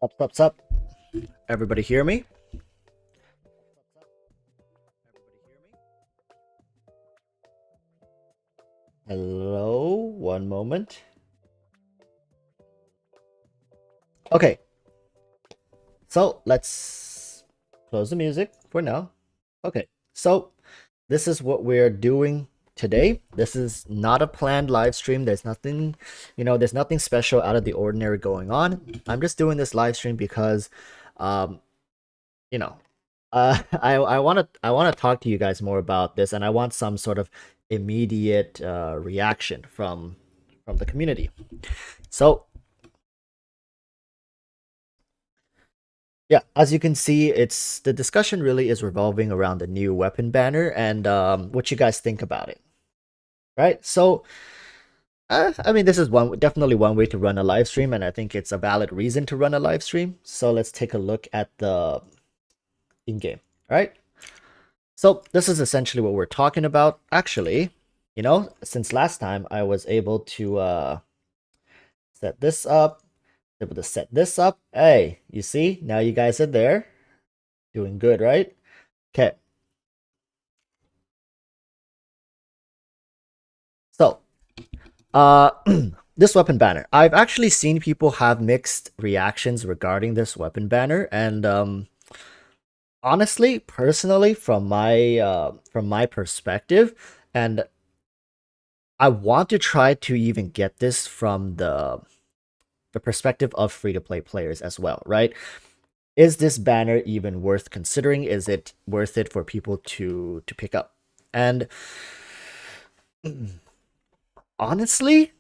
Stop, stop, stop. Everybody hear me? Hello, one moment. Okay, so let's close the music for now. Okay, so this is what we're doing today. This is not a planned live stream. There's nothing, there's nothing special out of the ordinary going on. I'm just doing this live stream because, um, you know, I want to talk to you guys more about this, and I want some sort of immediate reaction from the community. So yeah, as you can see, it's the discussion really is revolving around the new weapon banner and what you guys think about it, right? So, I mean, this is definitely one way to run a live stream, and I think it's a valid reason to run a live stream. So let's take a look at the in-game, right? So this is essentially what we're talking about. Actually, since last time I was able to set this up, able to set this up. Hey, you see, now you guys are there, doing good, right? Okay. So, this weapon banner. I've actually seen people have mixed reactions regarding this weapon banner, and honestly, personally, from my perspective, and I want to try to even get this from the perspective of free to play players as well, right? Is this banner even worth considering? Is it worth it for people to pick up? And honestly,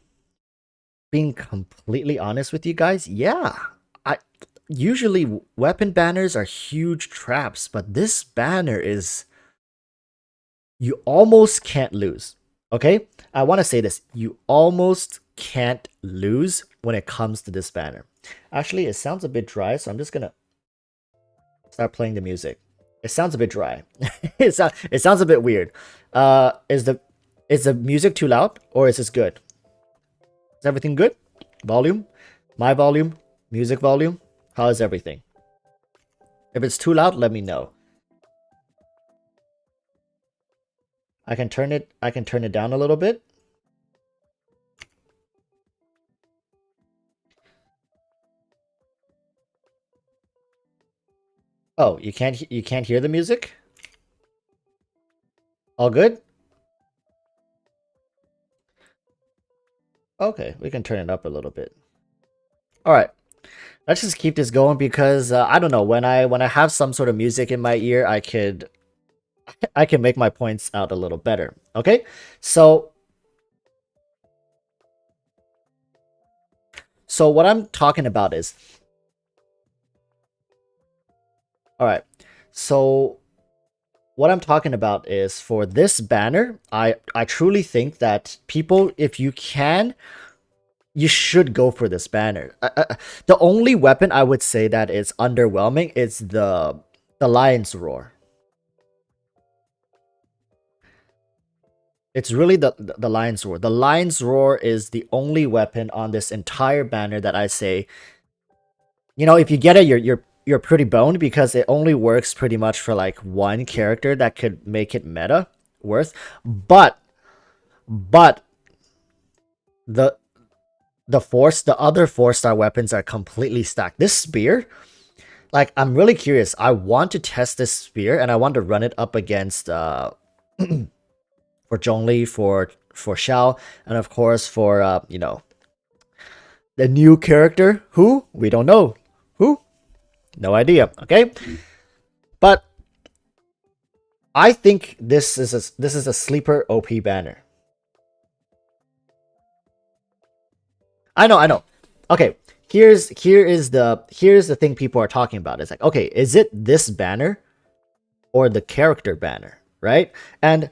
being completely honest with you guys, yeah. I usually weapon banners are huge traps, but this banner is you almost can't lose. Okay? I want to say this. You almost can't lose when it comes to this banner. Actually, it sounds a bit dry, so I'm just going to start playing the music. It sounds a bit dry. It sounds a bit weird. Is the music too loud or is this good? Is everything good? Volume? My volume? Music volume? How is everything? If it's too loud, let me know. I can turn it down a little bit. Oh, you can't hear the music? All good? Okay, we can turn it up a little bit. All right. Let's just keep this going because I don't know, when I have some sort of music in my ear, I can make my points out a little better. Okay? So what I'm talking about is, all right. So what I'm talking about is for this banner, I truly think that people, if you can, you should go for this banner. The only weapon I would say that is underwhelming is the Lion's Roar. It's really the Lion's Roar. The Lion's Roar is the only weapon on this entire banner that I say, if you get it, you're pretty boned because it only works pretty much for like one character that could make it meta worth. But the the other 4-star weapons are completely stacked. This spear, like, I'm really curious. I want to test this spear and I want to run it up against for Zhongli, for Xiao, and of course for the new character who we don't know. Who? No idea. Okay? But I think this is a sleeper OP banner. I know. Okay, here's the thing people are talking about. It's like, okay, is it this banner or the character banner, right? And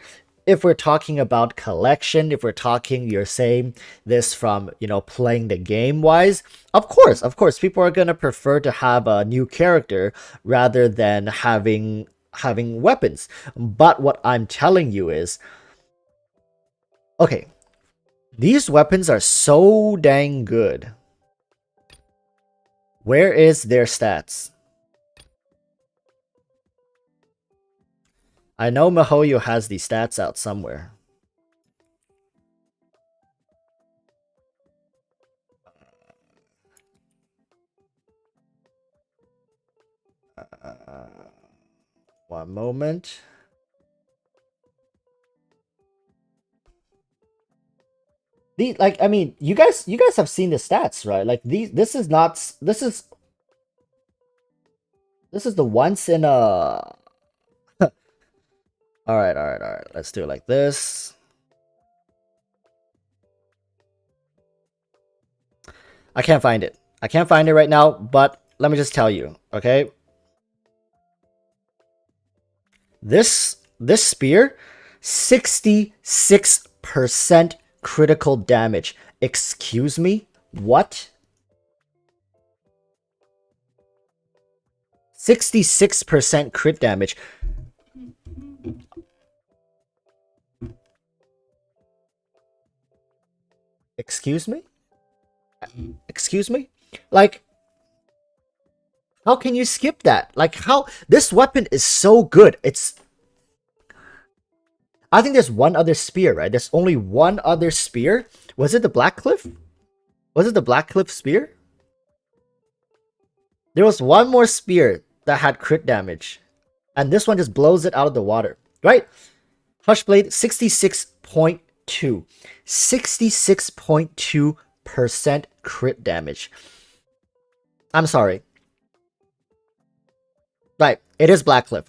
if we're talking about collection, if we're talking, you're saying this from, playing the game wise, of course, people are gonna prefer to have a new character rather than having weapons. But what I'm telling you is, okay, these weapons are so dang good. Where is their stats? I know Mihoyo has these stats out somewhere. One moment. like, I mean, you guys have seen the stats, right? Like this is not this is the once in a. All right, all right, all right. Let's do it like this. I can't find it. I can't find it right now, but let me just tell you, okay? This spear, 66% critical damage. Excuse me? What? 66% crit damage. Excuse me? Excuse me? Like, how can you skip that? Like, how this weapon is so good. I think there's one other spear, right? There's only one other spear. Was it the Blackcliff? Was it the Blackcliff spear? There was one more spear that had crit damage. And this one just blows it out of the water. Right? Hushblade, 66.2. 66.2% crit damage. I'm sorry. Right. It is Blackcliff.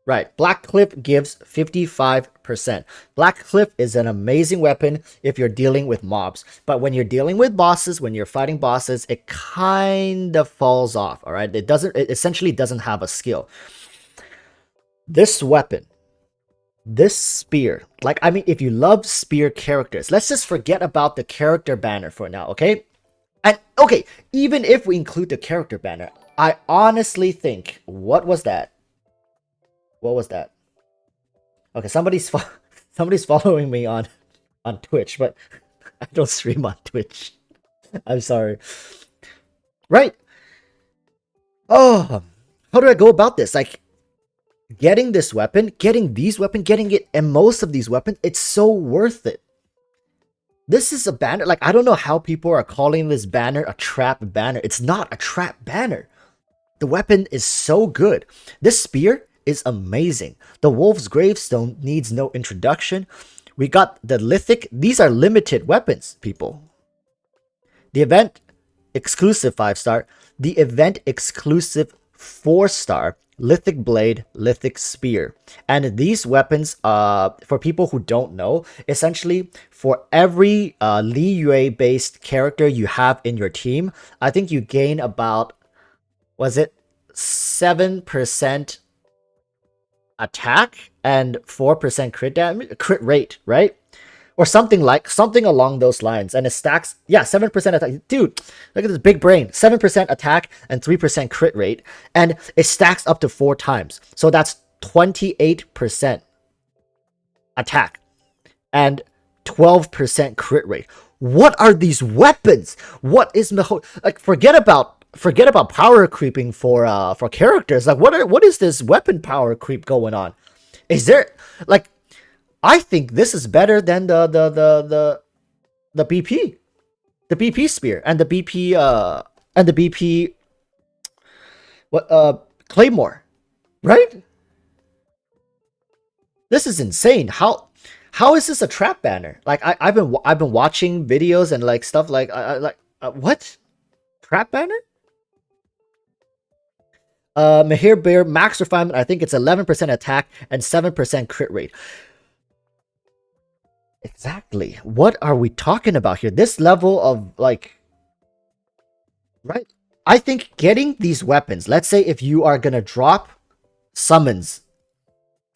Right. Blackcliff gives 55%. Blackcliff is an amazing weapon if you're dealing with mobs. But when you're dealing with bosses, when you're fighting bosses, it kind of falls off. All right. It essentially doesn't have a skill. This weapon, this spear, like, I mean, if you love spear characters, let's just forget about the character banner for now, okay? And, okay, even if we include the character banner, I honestly think, what was that? What was that? Okay, somebody's following me on Twitch, but I don't stream on Twitch. I'm sorry. Right. Oh, how do I go about this? Like, getting this weapon, getting these weapons, getting it, and most of these weapons, it's so worth it. This is a banner. Like, I don't know how people are calling this banner a trap banner. It's not a trap banner. The weapon is so good. This spear is amazing. The Wolf's Gravestone needs no introduction. We got the Lithic. These are limited weapons, people. The event exclusive 5-star. The event exclusive 4-star. Lithic Blade, Lithic Spear. And these weapons, for people who don't know, essentially for every Li Yue based character you have in your team, I think you gain about, was it 7% attack and 4% crit rate, right? Or something along those lines. And it stacks, yeah, 7% attack. Dude, look at this big brain. 7% attack and 3% crit rate. And it stacks up to 4 times. So that's 28% attack and 12% crit rate. What are these weapons? What is like, forget about power creeping for characters. Like, what is this weapon power creep going on? Is there, like, I think this is better than the BP, the BP spear, and the BP Claymore, right? This is insane. How is this a trap banner? Like, I've been watching videos and like stuff like what trap banner? Mahir Bear max refinement. I think it's 11% attack and 7% crit rate. Exactly. What are we talking about here? This level of, like, right? I think getting these weapons, let's say if you are gonna drop summons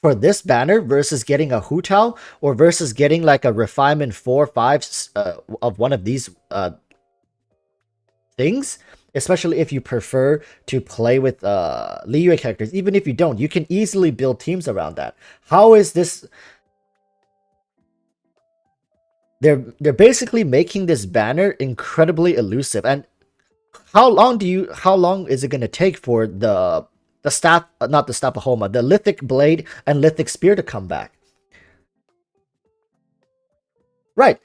for this banner versus getting a Hu Tao, or versus getting like a refinement 4 or 5 of one of these things, especially if you prefer to play with Li Yue characters, even if you don't, you can easily build teams around that. How is this? They're basically making this banner incredibly elusive. And how long is it gonna take for the staff, not the Stapahoma, the Lithic Blade and Lithic Spear to come back? Right.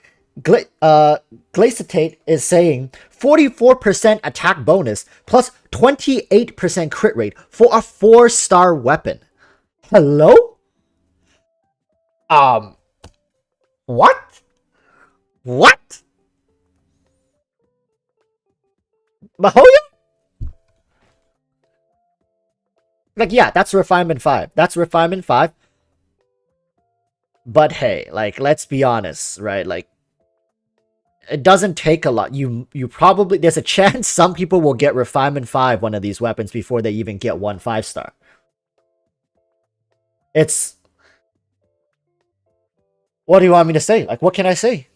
Glacitate is saying 44% attack bonus plus 28% crit rate for a 4-star weapon. Hello? What? What? Mahoya? Like, yeah, that's refinement 5. That's refinement 5. But hey, like, let's be honest, right? Like, it doesn't take a lot. You probably, there's a chance some people will get refinement 5 one of these weapons before they even get one 5-star. It's, what do you want me to say? Like, what can I say?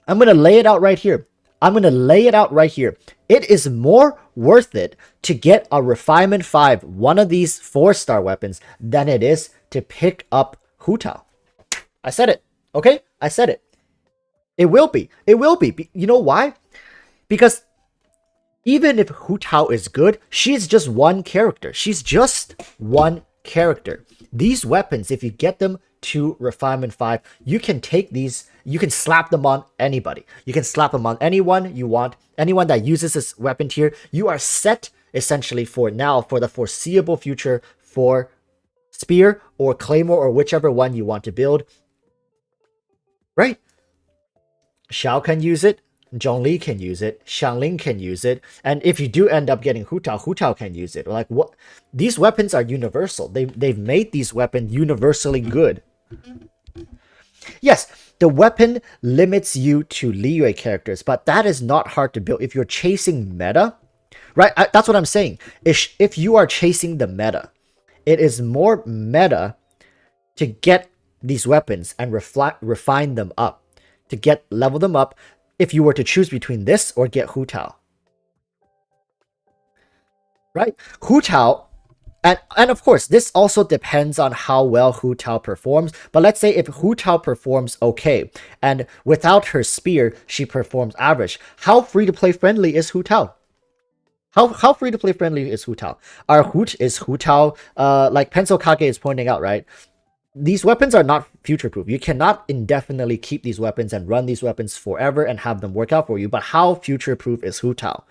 I'm going to lay it out right here. I'm going to lay it out right here. It is more worth it to get a refinement 5, one of these 4-star weapons, than it is to pick up Hu Tao. I said it. Okay? I said it. It will be. It will be. You know why? Because even if Hu Tao is good, she's just one character. She's just one character. These weapons, if you get them to refinement 5, you can take these, you can slap them on anybody. You can slap them on anyone you want. Anyone that uses this weapon tier, you are set essentially for now, for the foreseeable future, for Spear or Claymore or whichever one you want to build. Right? Xiao can use it. Zhongli can use it. Xiangling can use it. And if you do end up getting Hu Tao can use it. Like, what? These weapons are universal. They've made these weapons universally good. Yes, the weapon limits you to Liyue characters, but that is not hard to build. If you're chasing meta, right? That's what I'm saying. If you are chasing the meta, it is more meta to get these weapons and refine them up, to level them up, if you were to choose between this or get Hu Tao. Right? Hu Tao, and of course, this also depends on how well Hu Tao performs, but let's say if Hu Tao performs okay, and without her spear, she performs average, how free-to-play friendly is Hu Tao? How free-to-play friendly is Hu Tao? Is Hu Tao, like Pencil Kage is pointing out, right? These weapons are not future-proof. You cannot indefinitely keep these weapons and run these weapons forever and have them work out for you. But how future-proof is Hu Tao?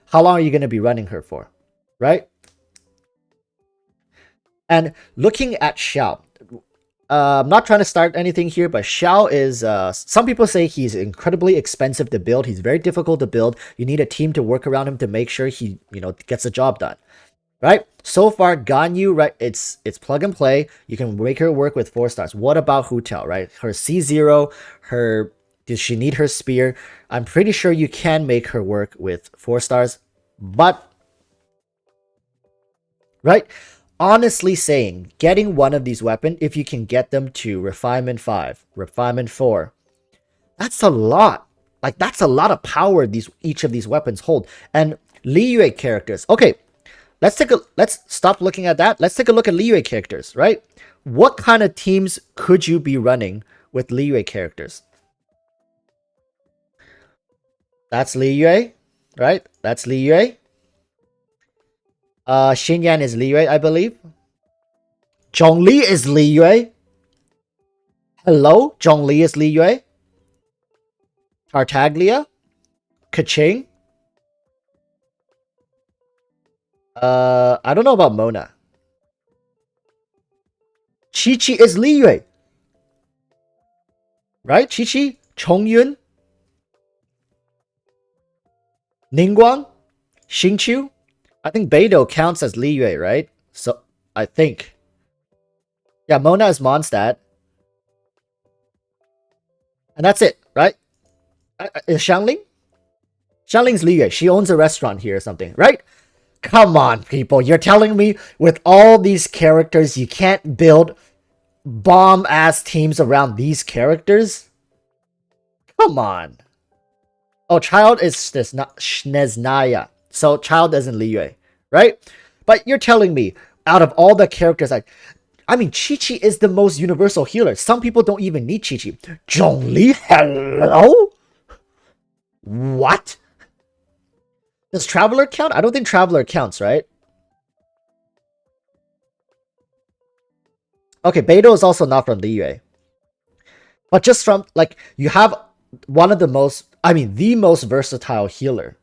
How long are you going to be running her for? Right? And looking at Xiao, I'm not trying to start anything here, but Xiao is, some people say he's incredibly expensive to build. He's very difficult to build. You need a team to work around him to make sure he, gets the job done. Right? So far, Ganyu, right? It's plug and play. You can make her work with 4 stars. What about Hu Tao, right? Her C0, does she need her spear? I'm pretty sure you can make her work with 4 stars. But, right? Honestly saying, getting one of these weapons, if you can get them to refinement 5, refinement 4, that's a lot. Like, that's a lot of power each of these weapons hold. And Liyue characters. Okay. Let's stop looking at that. Let's take a look at Liyue characters, right? What kind of teams could you be running with Liyue characters? That's Liyue, right? That's Liyue. Xinyan is Liyue, I believe. Zhongli is Liyue. Hello? Zhongli is Liyue. Tartaglia. Kaching. I don't know about Mona. Chi-Chi is Liyue. Right? Chi-Chi? Chongyun? Ningguang? Xingqiu? I think Beidou counts as Liyue, right? So, I think. Yeah, Mona is Mondstadt. And that's it, right? Is Xiangling? Xiangling's Liyue. She owns a restaurant here or something, right? Come on, people. You're telling me with all these characters, you can't build bomb-ass teams around these characters? Come on. Oh, Child is Shneznaya. So, Child isn't Liyue, right? But you're telling me, out of all the characters, I mean, Chi-Chi is the most universal healer. Some people don't even need Chi-Chi. Zhongli? Hello? What? Does Traveler count? I don't think Traveler counts, right? Okay, Beidou is also not from Liyue. But just from, like, you have one of the most, I mean, the most versatile healer.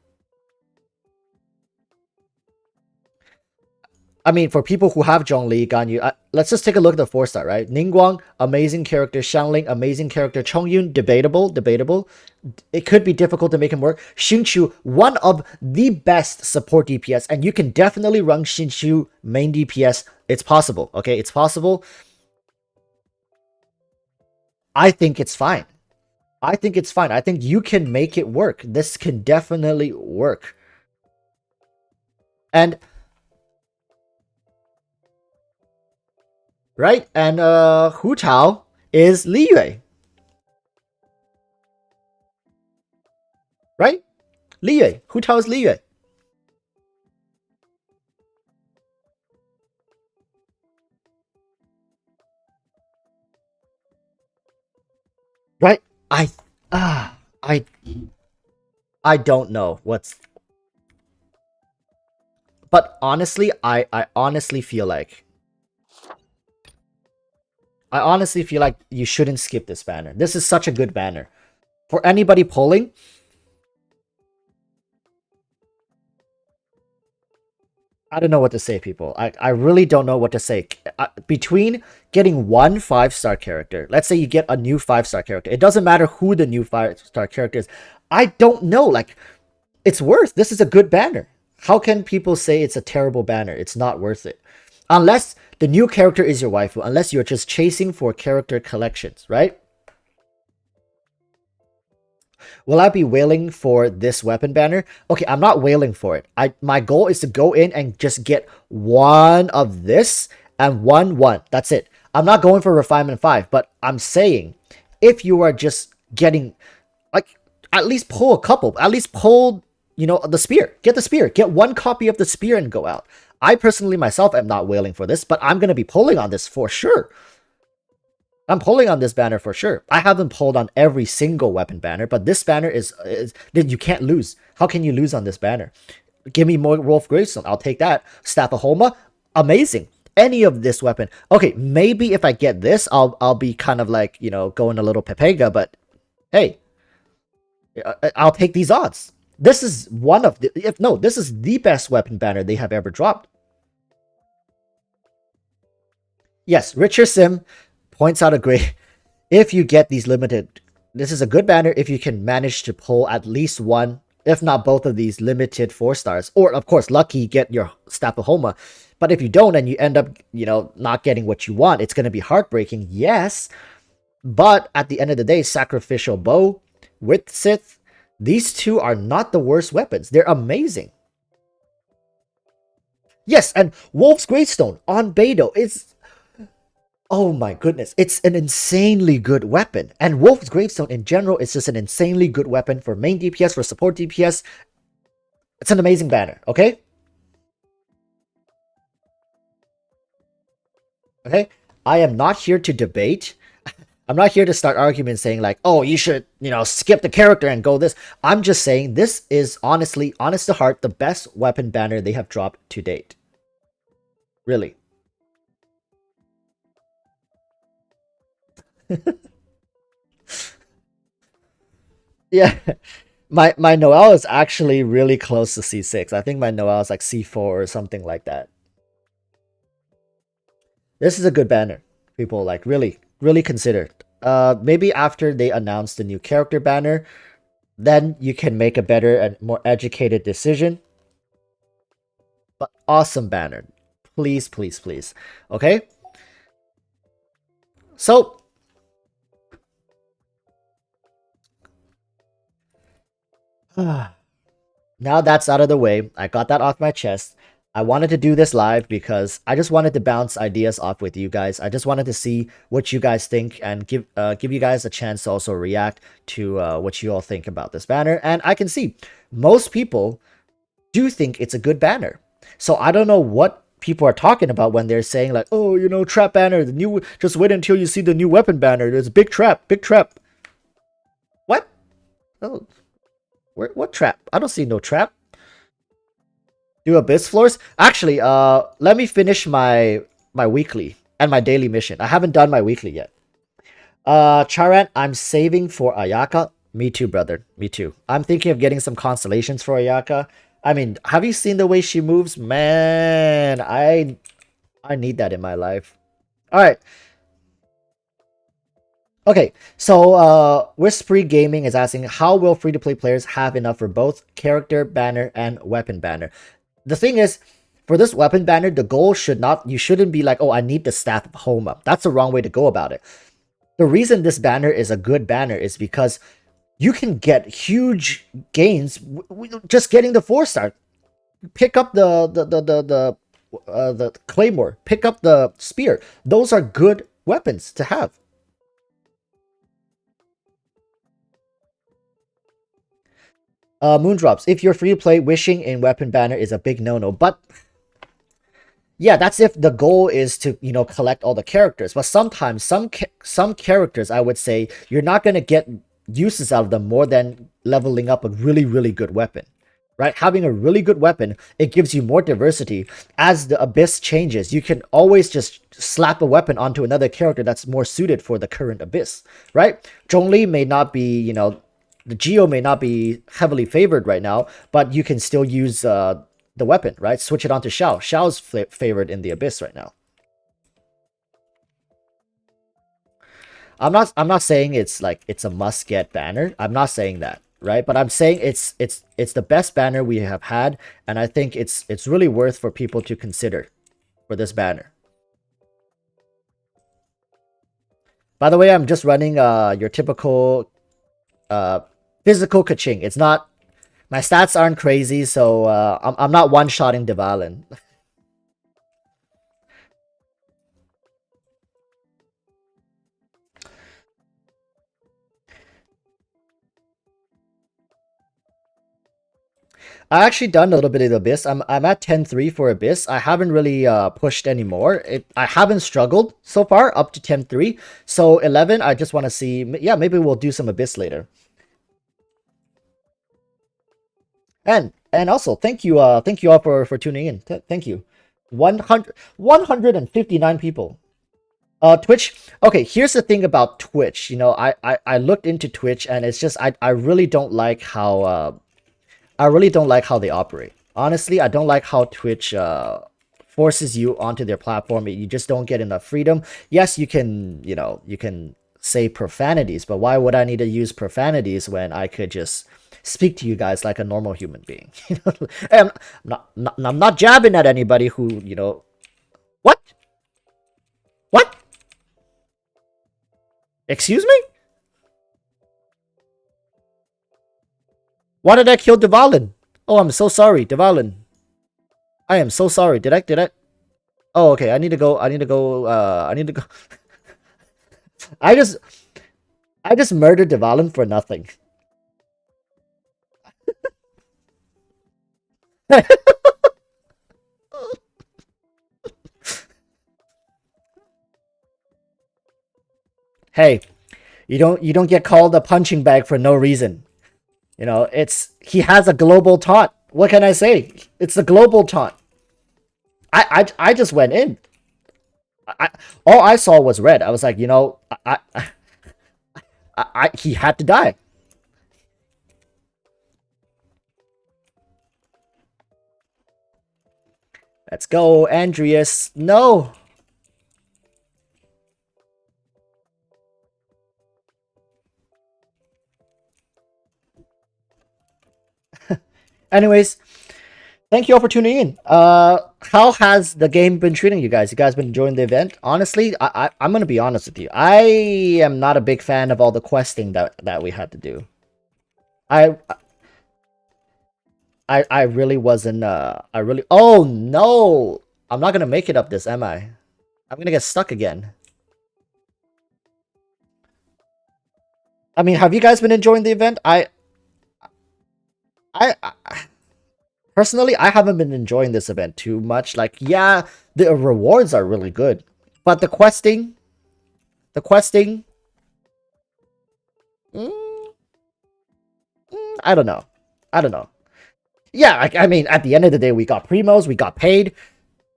I mean, for people who have Zhongli, Ganyu, let's just take a look at the 4-star, right? Ningguang, amazing character. Xiangling, amazing character. Chongyun, debatable, debatable. It could be difficult to make him work. Xingqiu, one of the best support DPS, and you can definitely run Xingqiu main DPS. It's possible, okay? It's possible. I think it's fine. I think it's fine. I think you can make it work. This can definitely work. And right? And Hu Tao is Li Yue. Right? Li Yue. Hu Tao is Li Yue. Right? I don't know what's, but honestly, I honestly feel like you shouldn't skip this banner. This is such a good banner. For anybody polling, I don't know what to say, people. I really don't know what to say. Between getting one 5-star character, let's say you get a new 5-star character. It doesn't matter who the new 5-star character is. I don't know. Like, it's worth. This is a good banner. How can people say it's a terrible banner? It's not worth it. Unless the new character is your waifu. Unless you're just chasing for character collections, right? Will I be wailing for this weapon banner? Okay, I'm not wailing for it. My goal is to go in and just get one of this and one. That's it. I'm not going for refinement 5, but I'm saying if you are just getting, like, at least pull a couple. At least pull, the spear. Get the spear. Get one copy of the spear and go out. I personally myself am not wailing for this, but I'm going to be pulling on this for sure. I'm pulling on this banner for sure. I haven't pulled on every single weapon banner, but this banner is you can't lose. How can you lose on this banner? Give me more Wolf Gravestone. I'll take that. Staff of Homa, amazing. Any of this weapon. Okay, maybe if I get this, I'll be kind of like, going a little Pepega, but hey, I'll take these odds. This is one of the, this is the best weapon banner they have ever dropped. Yes, Richard Sim points out a great, if you get these limited, this is a good banner if you can manage to pull at least one, if not both of these limited 4-stars, or of course lucky get your Staff of Homa. But if you don't and you end up, not getting what you want, it's going to be heartbreaking, yes. But at the end of the day, Sacrificial Bow with Sith, these two are not the worst weapons. They're amazing. Yes, and Wolf's Gravestone on Beidou is, oh my goodness, it's an insanely good weapon. And Wolf's Gravestone in general is just an insanely good weapon for main DPS, for support DPS. It's an amazing banner, okay? Okay? I am not here to debate. I'm not here to start arguments saying like, oh, you should, skip the character and go this. I'm just saying this is honestly, honest to heart, the best weapon banner they have dropped to date. Really. Yeah, my Noel is actually really close to C6. I think my Noel is like C4 or something like that. This is a good banner. People like really consider. Maybe after they announce the new character banner, then you can make a better and more educated decision. But awesome banner. Please, please, please. Okay? So now that's out of the way. I got that off my chest. I wanted to do this live because I just wanted to bounce ideas off with you guys. I just wanted to see what you guys think and give you guys a chance to also react to what you all think about this banner. And I can see most people do think it's a good banner. So I don't know what people are talking about when they're saying like, oh, trap banner, the new, just wait until you see the new weapon banner. There's a big trap, big trap. What? Oh, what trap? I don't see no trap. Do abyss floors? Actually, let me finish my weekly and my daily mission. I haven't done my weekly yet. Charan, I'm saving for Ayaka. Me too, brother. Me too. I'm thinking of getting some constellations for Ayaka. I mean, have you seen the way she moves? Man, I need that in my life. All right. Okay, so Whispery Gaming is asking, how will free-to-play players have enough for both character banner and weapon banner? The thing is, for this weapon banner, the goal should not, you shouldn't be like, oh, I need the Staff of Homa. That's the wrong way to go about it. The reason this banner is a good banner is because you can get huge gains just getting the 4-star. Pick up the claymore, pick up the spear. Those are good weapons to have. Moondrops, if you're free to play, wishing in weapon banner is a big no-no. But yeah, that's if the goal is to, you know, collect all the characters. But sometimes some characters, I would say, you're not gonna get uses out of them more than leveling up a really good weapon. Right? Having a really good weapon, it gives you more diversity. As the abyss changes, you can always just slap a weapon onto another character that's more suited for the current abyss. Right? Zhongli may not be, you know, the Geo may not be heavily favored right now, but you can still use the weapon, right? Switch it onto Xiao. Xiao's favored in the Abyss right now. I'm not saying it's like it's a must get banner. I'm not saying that, right? But I'm saying it's the best banner we have had, and I think it's really worth for people to consider for this banner. By the way, I'm just running your typical physical kaching. It's not, my stats aren't crazy, so I'm not one-shotting Dvalin. I actually done a little bit of Abyss. I'm at 10-3 for Abyss. I haven't really pushed anymore. I haven't struggled so far up to 10-3. So 11, I just want to see. Yeah, maybe we'll do some Abyss later. And also thank you all for tuning in. Thank you. 159 people. Twitch. Okay, here's the thing about Twitch. You know, I looked into Twitch, and it's just I really don't like how they operate. Honestly, I don't like how Twitch forces you onto their platform. You just don't get enough freedom. Yes, you can, you know, you can say profanities, but why would I need to use profanities when I could just speak to you guys like a normal human being? You know, and I'm not jabbing at anybody who, you know, what? What? Excuse me? Why did I kill Dvalin? Oh, I'm so sorry, Dvalin. I am so sorry. Did I? Oh, okay. I need to go. I need to go. I need to go. I just, I just murdered Dvalin for nothing. Hey, you don't get called a punching bag for no reason. You know, he has a global taunt. What can I say? It's a global taunt. I just went in. All I saw was red. I was like, you know, he had to die. Let's go, Andreas. No. Anyways, thank you all for tuning in. How has the game been treating you guys? You guys been enjoying the event? Honestly, I'm gonna be honest with you. I am not a big fan of all the questing that we had to do. I I really wasn't. I really. Oh no! I'm not gonna make it up this, am I? I'm gonna get stuck again. I mean, have you guys been enjoying the event? I personally, I haven't been enjoying this event too much. Like, yeah, the rewards are really good, but the questing, mm, I don't know. I don't know. Yeah, I mean, at the end of the day, we got primos, we got paid.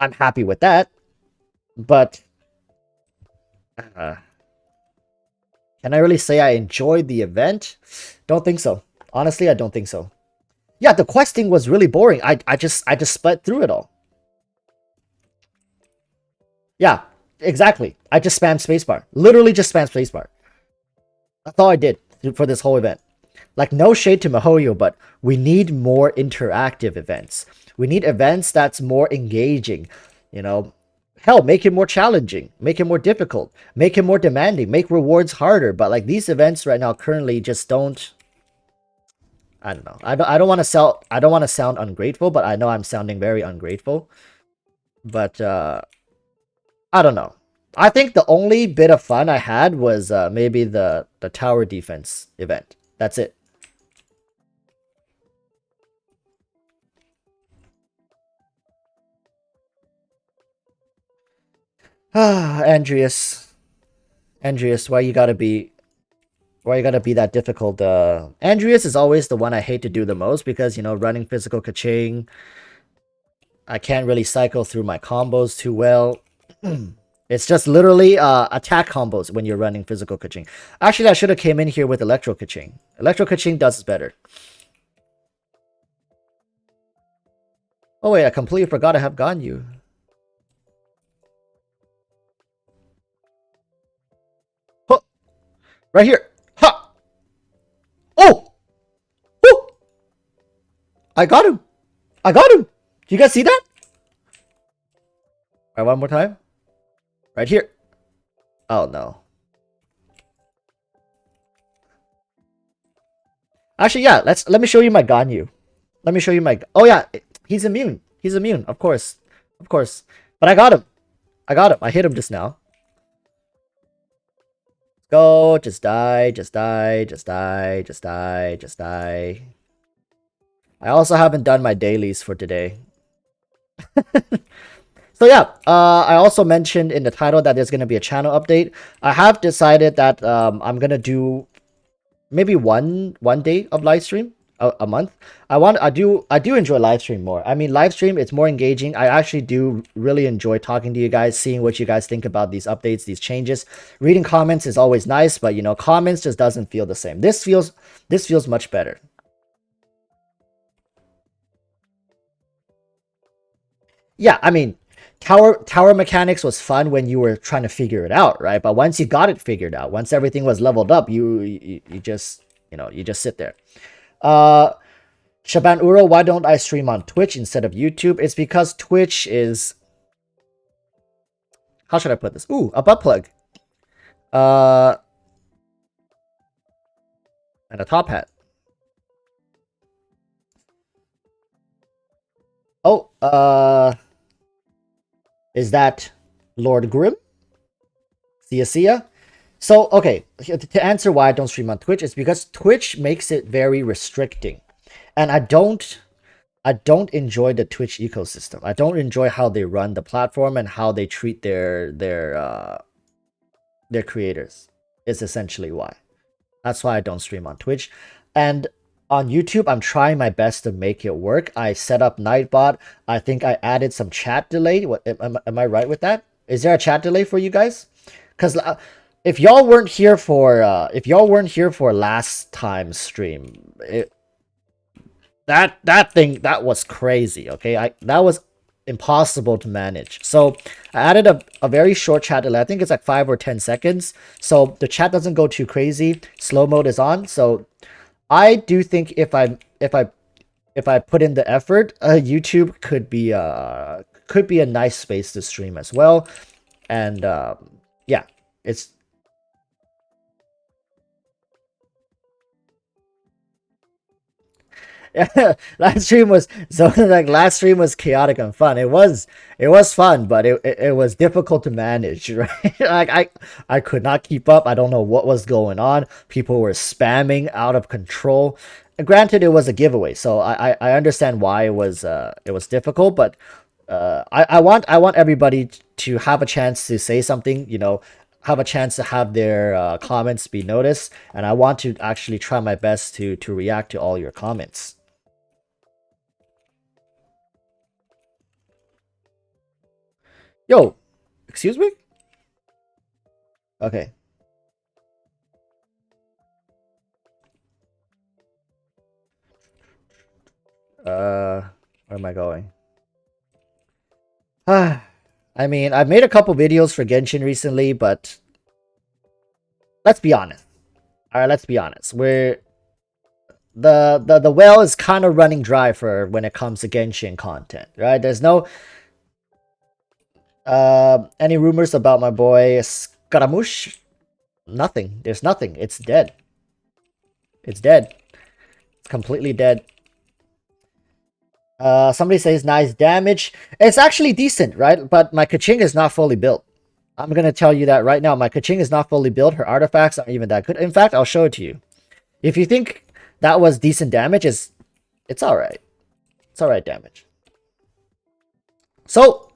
I'm happy with that, but uh, can I really say I enjoyed the event? Don't think so. Honestly, I don't think so. Yeah, the questing was really boring. I just sped through it all. Yeah, exactly. I just spammed spacebar. Literally just spammed spacebar. That's all I did for this whole event. Like, no shade to Mihoyo, but we need more interactive events. We need events that's more engaging. You know, hell, make it more challenging, make it more difficult, make it more demanding, make rewards harder. But like these events right now currently just don't. I don't know. I don't want to sell. I don't want to sound ungrateful, but I know I'm sounding very ungrateful. But I don't know. I think the only bit of fun I had was maybe the tower defense event. That's it. Ah, Andreas. Andreas, why you gotta be that difficult? Andreas is always the one I hate to do the most because, you know, running physical kaching, I can't really cycle through my combos too well. It's just literally attack combos when you're running physical kaching. Actually, I should have came in here with electro kaching. Electro kaching does better. Oh wait, I completely forgot I have Ganyu. Huh, right here. Ha! Oh! Oh! I got him! I got him! Do you guys see that? Alright, one more time. Right here. Oh no. Actually, yeah, let me show you my Ganyu. Let me show you my... Oh yeah, he's immune. He's immune, of course. Of course. But I got him. I got him. I hit him just now. Go, just die, just die, just die, just die, just die. I also haven't done my dailies for today. So yeah, I also mentioned in the title that there's going to be a channel update. I have decided that I'm going to do maybe one day of live stream a month. I do enjoy live stream more. I mean, live stream, it's more engaging. I actually do really enjoy talking to you guys, seeing what you guys think about these updates, these changes. Reading comments is always nice, but you know, comments just doesn't feel the same. This feels much better. Yeah, I mean, tower mechanics was fun when you were trying to figure it out, right? But once you got it figured out, once everything was leveled up, you just, you know, you just sit there. Uh Shaban Uro, why don't I stream on Twitch instead of YouTube? It's because Twitch is... How should I put this? Ooh, a butt plug. Uh, and a top hat. Oh, is that Lord Grim? Sia? So, okay, to answer why I don't stream on Twitch, is because Twitch makes it very restricting. And I don't enjoy the Twitch ecosystem. I don't enjoy how they run the platform and how they treat their creators. Is essentially why. That's why I don't stream on Twitch. And on YouTube, I'm trying my best to make it work. I set up Nightbot. I think I added some chat delay. What am I right with that? Is there a chat delay for you guys? Because if y'all weren't here for last time's stream, that was crazy. Okay, that was impossible to manage. So I added a very short chat delay. I think it's like 5 or 10 seconds, so the chat doesn't go too crazy. Slow mode is on, so I do think if I put in the effort, YouTube could be a nice space to stream as well. And yeah, it's... last stream was chaotic and fun. It was fun, but it was difficult to manage, right? Like I could not keep up. I don't know what was going on. People were spamming out of control. Granted, it was a giveaway, so I understand why it was difficult, but I want everybody to have a chance to say something, you know, have a chance to have their comments be noticed, and I want to actually try my best to react to all your comments. Yo, excuse me? Okay. Where am I going? I mean, I've made a couple videos for Genshin recently, but let's be honest. All right, let's be honest. We're the well is kind of running dry for when it comes to Genshin content, right? There's no any rumors about my boy Scaramouche? Nothing. There's nothing. It's dead. It's dead. It's completely dead. Somebody says nice damage. It's actually decent, right? But my Kaching is not fully built. I'm gonna tell you that right now. My Kaching is not fully built. Her artifacts aren't even that good. In fact, I'll show it to you. If you think that was decent damage, it's alright. It's alright damage. So,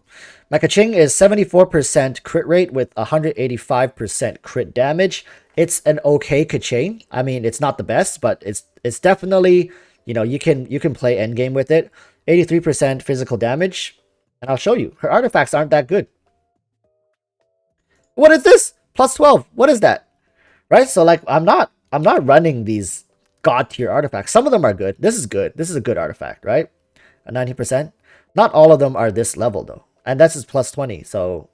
my Kaching is 74% crit rate with 185% crit damage. It's an okay Kaching. I mean, it's not the best, but it's definitely, you know, you can play endgame with it. 83% physical damage, and I'll show you. Her artifacts aren't that good. What is this? Plus 12. What is that? Right? So like I'm not running these god tier artifacts. Some of them are good. This is good. This is a good artifact, right? A 90%. Not all of them are this level though. And that's just plus 20, so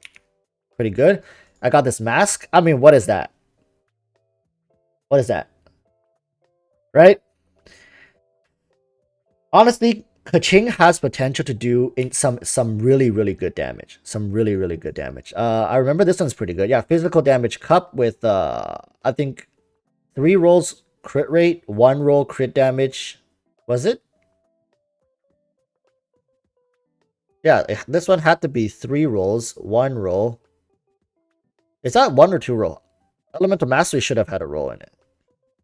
pretty good. I got this mask. I mean, what is that? What is that? Right? Honestly, Kaching has potential to do in some really good damage. Some really good damage. I remember this one's pretty good. Yeah, physical damage cup with I think 3 rolls crit rate, 1 roll crit damage. Was it? Yeah, this one had to be 3 rolls, 1 roll. Is that 1 or 2 roll? Elemental Mastery should have had a roll in it.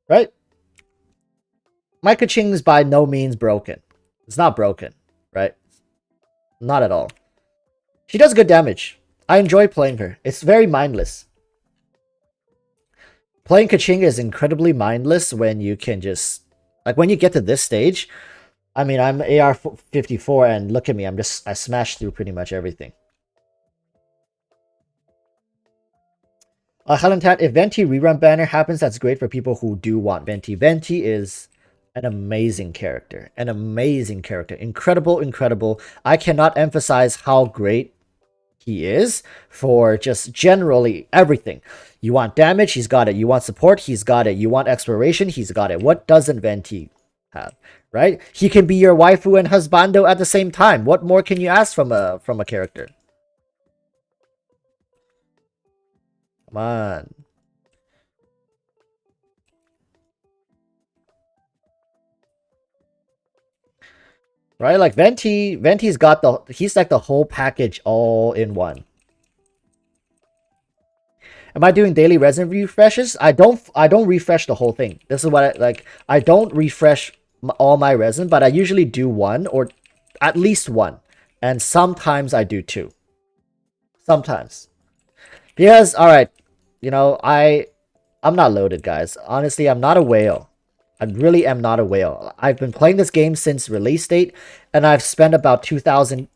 Right? My Kaching is by no means broken. It's not broken, right? Not at all. She does good damage. I enjoy playing her. It's very mindless. Playing Kaching is incredibly mindless when you can just... Like, when you get to this stage... I mean, I'm AR-54 and look at me. I smashed through pretty much everything. Helentat, if Venti rerun banner happens, that's great for people who do want Venti. Venti is an amazing character. An amazing character. Incredible. I cannot emphasize how great he is for just generally everything. You want damage, he's got it. You want support, he's got it. You want exploration, he's got it. What doesn't Venti have? Right? He can be your waifu and husbando at the same time. What more can you ask from a character? Come on. Right? Like Venti's got he's like the whole package all in one. Am I doing daily resin refreshes? I don't refresh the whole thing. This is what I don't refresh all my resin, but I usually do 1 or at least 1, and sometimes I do 2. Sometimes, because all right, you know, I'm not loaded, guys. Honestly, I'm not a whale. I really am not a whale. I've been playing this game since release date, and I've spent about 2,000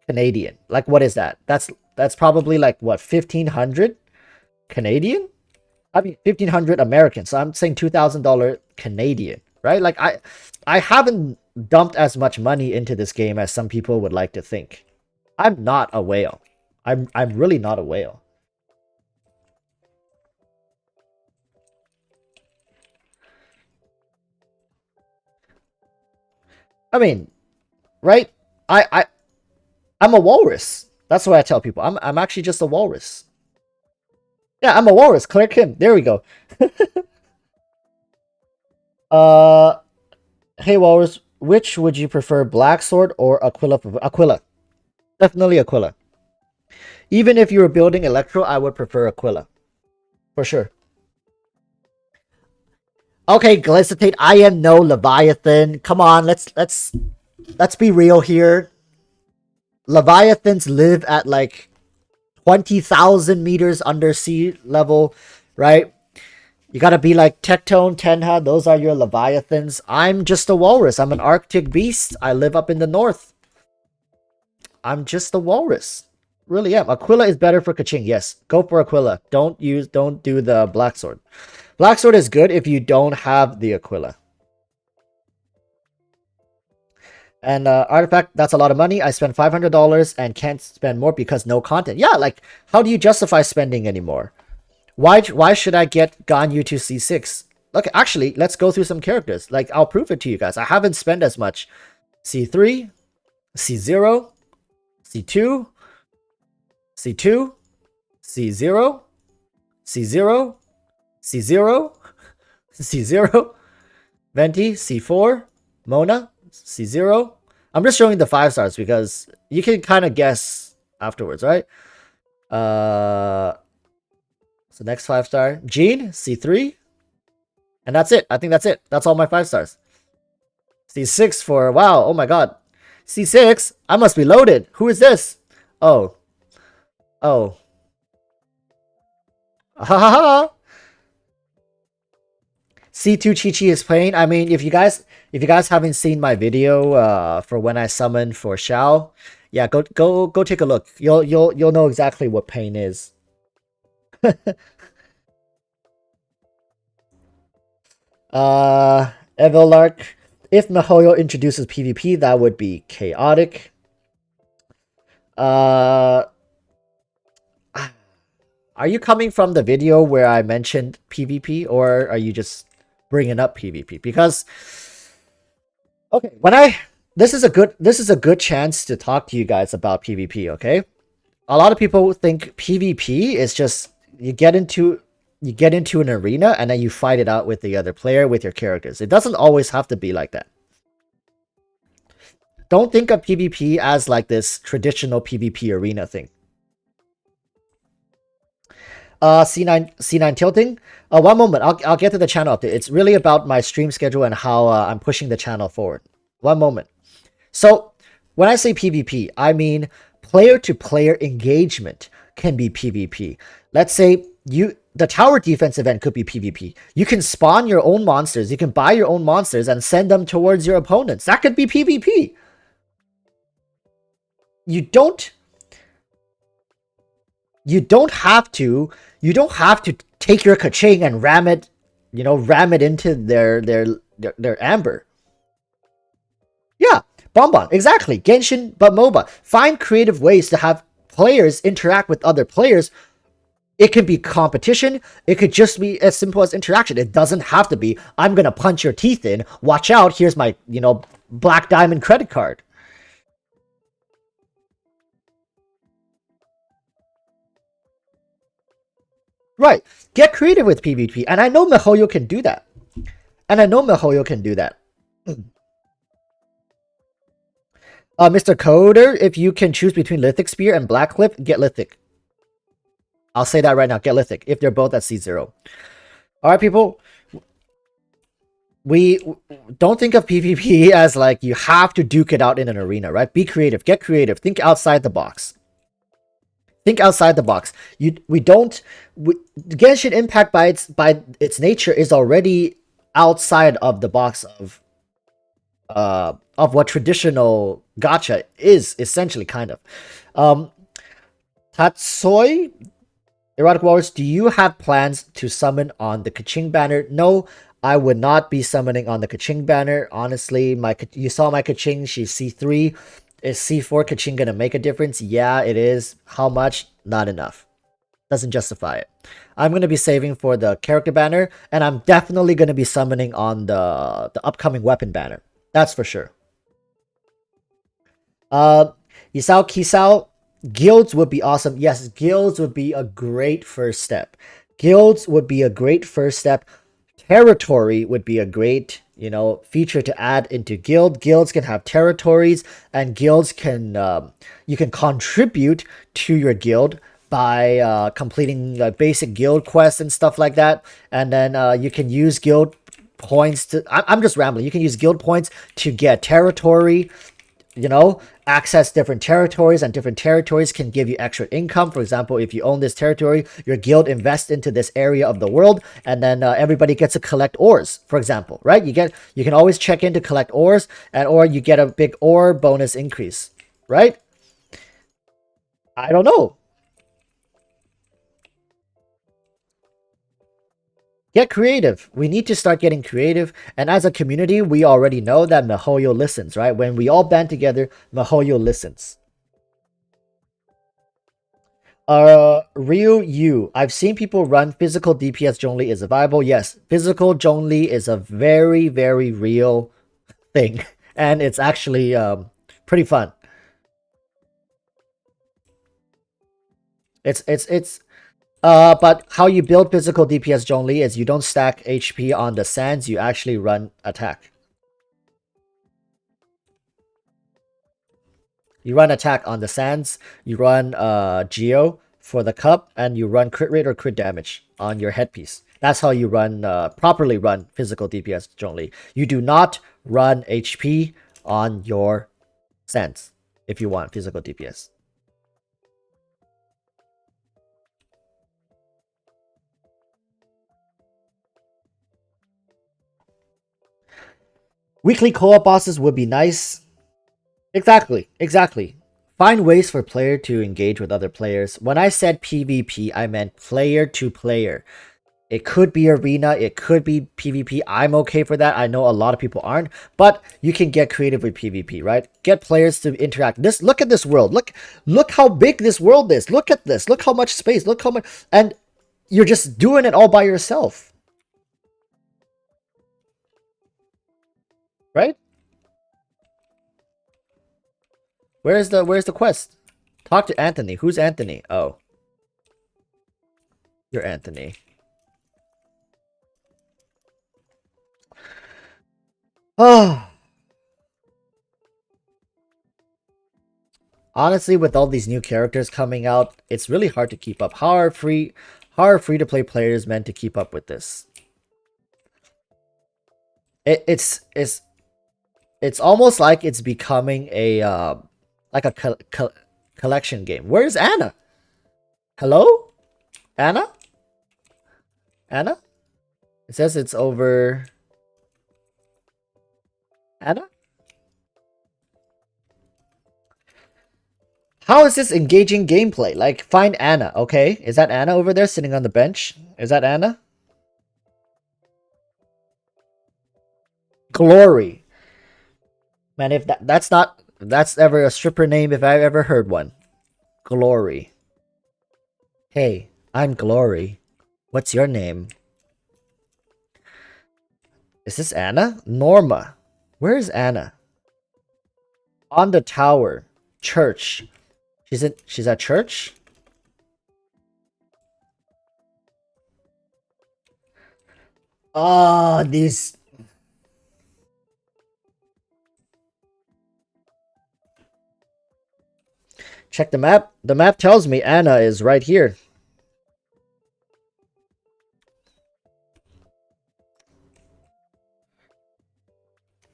Canadian. Like, what is that? That's probably like what, 1,500 Canadian? I mean 1,500 American. So I'm saying $2,000 Canadian. Right? Like I haven't dumped as much money into this game as some people would like to think. I'm not a whale. I'm really not a whale. I mean, right? I'm a walrus. That's what I tell people. I'm actually just a walrus. Yeah, I'm a walrus. Claire Kim. There we go. Hey Walrus, which would you prefer, Black Sword or Aquila? Aquila. Definitely Aquila. Even if you were building Electro, I would prefer Aquila. For sure. Okay, Glicitate, I am no Leviathan. Come on, let's be real here. Leviathans live at like 20,000 meters under sea level, right? You gotta be like Tectone, Tenha, those are your Leviathans. I'm just a walrus. I'm an Arctic beast. I live up in the north. I'm just a walrus. Really am. Aquila is better for Kaching. Yes, go for Aquila. Don't do the Black Sword. Black Sword is good if you don't have the Aquila. And artifact, that's a lot of money. I spent $500 and can't spend more because no content. Yeah, like, how do you justify spending anymore? Why should I get Ganyu to C6? Look, actually, let's go through some characters. Like, I'll prove it to you guys. I haven't spent as much. C3, C0, C2, C2, C0, C0, C0, C0, Venti, C4, Mona, C0. I'm just showing the 5 stars because you can kind of guess afterwards, right? So next 5 star, Jean, C3. And that's it. I think that's it. That's all my 5 stars. C6 for, wow, oh my god. C6? I must be loaded. Who is this? Oh. Oh. Ha ha ha. C2 Chi-Chi is playing. I mean, if you guys haven't seen my video for when I summoned for Xiao, yeah, go take a look. You'll know exactly what pain is. Evilark. If Mihoyo introduces PvP, that would be chaotic. Are you coming from the video where I mentioned PvP, or are you just bringing up PvP? Because okay, this is a good chance to talk to you guys about PvP. Okay, a lot of people think PvP is just you get into an arena and then you fight it out with the other player with your characters. It doesn't always have to be like that. Don't think of PvP as like this traditional PvP arena thing. C9 tilting. One moment. I'll get to the channel update. It's really about my stream schedule and how I'm pushing the channel forward. One moment. So when I say PvP, I mean player to player engagement can be PvP. Let's say the tower defense event could be PvP. You can spawn your own monsters. You can buy your own monsters and send them towards your opponents. That could be PvP. You don't have to take your kaching and ram it into their amber. Yeah, Bonbon, exactly. Genshin, but MOBA. Find creative ways to have players interact with other players. It can be competition. It could just be as simple as interaction. It doesn't have to be, I'm gonna punch your teeth in. Watch out, here's my, black diamond credit card. Right. Get creative with PvP. And I know Mihoyo can do that. Mr. Coder, if you can choose between Lithic Spear and Black Cliff, get Lithic. I'll say that right now. Get Lithic if they're both at C0. Alright, people. We don't think of PvP as like you have to duke it out in an arena, right? Be creative. Get creative. Think outside the box. Genshin Impact by its nature is already outside of the box of what traditional gacha is, essentially, kind of. Tatsoi, EroticWalruss, do you have plans to summon on the Kaching banner? No, I would not be summoning on the Kaching banner. Honestly, you saw my Kaching, she's C3. Is C4 Kaching gonna make a difference? Yeah, it is. How much? Not enough. Doesn't justify it. I'm gonna be saving for the character banner, and I'm definitely gonna be summoning on the upcoming weapon banner. That's for sure. Yisao Kisao, guilds would be awesome. Yes, guilds would be a great first step. Territory would be a great, feature to add into guild. Guilds can have territories, and guilds can, you can contribute to your guild by completing basic guild quests and stuff like that. And then you can use guild points to, I'm just rambling. You can use guild points to get territory, access different territories, and different territories can give you extra income. For example, if you own this territory, your guild invests into this area of the world, and then everybody gets to collect ores, for example, right? You can always check in to collect ores, or you get a big ore bonus increase, right? I don't know. Get creative. We need to start getting creative. And as a community, we already know that MiHoYo listens, right? When we all band together, MiHoYo listens. Ryu Yu. I've seen people run physical DPS Zhongli is viable. Yes, physical Zhongli is a very, very real thing. And it's actually pretty fun. But how you build physical DPS Zhongli is you don't stack HP on the sands, you actually run attack. You run attack on the sands, you run Geo for the cup, and you run crit rate or crit damage on your headpiece. That's how you run properly run physical DPS Zhongli. You do not run HP on your sands if you want physical DPS. Weekly co-op bosses would be nice. Exactly. Find ways for player to engage with other players. When I said PvP, I meant player to player. It could be arena, it could be PvP. I'm okay for that. I know a lot of people aren't, but you can get creative with PvP, right? Get players to interact. Look at this world. Look how big this world is. Look at this. Look how much space. Look how much, and you're just doing it all by yourself. Right? Where's the quest? Talk to Anthony. Who's Anthony? Oh. You're Anthony. Oh. Honestly, with all these new characters coming out, it's really hard to keep up. How are free to play players meant to keep up with this? It's almost like it's becoming a like a collection game. Where's Anna? Hello? Anna? Anna? It says it's over. Anna? How is this engaging gameplay? Like, find Anna, okay? Is that Anna over there sitting on the bench? Is that Anna? Glory. Man, if that's ever a stripper name if I've ever heard one. Glory. Hey, I'm Glory. What's your name? Is this Anna? Norma. Where is Anna? On the tower. Church. She's at church? Ah, these. Check the map. The map tells me Anna is right here.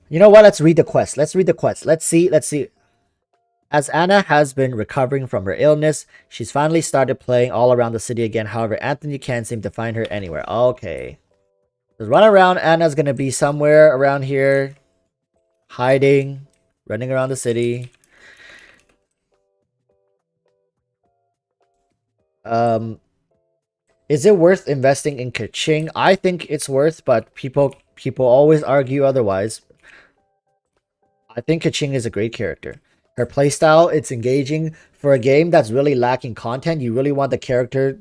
You know what? Let's read the quest. Let's read the quest. Let's see. As Anna has been recovering from her illness, she's finally started playing all around the city again. However, Anthony can't seem to find her anywhere. Okay. Just run around. Anna's gonna be somewhere around here. Hiding. Running around the city. Is it worth investing in Keqing? I think it's worth, but people always argue otherwise. I think Keqing is a great character. Her playstyle, it's engaging. For a game that's really lacking content, you really want the character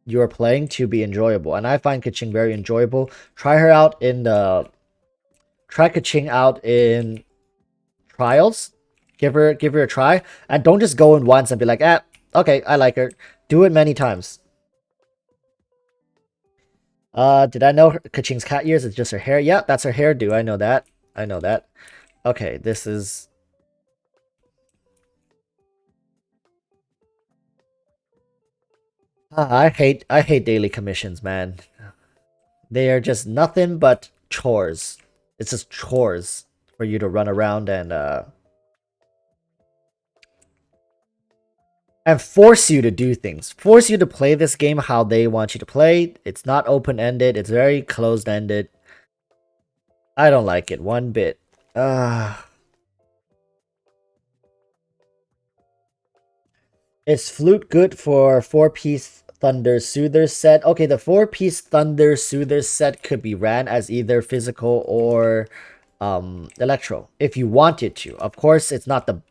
you're playing to be enjoyable. And I find Keqing very enjoyable. Try her out in the... Try Keqing out in trials. Give her a try. And don't just go in once and be like, okay, I like her. Do it many times. Did I know Keqing's cat ears? It's just her hair. Yeah, that's her hairdo. I know that. Okay, this is... I hate daily commissions, man. They are just nothing but chores. It's just chores for you to run around and force you to do things. Force you to play this game how they want you to play. It's not open-ended. It's very closed-ended. I don't like it one bit. Is flute good for 4-piece Thunder Soother set. Okay, the 4-piece Thunder Soother set could be ran as either physical or electro if you wanted to. Of course, it's not the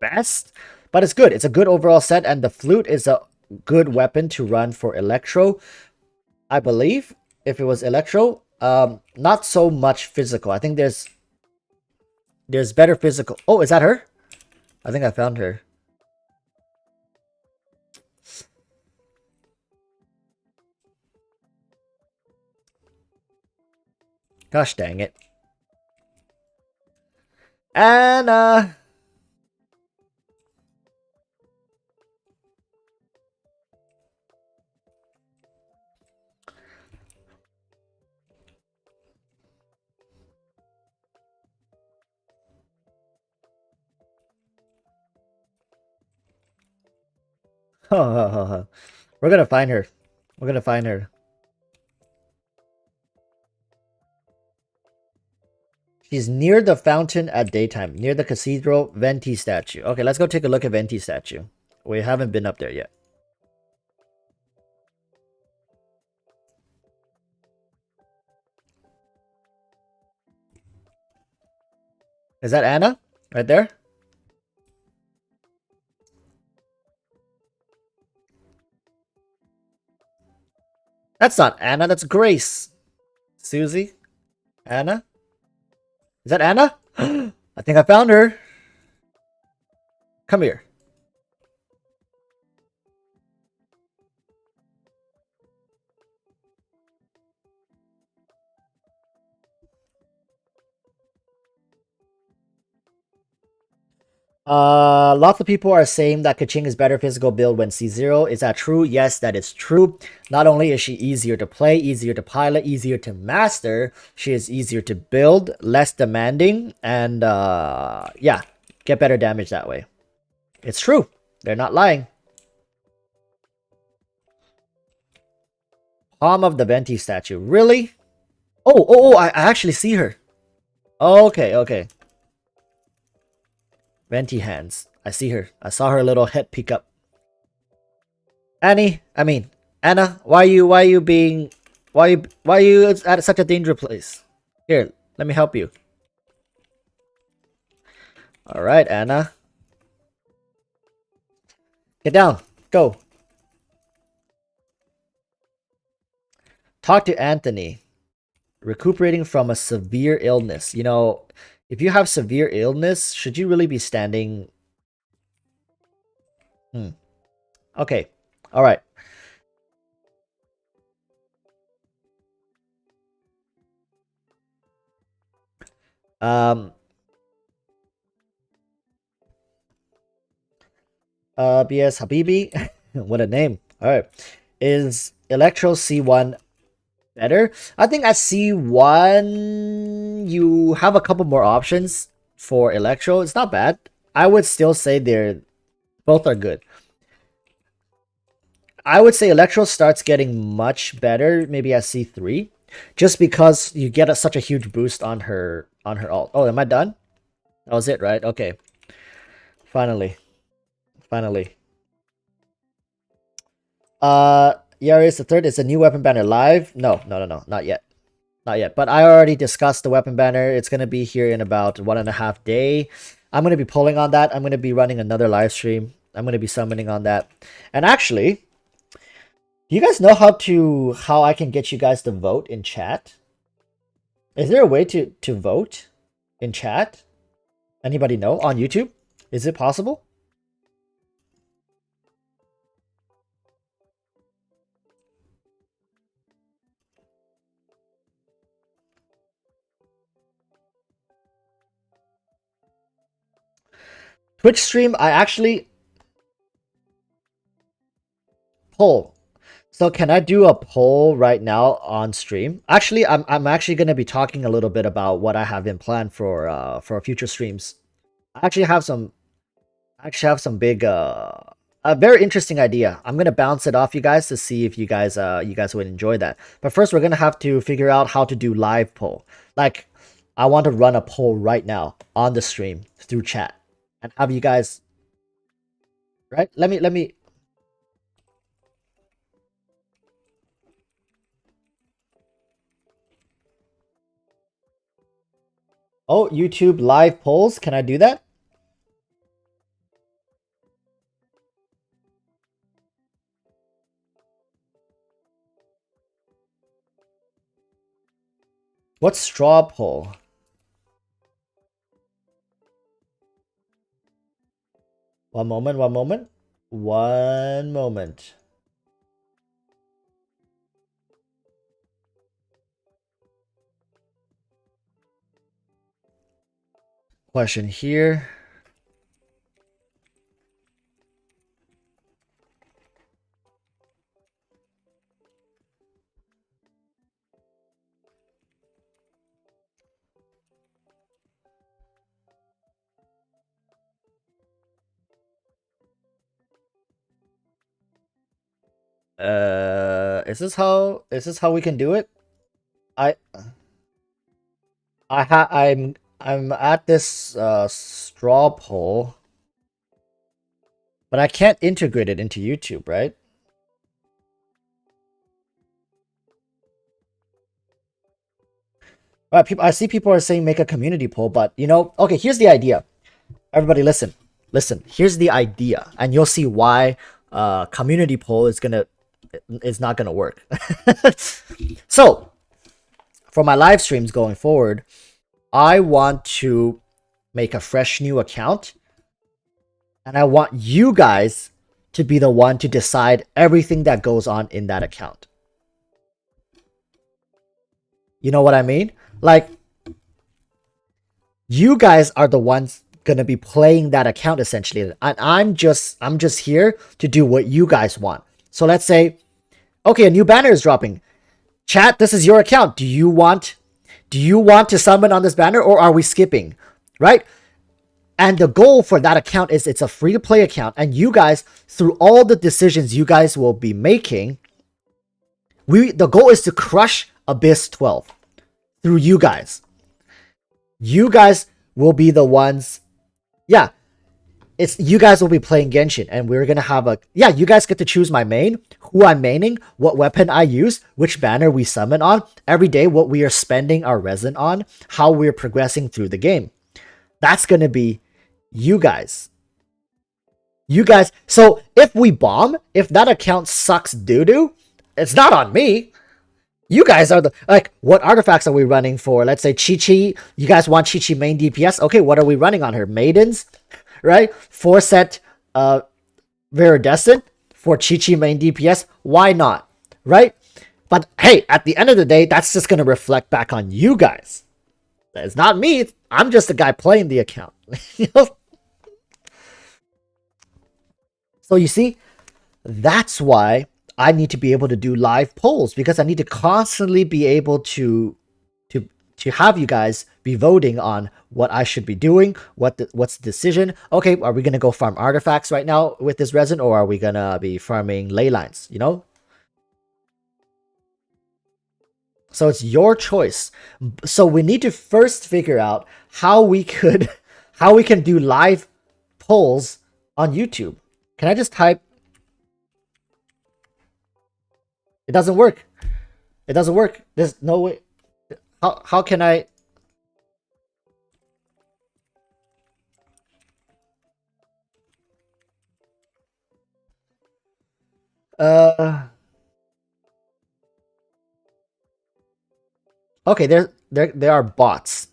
best, but it's good. It's a good overall set, and the flute is a good weapon to run for electro. I believe if it was electro, not so much physical. I think there's better physical. Oh, is that her? I think I found her. Gosh dang it. And we're gonna find her. We're gonna find her. She's near the fountain at daytime, near the cathedral Venti statue. Okay, let's go take a look at Venti statue. We haven't been up there yet. Is that Anna? Right there? That's not Anna, that's Grace. Susie? Anna? Is that Anna? I think I found her. Come here. Lots of people are saying that Kaching is better physical build when C0. Is that true? Yes, that is true. Not only is she easier to play, easier to pilot, easier to master, she is easier to build, less demanding, and yeah, get better damage that way. It's true. They're not lying. Palm of the Venti statue. Really? Oh, I actually see her. Okay, okay. Venti hands. I see her. I saw her little head peek up. Anna, why are you at such a dangerous place? Here, let me help you. Alright, Anna. Get down. Go. Talk to Anthony. Recuperating from a severe illness. You know, if you have severe illness, should you really be standing? Okay. Alright. BS Habibi. What a name. Alright. Is Electro C1 better? I think at C1 you have a couple more options for Electro. It's not bad. I would still say both are good. I would say Electro starts getting much better maybe at C3 just because you get such a huge boost on her ult. Oh, am I done? That was it, right? Okay. Finally. Yaris the third is a new weapon banner live. No, not yet. Not yet. But I already discussed the weapon banner. It's gonna be here in about 1.5 days. I'm gonna be polling on that. I'm gonna be running another live stream. I'm gonna be summoning on that. And actually, do you guys know how I can get you guys to vote in chat? Is there a way to vote in chat? Anybody know on YouTube? Is it possible? Twitch stream, I actually poll. So can I do a poll right now on stream? Actually, I'm actually gonna be talking a little bit about what I have in plan for future streams. I actually have some big a very interesting idea. I'm gonna bounce it off you guys to see if you guys would enjoy that. But first we're gonna have to figure out how to do live poll. Like I want to run a poll right now on the stream through chat and have you guys right? Let me Oh, YouTube live polls. Can I do that? What's straw poll? One moment, one moment. One moment. Question here. Is this how we can do it? I I'm at this straw poll, but I can't integrate it into YouTube, right? Right, people, I see people are saying make a community poll, but you know, okay, here's the idea. Everybody listen. Listen, here's the idea, and you'll see why community poll is not gonna work. So, for my live streams going forward, I want to make a fresh new account, and I want you guys to be the one to decide everything that goes on in that account. You know what I mean? Like, you guys are the ones gonna be playing that account essentially, and I'm just here to do what you guys want. So let's say, okay, a new banner is dropping. Chat, this is your account. Do you want to summon on this banner, or are we skipping? Right? And the goal for that account is it's a free to play account, and you guys, through all the decisions you guys will be making, the goal is to crush Abyss 12 through you guys. You guys will be the ones. Yeah, it's you guys will be playing Genshin, and we're gonna have a you guys get to choose my main, who I'm maining, what weapon I use, which banner we summon on, every day what we are spending our resin on, how we're progressing through the game. That's gonna be you guys. You guys. So if we bomb, if that account sucks doo-doo, it's not on me. You guys are the like. What artifacts are we running for? Let's say Chi-Chi. You guys want Chi-Chi main DPS? Okay, what are we running on her? Maidens, right? 4-set Viridescent for Chi-Chi main DPS. Why not? Right? But hey, at the end of the day, that's just gonna reflect back on you guys. It's not me. I'm just the guy playing the account. You know? So you see, that's why I need to be able to do live polls, because I need to constantly be able to have you guys be voting on what I should be doing, what's the decision. Okay, are we gonna go farm artifacts right now with this resin, or are we gonna be farming ley lines? You know. So it's your choice. So we need to first figure out how we can do live polls on YouTube. Can I just type? It doesn't work. It doesn't work. There's no way. How can I? Uh. Okay. There are bots.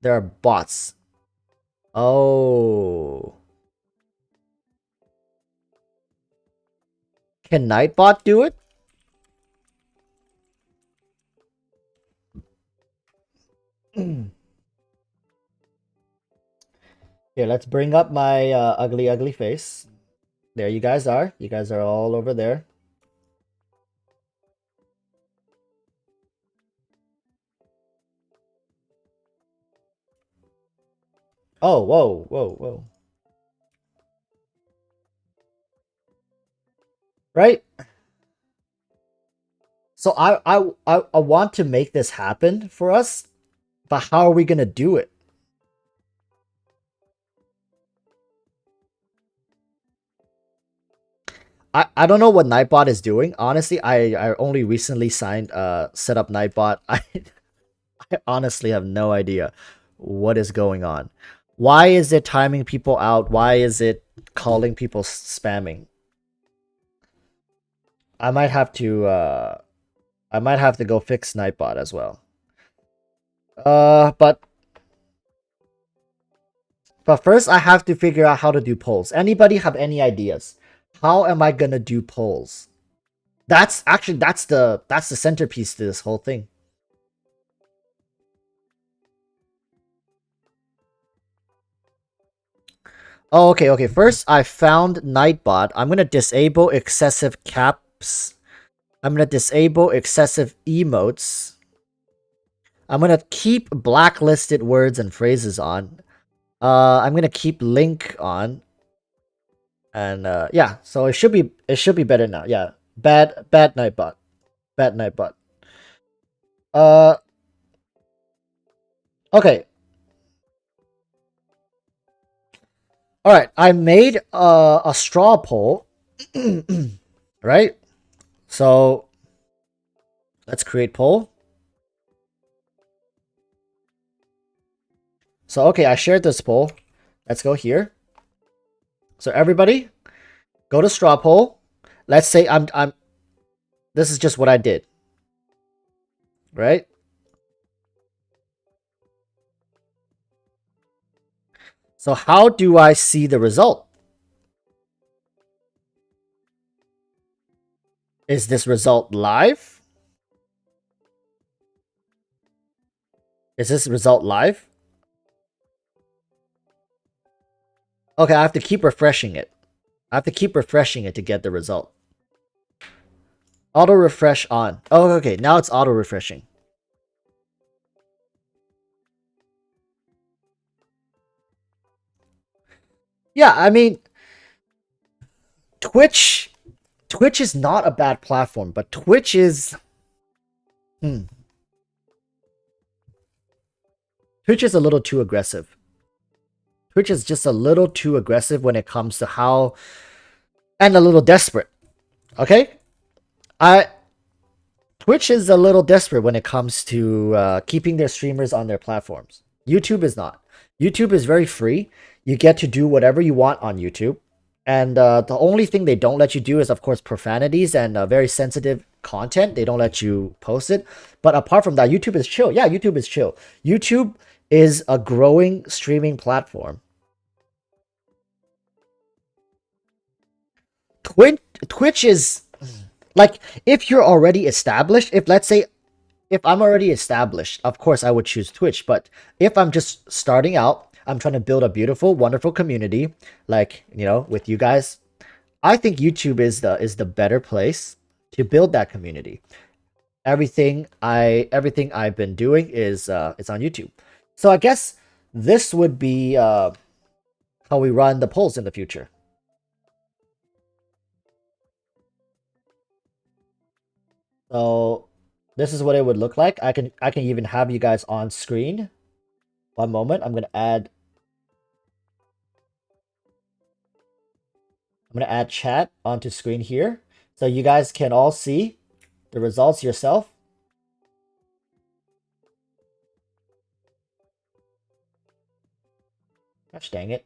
There are bots. Oh. Can Nightbot do it? Here, let's bring up my ugly face. There you guys are. You guys are all over there. Oh, whoa, whoa, whoa. Right? So I want to make this happen for us, but how are we gonna do it? I don't know what Nightbot is doing. Honestly, I only recently set up Nightbot. I honestly have no idea. what is going on. Why is it timing people out? Why is it calling people spamming? I might have to go fix Nightbot as well. But first I have to figure out how to do polls. Anybody have any ideas? How am I gonna do polls? That's the centerpiece to this whole thing. Oh, okay. First, I found Nightbot. I'm gonna disable excessive caps. I'm gonna disable excessive emotes. I'm gonna keep blacklisted words and phrases on. I'm gonna keep link on. And yeah, so it should be better now. Yeah, bad Nightbot, bad Nightbot. Okay. All right, I made a straw poll, right? So let's create poll. So okay, I shared this poll. Let's go here. So everybody, go to straw poll. Let's say I'm. This is just what I did, right? So how do I see the result? Is this result live? Is this result live? Okay, I have to keep refreshing it. I have to keep refreshing it to get the result. Auto refresh on. Oh, okay. Now it's auto refreshing. Yeah, I mean, Twitch is not a bad platform, but Twitch is Twitch is a little too aggressive. Twitch is just a little too aggressive when it comes to how, and a little desperate. Okay? Twitch is a little desperate when it comes to keeping their streamers on their platforms. YouTube is not. YouTube is very free. You get to do whatever you want on YouTube. And the only thing they don't let you do is, of course, profanities and very sensitive content. They don't let you post it. But apart from that, YouTube is chill. Yeah, YouTube is chill. YouTube is a growing streaming platform. Twitch is like, if you're already established, if let's say if I'm already established, of course I would choose Twitch. But if I'm just starting out, I'm trying to build a beautiful, wonderful community, like, you know, with you guys, I think YouTube is the better place to build that community. Everything I've been doing is it's on YouTube. So I guess this would be how we run the polls in the future. So this is what it would look like. I can even have you guys on screen. One moment, I'm gonna add chat onto screen here, so you guys can all see the results yourself. Gosh dang it.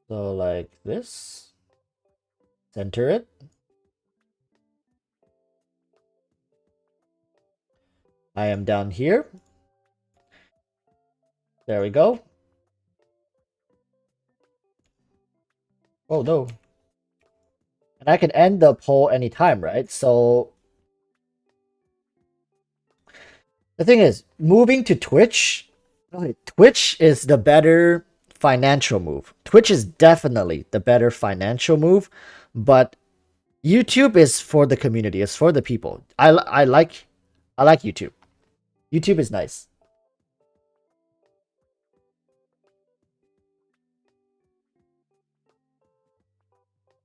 So like this. Center it. I am down here. There we go. Oh no. And I can end the poll anytime, right? So the thing is, moving to Twitch, Twitch is the better financial move. Twitch is definitely the better financial move, but YouTube is for the community. It's for the people. I like YouTube. YouTube is nice.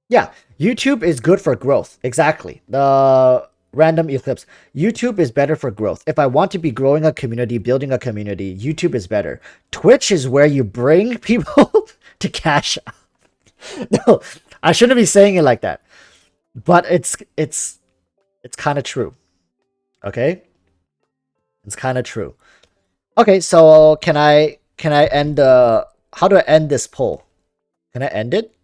Yeah, YouTube is good for growth. Exactly. The random eclipse. YouTube is better for growth. If I want to be growing a community, building a community, YouTube is better. Twitch is where you bring people to cash out. No, I shouldn't be saying it like that. But it's kind of true. Okay, it's kind of true. Okay, so can I end the how do I end this poll? Can I end it?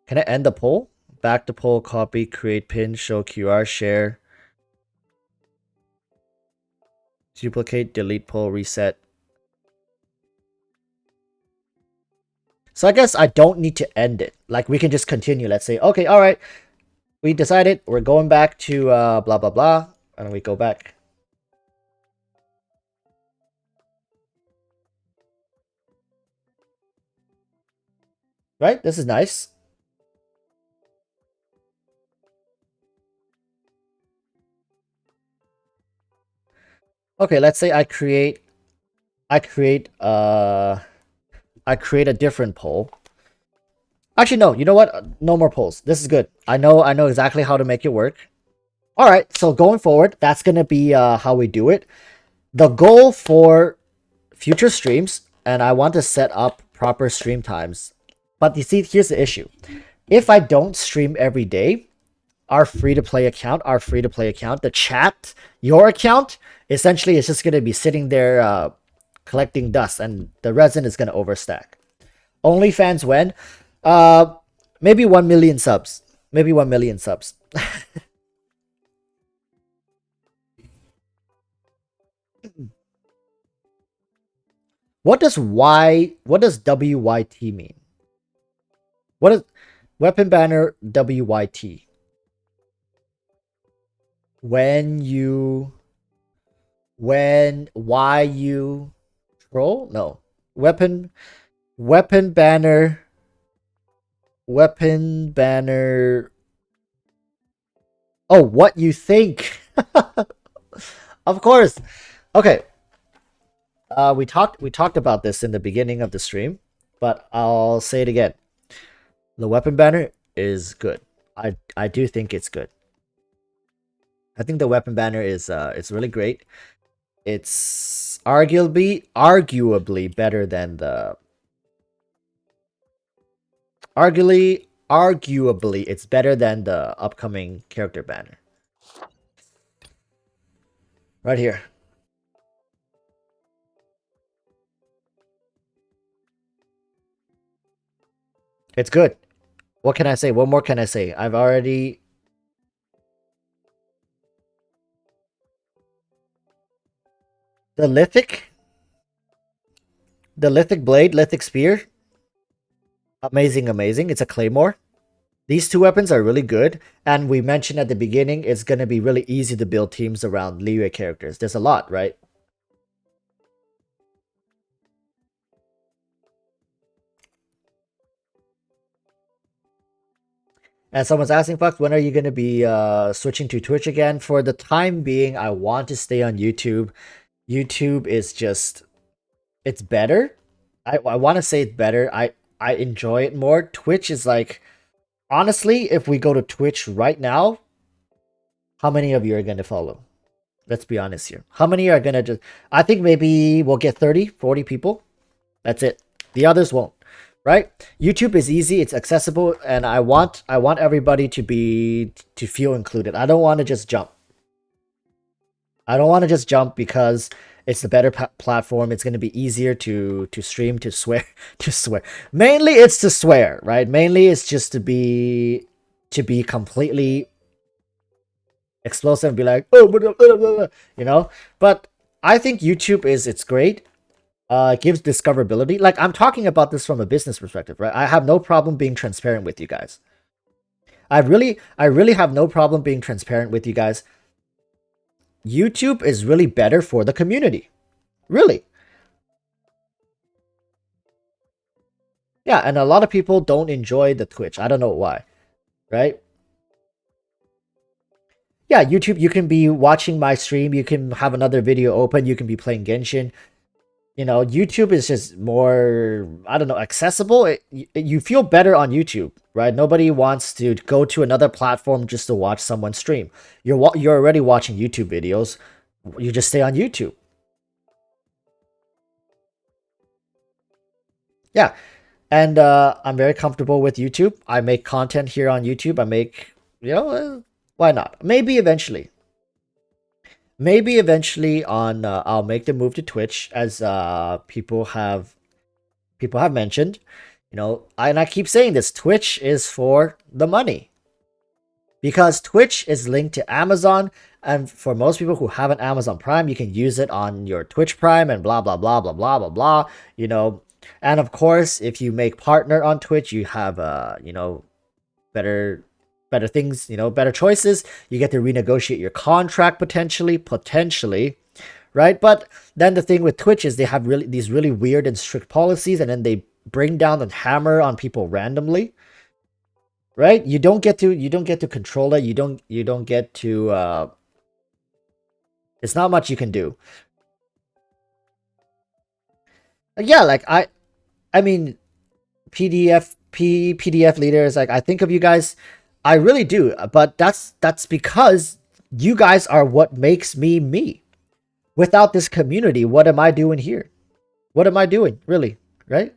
Can I end the poll? Back to poll, copy, create pin, show QR, share, duplicate, delete poll, reset. So I guess I don't need to end it. Like we can just continue. Let's say, okay, all right, we decided we're going back to blah blah blah, and we go back. Right? This is nice. Okay, let's say I create I create a different poll. Actually, no. You know what? No more polls. This is good. I know exactly how to make it work. All right. So going forward, that's gonna be how we do it. The goal for future streams, and I want to set up proper stream times. But you see, here's the issue. If I don't stream every day, our free-to-play account, the chat, your account, essentially is just gonna be sitting there collecting dust, and the resin is gonna overstack. OnlyFans when? Uh, maybe 1 million subs. Maybe 1 million subs. What does Y? What does WYT mean? What is weapon banner WYT? When you why you troll? No. Weapon banner weapon banner. Oh, what you think? Of course. Okay. We talked about this in the beginning of the stream, but I'll say it again. The weapon banner is good. I do think it's good. I think the weapon banner is it's really great. It's arguably better than the arguably it's better than the upcoming character banner. Right here. It's good. What can I say? What more can I say? I've already the lithic blade, lithic spear. Amazing, amazing. It's a claymore. These two weapons are really good, and we mentioned at the beginning it's gonna be really easy to build teams around Liyue characters. There's a lot, right? And someone's asking, Fox, when are you gonna be switching to Twitch again? For the time being, I want to stay on YouTube. YouTube is just it's better. I want to say it's better. I enjoy it more. Twitch is like honestly, if we go to Twitch right now, how many of you are going to follow? Let's be honest here. How many are going to just I think maybe we'll get 30, 40 people. That's it. The others won't. Right? YouTube is easy, it's accessible, and I want everybody to feel included. I don't want to just jump. I don't want to just jump because it's the better platform. It's going to be easier to stream, to swear, to swear. Mainly it's to swear, right? Mainly it's just to be completely explosive and be like, oh, blah, blah, blah, blah, you know. But I think YouTube it's great. It gives discoverability. Like I'm talking about this from a business perspective, right? I have no problem being transparent with you guys. I really have no problem being transparent with you guys. YouTube is really better for the community. Really. Yeah, and a lot of people don't enjoy the Twitch. I don't know why, right? Yeah, YouTube, you can be watching my stream, you can have another video open, you can be playing Genshin. You know, YouTube is just more, I don't know, accessible. You feel better on YouTube, right? Nobody wants to go to another platform just to watch someone stream. You're already watching YouTube videos. You just stay on YouTube. Yeah, and I'm very comfortable with YouTube. I make content here on YouTube. I make, you know, Why not? Maybe eventually. Maybe eventually on I'll make the move to Twitch, as people have mentioned. You know, and I keep saying this, Twitch is for the money. Because Twitch is linked to Amazon, and for most people who have an Amazon Prime, you can use it on your Twitch Prime and blah blah blah blah blah blah blah. You know, and of course, if you make partner on Twitch, you have you know, better things, you know, better choices. You get to renegotiate your contract potentially, right? But then the thing with Twitch is they have these really weird and strict policies, and then they bring down and hammer on people randomly. Right? You don't get to control it. You don't get to it's not much you can do. Yeah, like I mean PDF leaders, like I think of you guys, I really do, but that's because you guys are what makes me me. Without this community, what am I doing here? What am I doing, really? Right?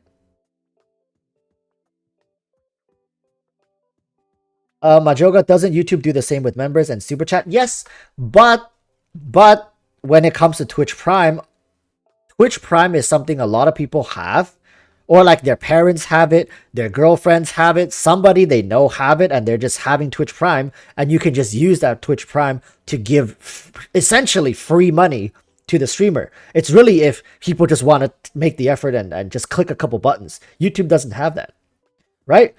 Majoga, doesn't YouTube do the same with members and super chat? Yes, but when it comes to Twitch Prime is something a lot of people have, or like their parents have it, their girlfriends have it, somebody they know have it, and they're just having Twitch Prime, and you can just use that Twitch Prime to give essentially free money to the streamer. It's really if people just want to make the effort and just click a couple buttons. YouTube doesn't have that, right?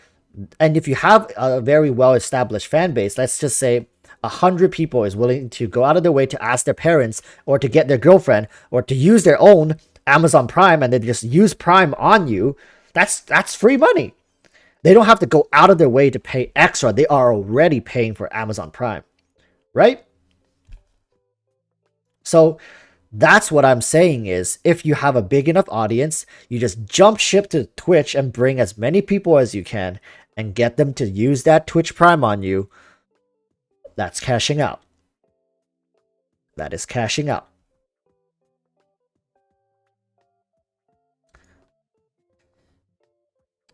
And if you have a very well-established fan base, let's just say 100 people is willing to go out of their way to ask their parents or to get their girlfriend or to use their own Amazon Prime, and they just use Prime on you, that's free money. They don't have to go out of their way to pay extra. They are already paying for Amazon Prime, right? So that's what I'm saying is, if you have a big enough audience, you just jump ship to Twitch and bring as many people as you can and get them to use that Twitch Prime on you. That's cashing out. That is cashing out.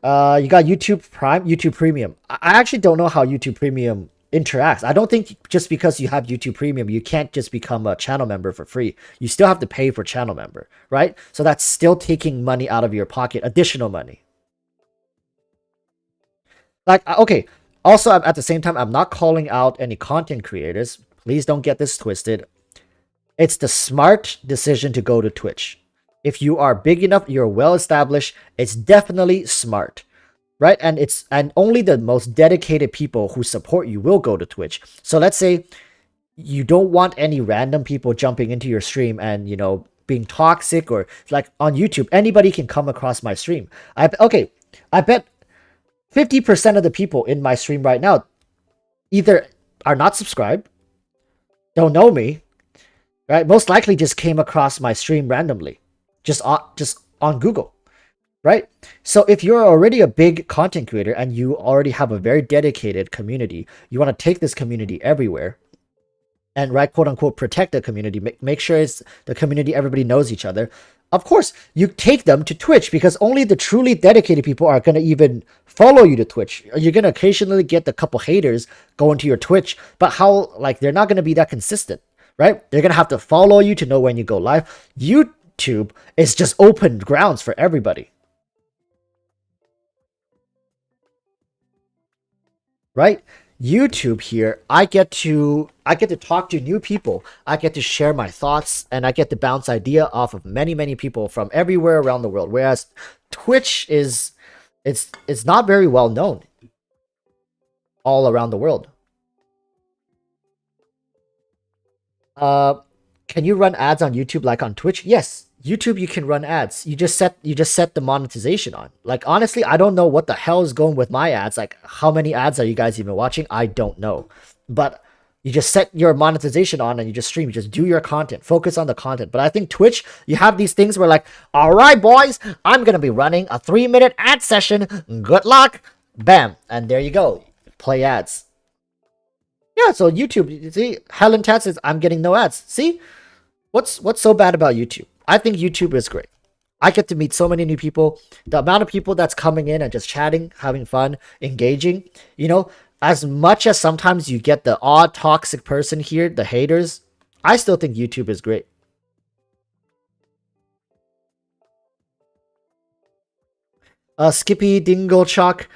You got YouTube Prime, YouTube Premium. I actually don't know how YouTube Premium interacts. I don't think just because you have YouTube Premium, you can't just become a channel member for free. You still have to pay for channel member, right? So that's still taking money out of your pocket, additional money. Like, okay, also at the same time, I'm not calling out any content creators. Please don't get this twisted. It's the smart decision to go to Twitch. If you are big enough, you're well established, it's definitely smart, right? And only the most dedicated people who support you will go to Twitch. So let's say you don't want any random people jumping into your stream and, you know, being toxic, or like on YouTube, anybody can come across my stream. I bet 50% of the people in my stream right now either are not subscribed, don't know me, right? Most likely just came across my stream randomly, just on Google, right? So if you're already a big content creator and you already have a very dedicated community, you want to take this community everywhere and, right, quote unquote, protect the community, make sure it's the community, everybody knows each other. Of course, you take them to Twitch, because only the truly dedicated people are going to even follow you to Twitch. You're going to occasionally get the couple haters going to your Twitch, but how, like, they're not going to be that consistent, right? They're going to have to follow you to know when you go live. YouTube is just open grounds for everybody, right? YouTube here, I get to talk to new people. I get to share my thoughts, and I get to bounce idea off of many people from everywhere around the world. Whereas Twitch is it's not very well known all around the world. Can you run ads on YouTube like on Twitch? Yes. YouTube, you can run ads. You just set the monetization on. Like, honestly, I don't know what the hell is going with my ads. Like, how many ads are you guys even watching? I don't know. But you just set your monetization on and you just stream. You just do your content. Focus on the content. But I think Twitch, you have these things where, like, all right, boys, I'm going to be running a 3-minute ad session. Good luck. Bam. And there you go. Play ads. Yeah, so YouTube, you see, Helen Tat says, I'm getting no ads. See? What's so bad about YouTube? I think YouTube is great. I get to meet so many new people. The amount of people that's coming in and just chatting, having fun, engaging, you know, as much as sometimes you get the odd toxic person here, the haters, I still think YouTube is great. Skippy Dingle Chalk,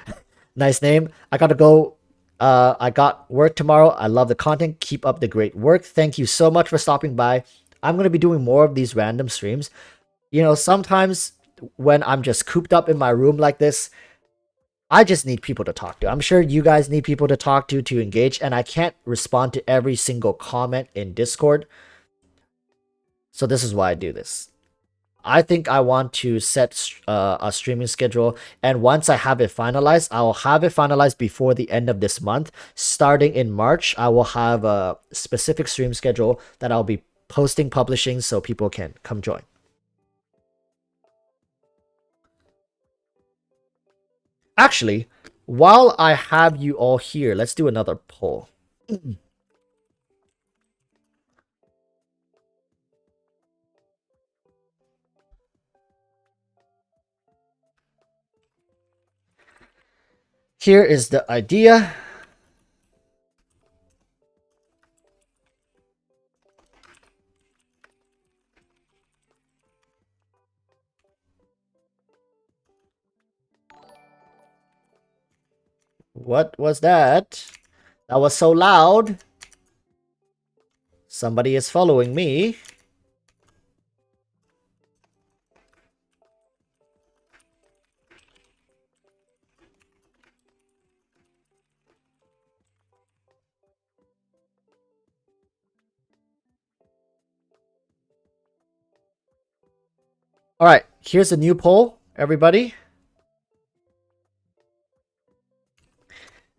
nice name. I gotta go. I got work tomorrow. I love the content. Keep up the great work. Thank you so much for stopping by. I'm gonna be doing more of these random streams. You know, sometimes when I'm just cooped up in my room like this, I just need people to talk to. I'm sure you guys need people to talk to engage, and I can't respond to every single comment in Discord. So this is why I do this. I think I want to set a streaming schedule, and once I have it finalized, I'll have it finalized before the end of this month. Starting in March, I will have a specific stream schedule that I'll be posting, publishing, so people can come join. Actually, while I have you all here, let's do another poll. Here is the idea. What was that? That was so loud. Somebody is following me. All right, here's a new poll, everybody.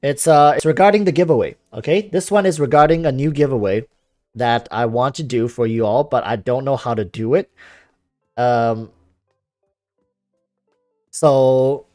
It's regarding the giveaway, okay? This one is regarding a new giveaway that I want to do for you all, but I don't know how to do it. So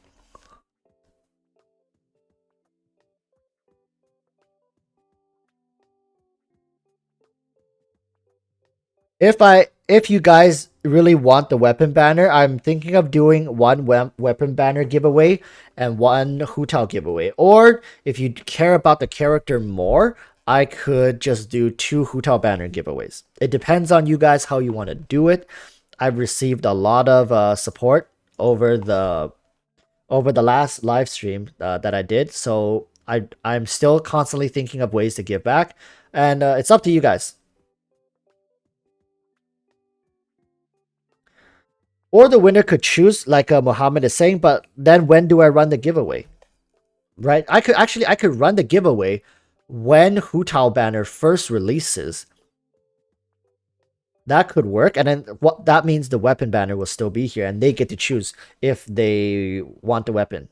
if you guys really want the weapon banner, I'm thinking of doing one weapon banner giveaway and one Hu Tao giveaway. Or if you care about the character more, I could just do 2 Hu Tao banner giveaways. It depends on you guys how you want to do it. I've received a lot of support over the last live stream that I did, so I'm still constantly thinking of ways to give back, and it's up to you guys. Or the winner could choose, like Mohammed is saying, but then when do I run the giveaway? Right? I could run the giveaway when Hu Tao banner first releases. That could work, and then what that means, the weapon banner will still be here, and they get to choose if they want the weapon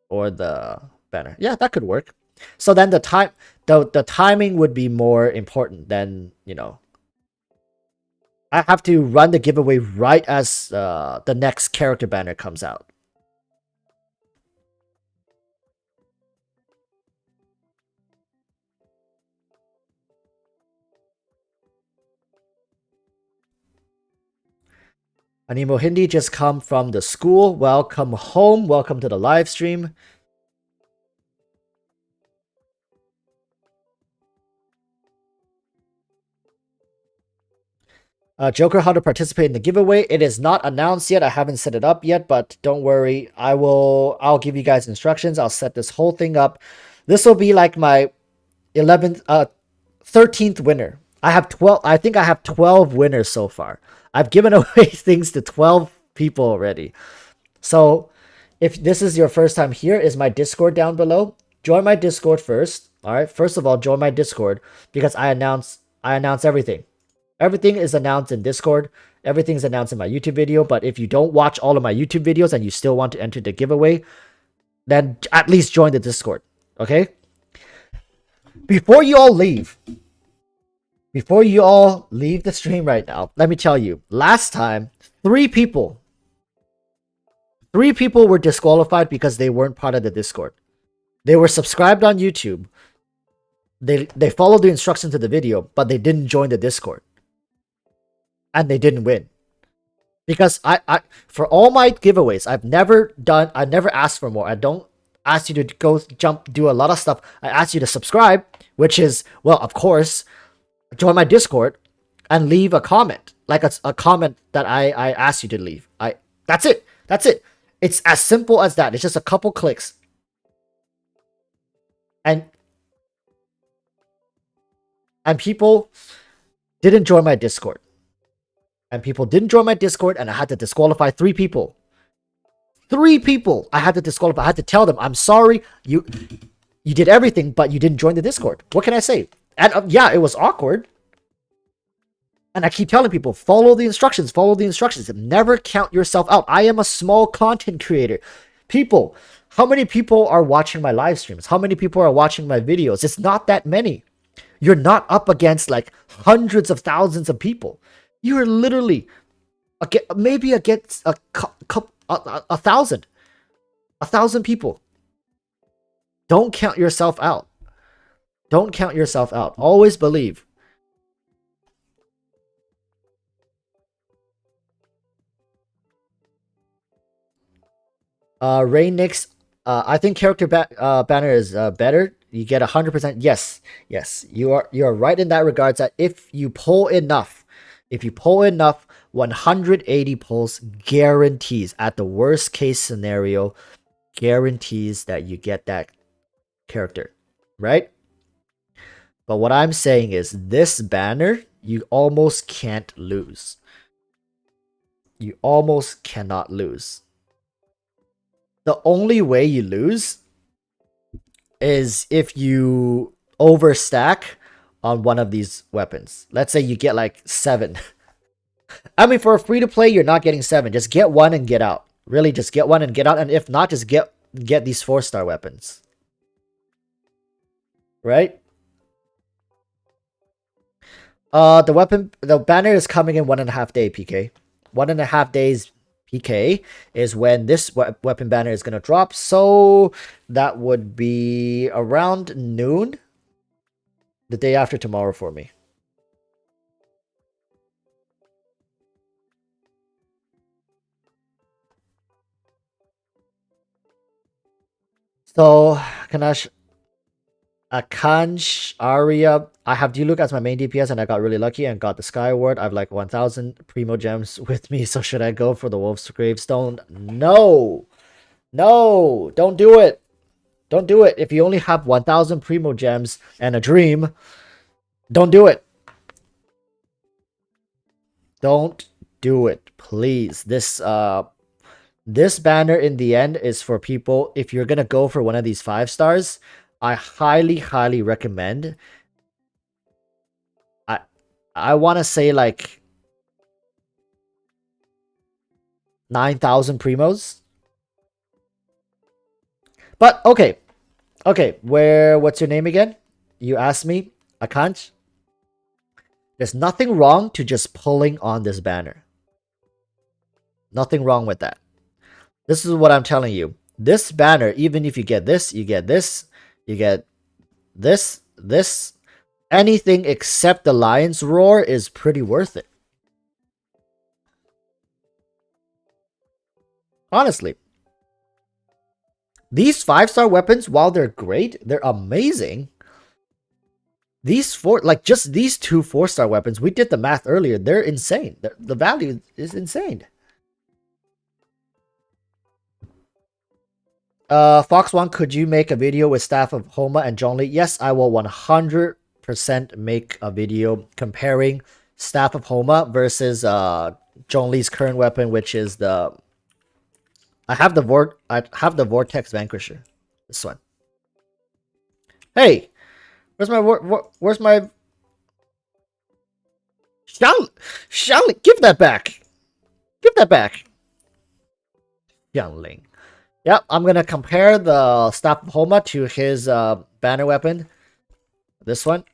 or the banner. Yeah, that could work. So then the timing would be more important than, you know, I have to run the giveaway right as the next character banner comes out. Animo Hindi just come from the school. Welcome home. Welcome to the live stream. Joker, how to participate in the giveaway. It is not announced yet. I haven't set it up yet, but don't worry. I'll give you guys instructions. I'll set this whole thing up. This will be like my 13th winner. I have 12. I think I have 12 winners so far. I've given away things to 12 people already. So if this is your first time here, is my Discord down below? Join my Discord first. All right. First of all, join my Discord because I announce everything. Everything is announced in Discord. Everything's announced in my YouTube video. But if you don't watch all of my YouTube videos and you still want to enter the giveaway, then at least join the Discord. Okay? Before you all leave the stream right now, let me tell you, last time, 3 people were disqualified because they weren't part of the Discord. They were subscribed on YouTube. They followed the instructions to the video, but they didn't join the Discord. And they didn't win. Because I for all my giveaways, I've never asked for more. asked you to go jump, do a lot of stuff. I asked you to subscribe, which is, well, of course, join my Discord and leave a comment, like a comment that I asked you to leave. That's it. That's it. It's as simple as that. It's just a couple clicks. And people didn't join my Discord. And people didn't join my Discord, and I had to disqualify 3 people. 3 people I had to disqualify. I had to tell them, I'm sorry, you did everything, but you didn't join the Discord. What can I say? And yeah, it was awkward. And I keep telling people, follow the instructions, follow the instructions. Never count yourself out. I am a small content creator. People, how many people are watching my live streams? How many people are watching my videos? It's not that many. You're not up against like hundreds of thousands of people. You are literally maybe against a thousand. 1,000 people. Don't count yourself out. Don't count yourself out. Always believe. Rainix, I think character banner is better. You get 100%. Yes, yes, you are right in that regards. That if you pull enough, 180 pulls guarantees, at the worst case scenario, guarantees that you get that character, right? But what I'm saying is, this banner, you almost can't lose. You almost cannot lose. The only way you lose is if you overstack on one of these weapons. Let's say you get like 7. I mean, for a free to play, you're not getting 7. Just get 1 and get out. Really, just get 1 and get out. And if not, just get these 4-star weapons. Right? The banner is coming in 1.5 day PK. 1.5 days PK is when this weapon banner is gonna drop. So that would be around noon, the day after tomorrow for me. So Akansh Arya, I have Diluc as my main DPS, and I got really lucky and got the Sky Award. I have like 1,000 Primo Gems with me, so should I go for the Wolf's Gravestone? No! No! Don't do it! Don't do it! If you only have 1,000 Primo Gems and a dream, don't do it! Don't do it, please. This banner in the end is for people, if you're gonna go for one of these 5 stars, I highly recommend. I want to say like 9,000 primos. But okay. Okay, what's your name again? You asked me, Akansh. There's nothing wrong to just pulling on this banner. Nothing wrong with that. This is what I'm telling you. This banner, even if you get this, you get this, you get this, anything except the Lion's Roar is pretty worth it. Honestly. These 5-star weapons, while they're great, they're amazing. These 4, like just these 2 4-star weapons, we did the math earlier, they're insane. The value is insane. Fox1, could you make a video with Staff of Homa and Zhongli? Yes, I will 100% make a video comparing Staff of Homa versus Zhongli's current weapon, which is the... I have the Vortex Vanquisher. This one. Hey! Where's my... Xiangling, give that back! Give that back! Xiangling. Yep, I'm gonna compare the Staff of Homa to his banner weapon. This one.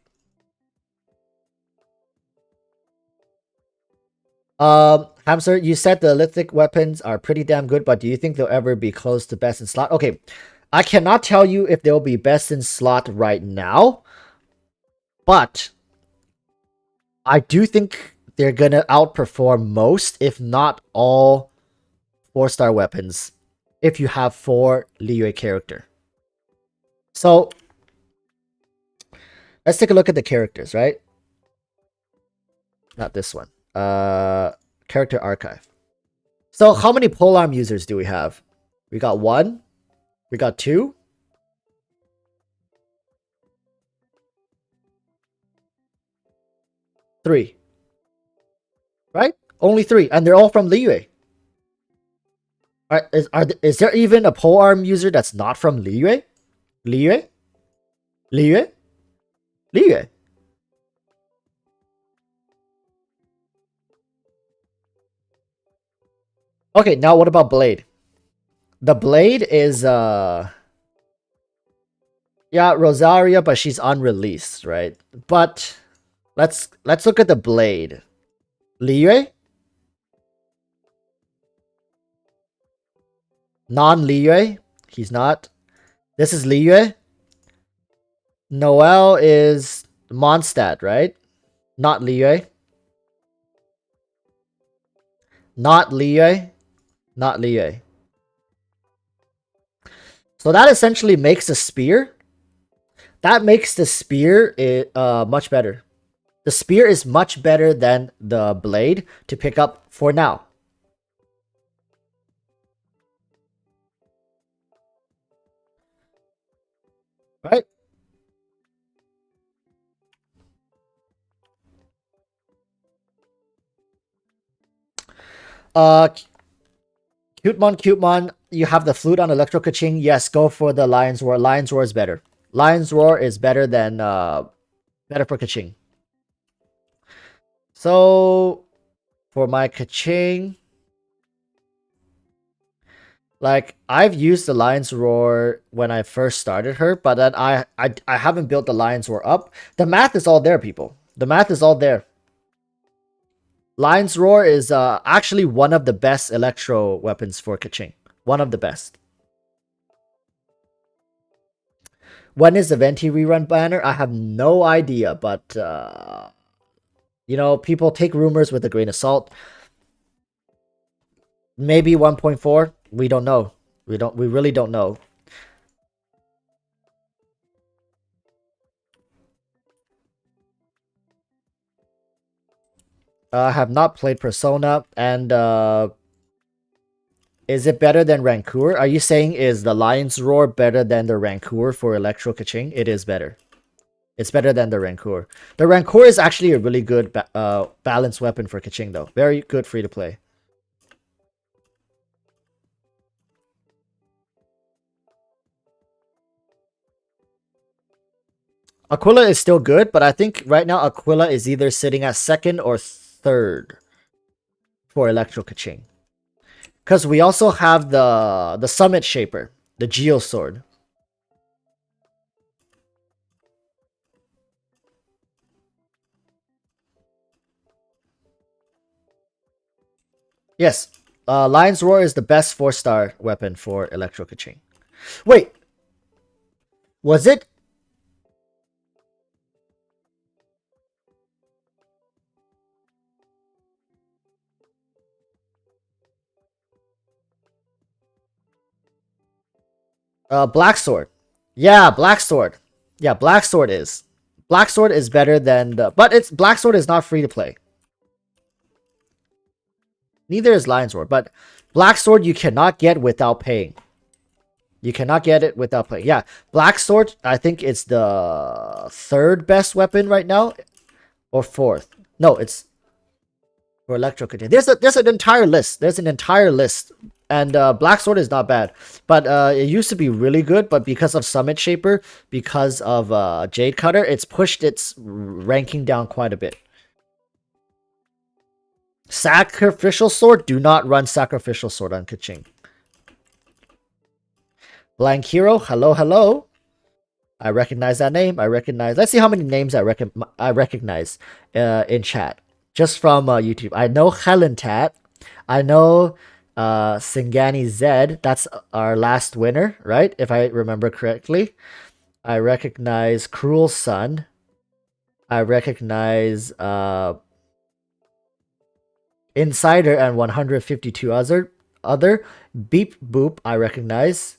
Hamster, you said the lithic weapons are pretty damn good, but do you think they'll ever be close to best in slot? Okay, I cannot tell you if they'll be best in slot right now, but I do think they're gonna outperform most, if not all, 4-star weapons if you have 4 Liyue character. So let's take a look at the characters, right? Not this one. Character archive. So how many polearm users do we have? We got 1. We got 2. 3. Right? Only 3. And they're all from Liyue. Is there even a polearm user that's not from Liyue? Liyue? Liyue? Liyue? Okay, now what about Blade? The Blade is yeah, Rosaria, but she's unreleased, right? But let's look at the Blade. Liyue? Non-Liyue? He's not. This is Liyue. Noel is Mondstadt, right? Not Liyue. Not Liyue. Not Liyue. So that essentially makes the spear. That makes the spear much better. The spear is much better than the blade to pick up for now. Right? Cutemon, you have the flute on Electro Kaching. Yes, go for the Lion's Roar. Lion's Roar is better. Lion's Roar is better than better for Kaching. So for my Kaching, like I've used the Lion's Roar when I first started her, but then I haven't built the Lion's Roar up. The math is all there, people. The math is all there. Lion's Roar is actually one of the best electro weapons for Kaching. One of the best. When is the Venti rerun banner? I have no idea, but you know, people take rumors with a grain of salt. Maybe 1.4. We don't know. We really don't know. I have not played Persona, and is it better than Rancour? Are you saying is the Lion's Roar better than the Rancour for Electro Kaching? It is better. It's better than the Rancour. The Rancour is actually a really good balanced weapon for Kaching, though. Very good free to play. Aquila is still good, but I think right now Aquila is either sitting at 2nd or 3rd for Electro Kaching. Because we also have the Summit Shaper, the Geo Sword. Yes, Lion's Roar is the best 4-star weapon for Electro Kaching. Wait, was it? Black Sword. Yeah, Black Sword. Yeah, Black Sword is. Black Sword is better than the... But it's Black Sword is not free to play. Neither is Lion's Roar, but Black Sword you cannot get without paying. You cannot get it without playing. Yeah, Black Sword, I think it's the 3rd best weapon right now. Or 4th. No, it's for Electro Kaching. There's an entire list. There's an entire list. And Black Sword is not bad. But it used to be really good, but because of Summit Shaper, because of Jade Cutter, it's pushed its ranking down quite a bit. Sacrificial Sword? Do not run Sacrificial Sword on Kaching. Blank Hero? Hello, hello. I recognize that name. I recognize... Let's see how many names I recognize in chat. Just from YouTube. I know Helen Tat. I know Singani Zed. That's our last winner, right? If I remember correctly. I recognize Cruel Sun. I recognize Insider and 152 other. Beep Boop, I recognize.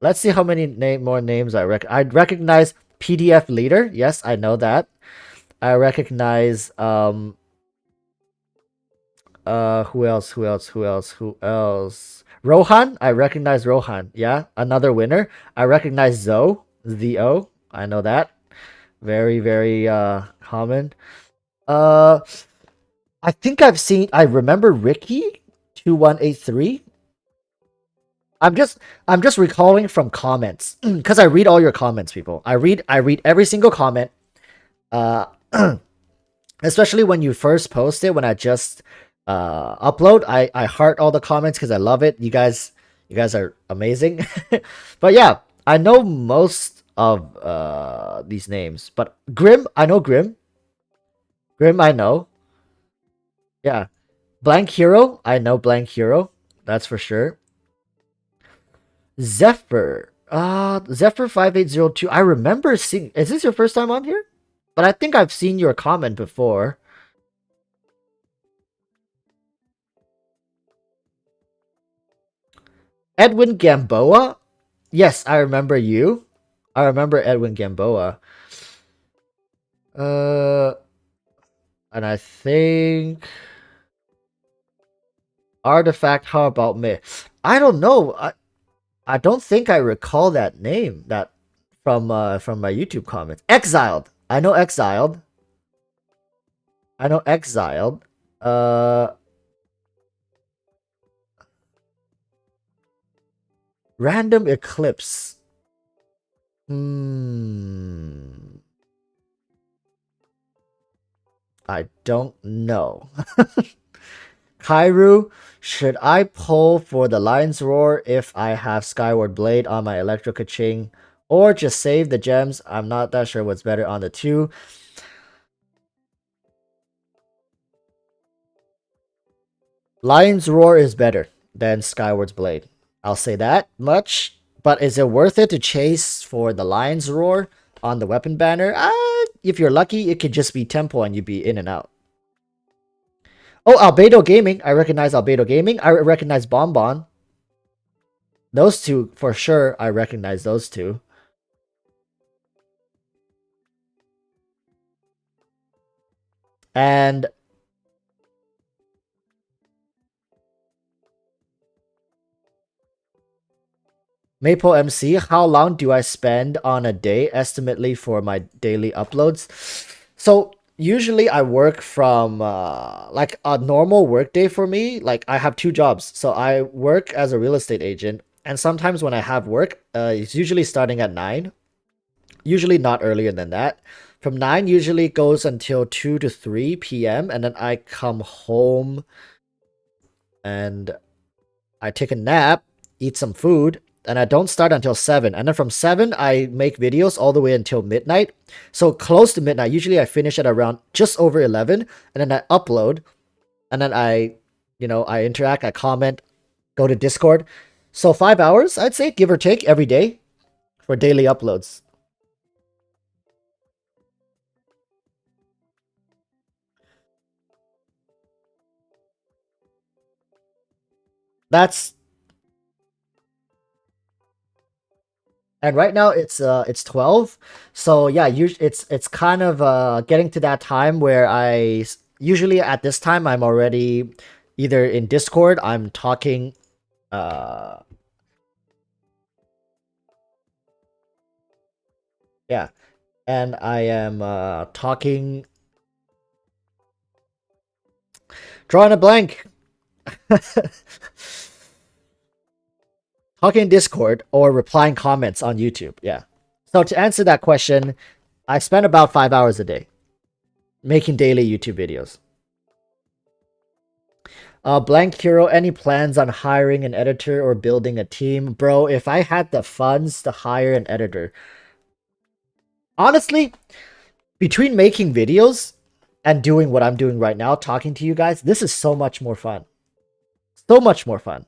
Let's see how many more names I recognize PDF leader. Yes, I know that. I recognize who else? Rohan, I recognize Rohan. Yeah, another winner. I recognize Zo. I know that. Very, very common. Uh I remember Ricky 2183. I'm just I'm just recalling from comments because I read all your comments, people. I read every single comment. Uh Especially when you first post it, when I just upload, I heart all the comments because I love it. You guys are amazing. But yeah, I know most of these names, but Grim, I know Grim, I know. Yeah, Blank Hero, I know Blank Hero, that's for sure. Zephyr, Zephyr 5802, I remember seeing. Is this your first time on here? But I think I've seen your comment before. Edwin Gamboa. Yes, I remember you. I remember Edwin Gamboa. Uh, and I think Artifact. How about me? I don't know. I don't think I recall that name. That from my YouTube comments. Exiled. I know Exiled. I know Exiled. Uh, Random Eclipse. Hmm. I don't know. Kairu, should I pull for the Lion's Roar if I have Skyward Blade on my Electro Kaching? Or just save the gems? I'm not that sure what's better on the two. Lion's Roar is better than Skyward's Blade. I'll say that much. But is it worth it to chase for the Lion's Roar on the weapon banner? If you're lucky, it could just be tempo and you'd be in and out. Oh, Albedo Gaming. I recognize Albedo Gaming. I recognize Bonbon. Those two, for sure, I recognize those two. And Maple MC, how long do I spend on a day estimately for my daily uploads? So usually I work from like a normal work day for me. Like I have two jobs. So I work as a real estate agent, and sometimes when I have work, it's usually starting at 9. Usually not earlier than that. From 9 usually goes until 2 to 3 p.m. and then I come home and I take a nap, eat some food, and I don't start until 7. And then from 7, I make videos all the way until midnight. So close to midnight. Usually I finish at around just over 11, and then I upload, and then I interact, I comment, go to Discord. So 5 hours, I'd say, give or take, every day for daily uploads. That's And right now it's 12. So yeah, it's kind of getting to that time where usually at this time I'm already either in Discord, I'm talking uh yeah, and I am talking, drawing a blank. Talking in Discord or replying comments on YouTube. Yeah. So to answer that question, I spend about 5 hours a day making daily YouTube videos. Blank Hero, any plans on hiring an editor or building a team? Bro, if I had the funds to hire an editor, honestly, between making videos and doing what I'm doing right now, talking to you guys, this is so much more fun. So much more fun.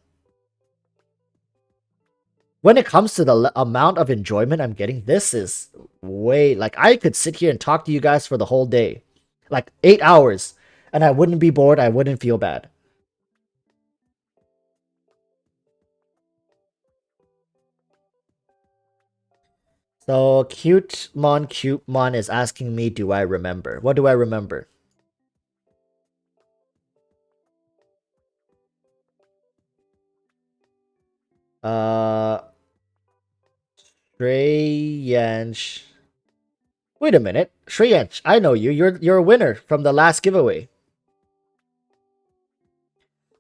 When it comes to the amount of enjoyment I'm getting, this is way, like, I could sit here and talk to you guys for the whole day, like 8 hours, and I wouldn't be bored. I wouldn't feel bad. So cute mon is asking me, do I remember? What do I remember? Uh, Shreyansh. Wait a minute, Shreyansh, I know you. You're a winner from the last giveaway.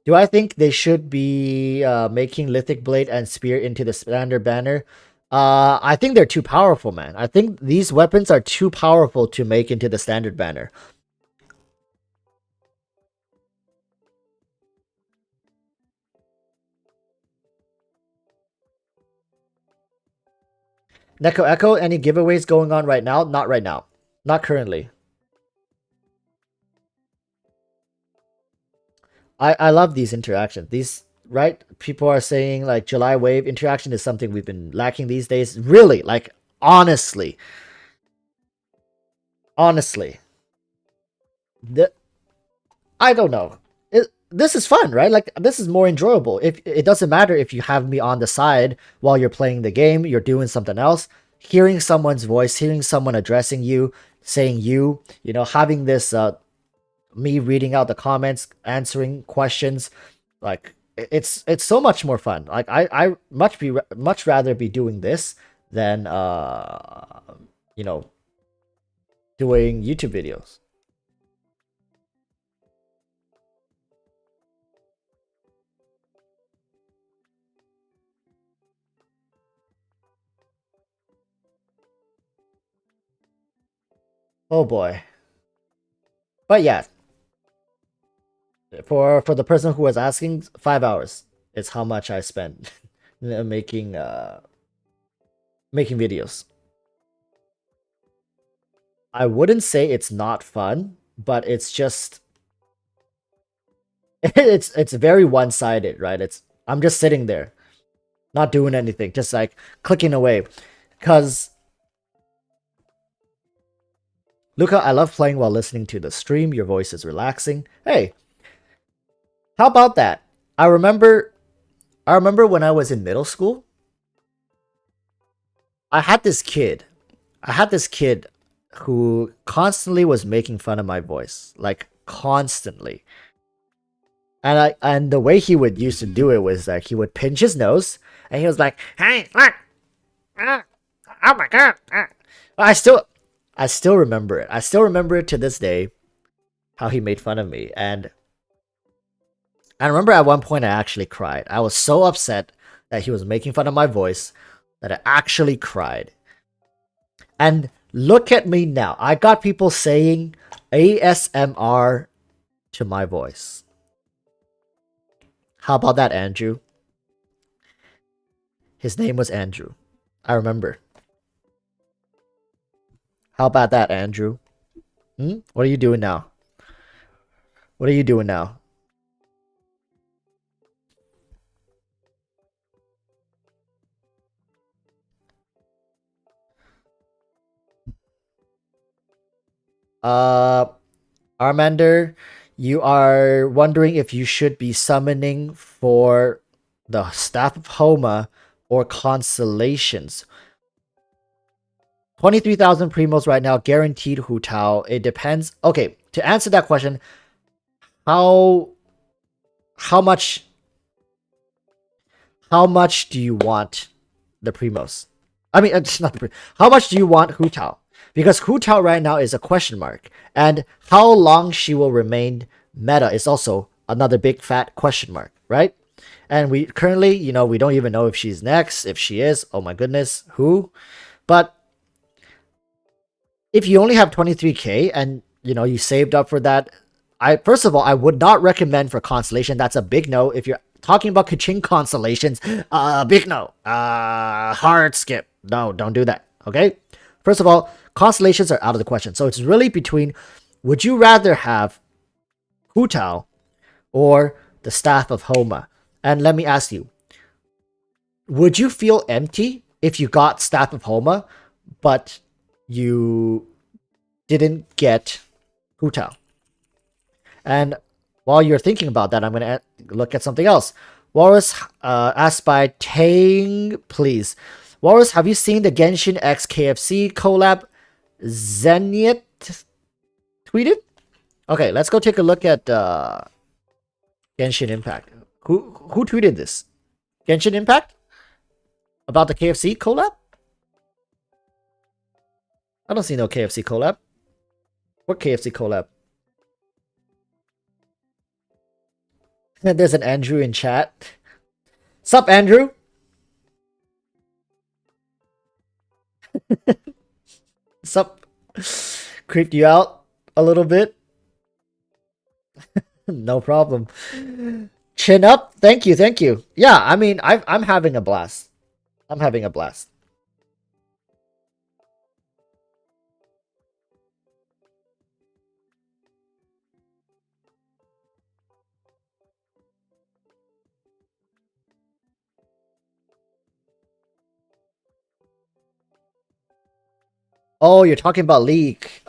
Do I think they should be making Lithic Blade and Spear into the standard banner? I think they're too powerful, man. I think these weapons are too powerful to make into the standard banner. Neko Echo, any giveaways going on right now? Not right now. Not currently. I love these interactions. These, right? People are saying like July Wave interaction is something we've been lacking these days. Really, like honestly. Honestly. The, I don't know. This is fun, right? Like this is more enjoyable. If it doesn't matter if you have me on the side while you're playing the game, you're doing something else, hearing someone's voice, hearing someone addressing you, saying you know, having this me reading out the comments, answering questions, like it's so much more fun. Like I much rather be doing this than you know, doing YouTube videos. Oh boy. But yeah, for the person who was asking, 5 hours is how much I spent making videos. I wouldn't say it's not fun, but it's just it's very one-sided, right? It's I'm just sitting there, not doing anything, just like clicking away. Cause Luca, I love playing while listening to the stream. Your voice is relaxing. Hey, how about that? I remember when I was in middle school, I had this kid. I had this kid who constantly was making fun of my voice, like constantly. And the way he would used to do it was like he would pinch his nose and he was like, "Hey, look, oh my god!" I still remember it. I still remember it to this day how he made fun of me. And I remember at one point I actually cried. I was so upset that he was making fun of my voice that I actually cried. And look at me now. I got people saying ASMR to my voice. How about that, Andrew? His name was Andrew. I remember. How about that, Andrew? What are you doing now? What are you doing now? Uh, Armander, you are wondering if you should be summoning for the Staff of Homa or Constellations. 23,000 primos right now, guaranteed Hu Tao. It depends. Okay, to answer that question, how much do you want the primos? I mean, it's not the how much do you want Hu Tao? Because Hu Tao right now is a question mark, and how long she will remain meta is also another big fat question mark, right? And we currently, you know, we don't even know if she's next. If she is, oh my goodness, who? But if you only have 23k and you know you saved up for that, I first of all I would not recommend for constellation. That's a big no. If you're talking about Kaching constellations, big no. Hard skip. No, don't do that. Okay. First of all, constellations are out of the question. So it's really between would you rather have Hu Tao or the Staff of Homa? And let me ask you, would you feel empty if you got Staff of Homa, but you didn't get Hu Tao? And while you're thinking about that, I'm going to look at something else. Walrus asked by Tang, please. Walrus, have you seen the Genshin X KFC collab? Zenit tweeted? Okay, let's go take a look at Genshin Impact. Who tweeted this? Genshin Impact? About the KFC collab? I don't see no KFC collab. What KFC collab? There's an Andrew in chat. Sup, Andrew? Sup? Creeped you out a little bit? No problem. Chin up. Thank you, thank you. Yeah, I mean, I'm having a blast. I'm having a blast. Oh, you're talking about leak.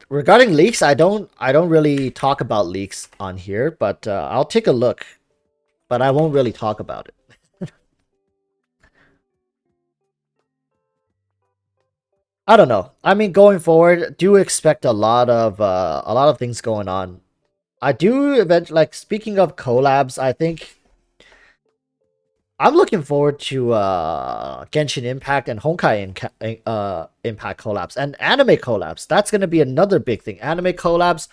Regarding leaks, I don't really talk about leaks on here, but I'll take a look. But I won't really talk about it. I don't know. I mean, going forward, do expect a lot of things going on. I do like speaking of collabs, I think I'm looking forward to Genshin Impact and Honkai Impact collabs and anime collabs. That's gonna be another big thing. Anime collabs,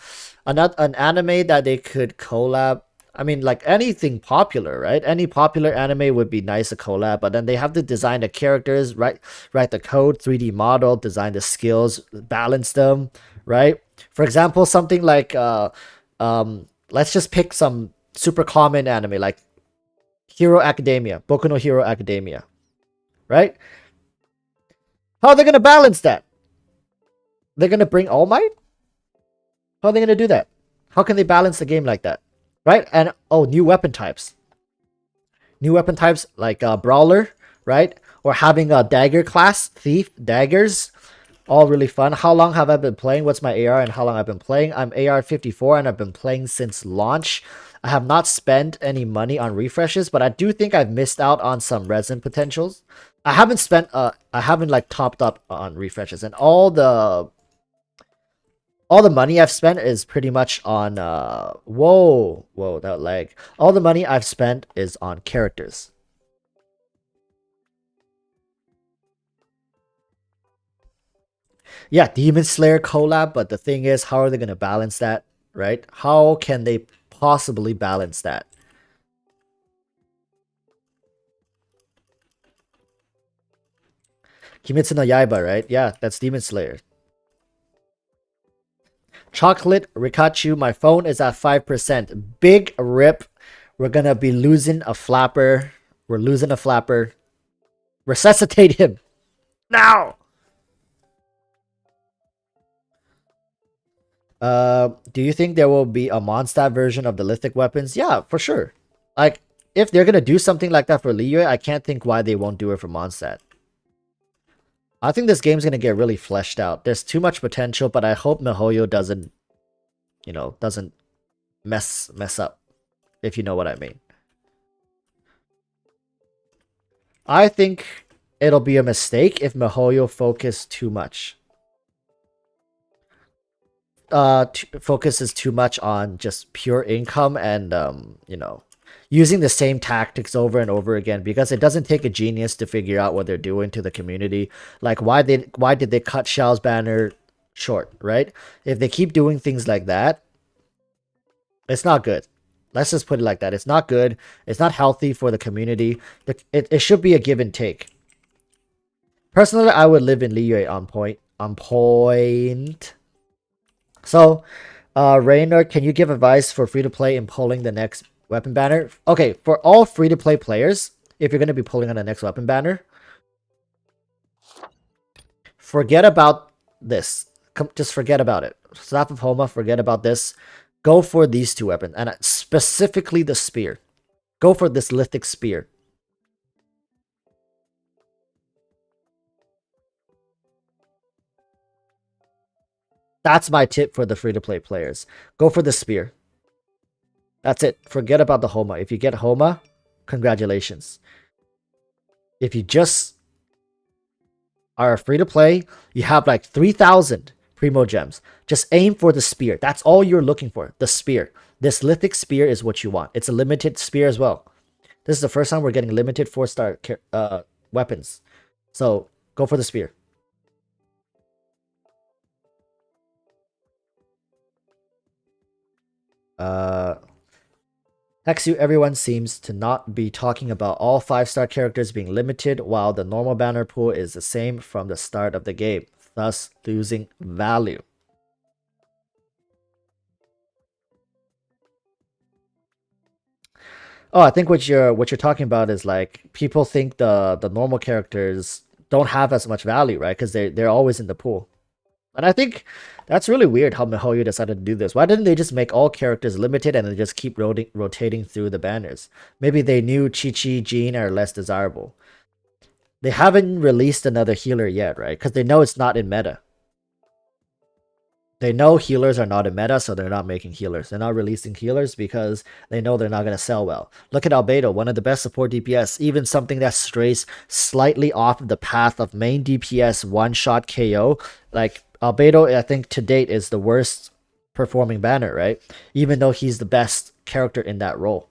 an anime that they could collab. I mean, like anything popular, right? Any popular anime would be nice to collab, but then they have to design the characters, write the code, 3D model, design the skills, balance them, right? For example, something like let's just pick some super common anime like Hero Academia, Boku no Hero Academia, right? How are they gonna balance that? They're gonna bring All Might? How are they gonna do that? How can they balance the game like that? Right? And oh, new weapon types. New weapon types like Brawler, right? Or having a dagger class, Thief, daggers. All really fun. How long have I been playing? What's my AR and how long I've been playing? I'm AR 54 and I've been playing since launch. I have not spent any money on refreshes, but I do think I've missed out on some resin potentials. I haven't like topped up on refreshes, and all the money I've spent is pretty much on whoa, that lag. All the money I've spent is on characters. Yeah, Demon Slayer collab, but the thing is, how are they gonna balance that, right? How can they possibly balance that? Kimetsu no Yaiba, right? Yeah, that's Demon Slayer. Chocolate Rikachu, my phone is at 5%. Big rip. We're gonna be losing a flapper. We're losing a flapper. Resuscitate him. Now! Do you think there will be a Mondstadt version of the lithic weapons? Yeah, for sure. Like, if they're gonna do something like that for Liyue, I can't think why they won't do it for Mondstadt. I think this game's gonna get really fleshed out. There's too much potential, but I hope miHoYo doesn't, doesn't mess up, if you know what I mean. I think it'll be a mistake if miHoYo focus too much. Focuses too much on just pure income and using the same tactics over and over again, because it doesn't take a genius to figure out what they're doing to the community. Like why did they cut Xiao's banner short, right? If they keep doing things like that, it's not good. Let's just put it like that. It's not good. It's not healthy for the community. It should be a give and take. Personally, I would live in Liyue on point. On point. So, Raynor, can you give advice for free-to-play in pulling the next weapon banner? Okay, for all free-to-play players, if you're going to be pulling on the next weapon banner, forget about this. Just forget about it. Staff of Homa, forget about this. Go for these two weapons, and specifically the spear. Go for this lithic spear. That's my tip for the free-to-play players. Go for the spear. That's it. Forget about the Homa. If you get Homa, congratulations. If you just are free to play. You have like 3,000 primo gems. Just aim for the spear. That's all you're looking for. The spear. This lithic spear is what you want. It's a limited spear as well. This is the first time we're getting limited 4-star weapons. So go for the spear. Hexu, everyone seems to not be talking about all 5-star characters being limited, while the normal banner pool is the same from the start of the game, thus losing value. Oh, I think what you're talking about is like people think the normal characters don't have as much value, right? Because they're always in the pool. And I think that's really weird how miHoYo decided to do this. Why didn't they just make all characters limited and then just keep rotating through the banners? Maybe they knew Chi-Chi, Jean are less desirable. They haven't released another healer yet, right? Because they know it's not in meta. They know healers are not in meta, so they're not making healers. They're not releasing healers because they know they're not going to sell well. Look at Albedo, one of the best support DPS, even something that strays slightly off of the path of main DPS one-shot KO. Like, Albedo, I think, to date is the worst performing banner, right? Even though he's the best character in that role.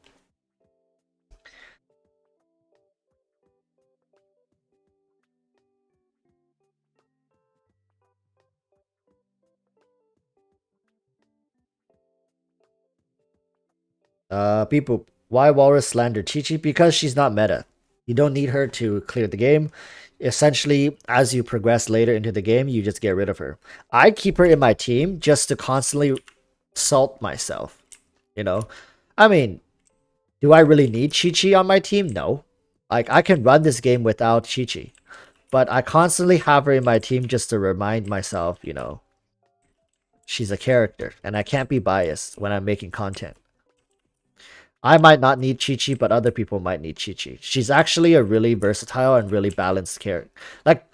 Beep boop. Why Walrus slander Chi-Chi? Because she's not meta. You don't need her to clear the game. Essentially, as you progress later into the game, you just get rid of her. I keep her in my team just to constantly salt myself. You know? I mean, do I really need Chi-Chi on my team? No. Like, I can run this game without Chi-Chi. But I constantly have her in my team just to remind myself, you know, she's a character. And I can't be biased when I'm making content. I might not need Chi-Chi, but other people might need Chi-Chi. She's actually a really versatile and really balanced character. Like,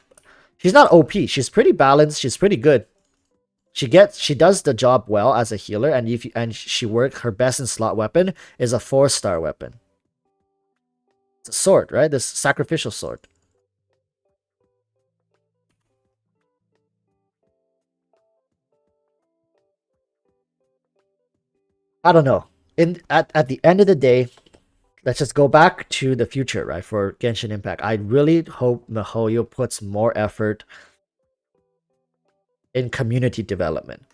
she's not OP. She's pretty balanced. She's pretty good. She does the job well as a healer, and she works. Her best in slot weapon is a 4-star weapon. It's a sword, right? This sacrificial sword. I don't know. At the end of the day, let's just go back to the future, right? For Genshin Impact, I really hope miHoYo puts more effort in community development.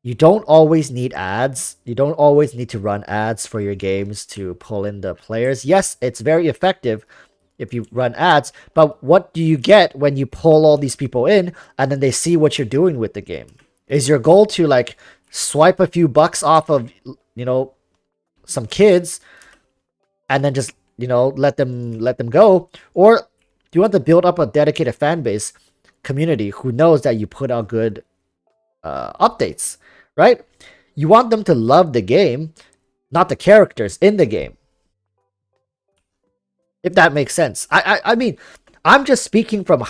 You don't always need ads. You don't always need to run ads for your games to pull in the players. Yes, it's very effective if you run ads, but what do you get when you pull all these people in and then they see what you're doing with the game? Is your goal to like swipe a few bucks off of, you know, some kids and then just, you know, let them go? Or do you want to build up a dedicated fan base community who knows that you put out good updates, right? You want them to love the game, not the characters in the game. If that makes sense. I mean, I'm just speaking from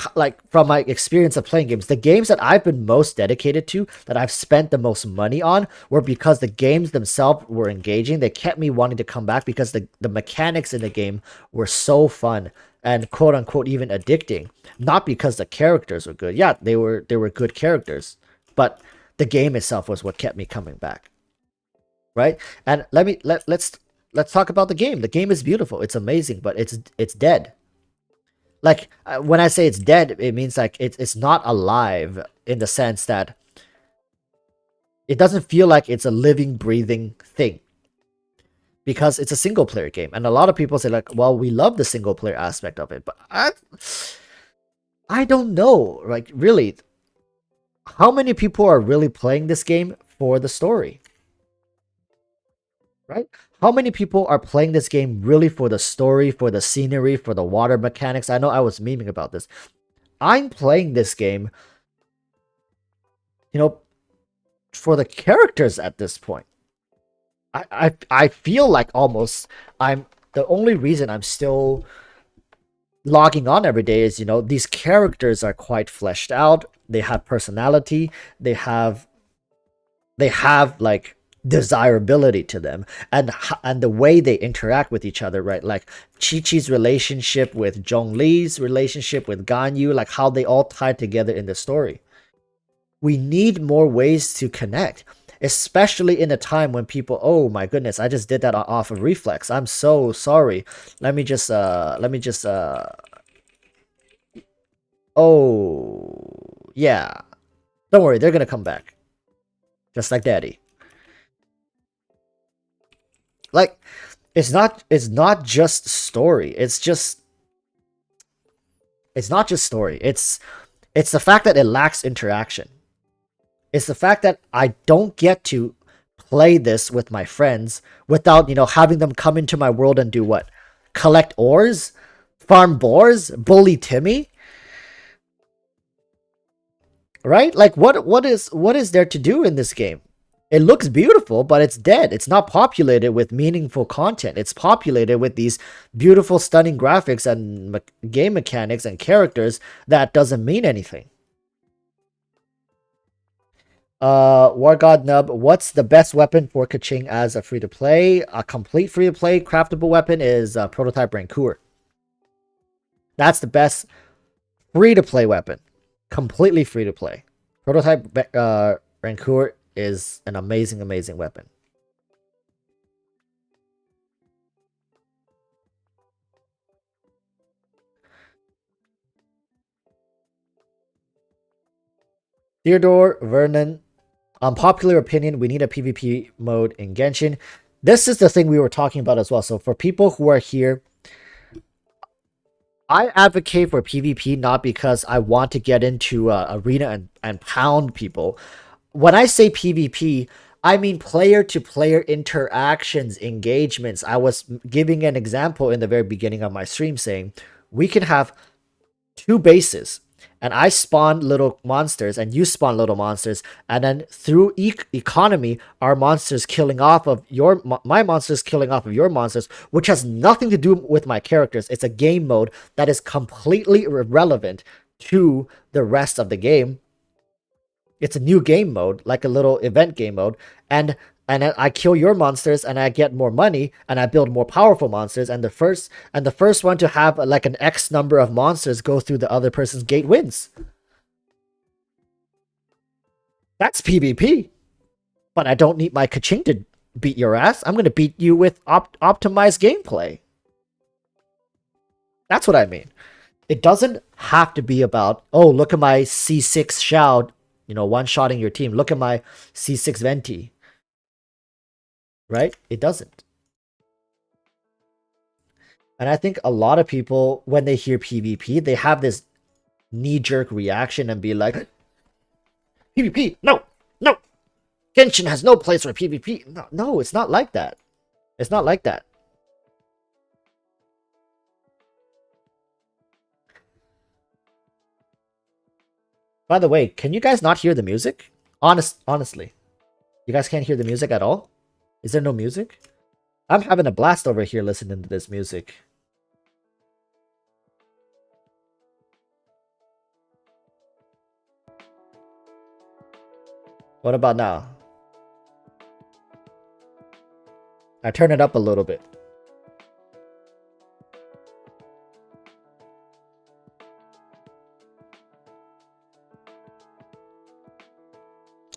my experience of playing games. The games that I've been most dedicated to, that I've spent the most money on, were because the games themselves were engaging. They kept me wanting to come back because the mechanics in the game were so fun and quote unquote even addicting. Not because the characters were good. Yeah, they were good characters, but the game itself was what kept me coming back. Right? And let's talk about the game. The game is beautiful. It's amazing, but it's dead. Like, when I say it's dead, it means like it's not alive in the sense that it doesn't feel like it's a living, breathing thing. Because it's a single player game. And a lot of people say like, well, we love the single player aspect of it. But I don't know. Like, really, how many people are really playing this game for the story? Right? How many people are playing this game really for the story, for the scenery, for the water mechanics? I know I was memeing about this. I'm playing this game, you know, for the characters at this point. I feel like almost I'm the only reason I'm still logging on every day is, you know, these characters are quite fleshed out. They have personality. They have like desirability to them, and the way they interact with each other, right? Like Chi-Chi's relationship with Zhongli's relationship with Ganyu, like how they all tie together in the story. We need more ways to connect, especially in a time when people, oh my goodness, I just did that off of reflex, I'm so sorry, let me just oh yeah, don't worry, they're gonna come back just like daddy. Like, it's not just story, it's not just story, it's the fact that it lacks interaction. It's the fact that I don't get to play this with my friends without, having them come into my world and do what? Collect ores? Farm boars? Bully Timmy? Right? Like what is there to do in this game? It looks beautiful, but it's dead. It's not populated with meaningful content. It's populated with these beautiful, stunning graphics and game mechanics and characters that doesn't mean anything. War God Nub, what's the best weapon for Kaching as a free-to-play? A complete free-to-play craftable weapon is Prototype Rancor. That's the best free-to-play weapon. Completely free-to-play. Prototype Rancor is an amazing, amazing weapon. Theodore Vernon, unpopular opinion, we need a PvP mode in Genshin. This is the thing we were talking about as well. So for people who are here, I advocate for PvP not because I want to get into arena and pound people. When I say PvP, I mean player-to-player interactions, engagements. I was giving an example in the very beginning of my stream saying we can have two bases, and I spawn little monsters and you spawn little monsters, and then through economy, our monsters killing off of my monsters killing off of your monsters, which has nothing to do with my characters. It's a game mode that is completely irrelevant to the rest of the game. It's a new game mode, like a little event game mode, and I kill your monsters and I get more money and I build more powerful monsters, and the first one to have like an X number of monsters go through the other person's gate wins. That's PvP. But I don't need my Kaching to beat your ass. I'm gonna beat you with optimized gameplay. That's what I mean. It doesn't have to be about, oh, look at my C6 Shao, one-shotting your team. Look at my C6 Venti. Right? It doesn't. And I think a lot of people, when they hear PvP, they have this knee-jerk reaction and be like, PvP, no, no. Genshin has no place for PvP. No, it's not like that. It's not like that. By the way, can you guys not hear the music? Honestly. You guys can't hear the music at all? Is there no music? I'm having a blast over here listening to this music. What about now? I turn it up a little bit.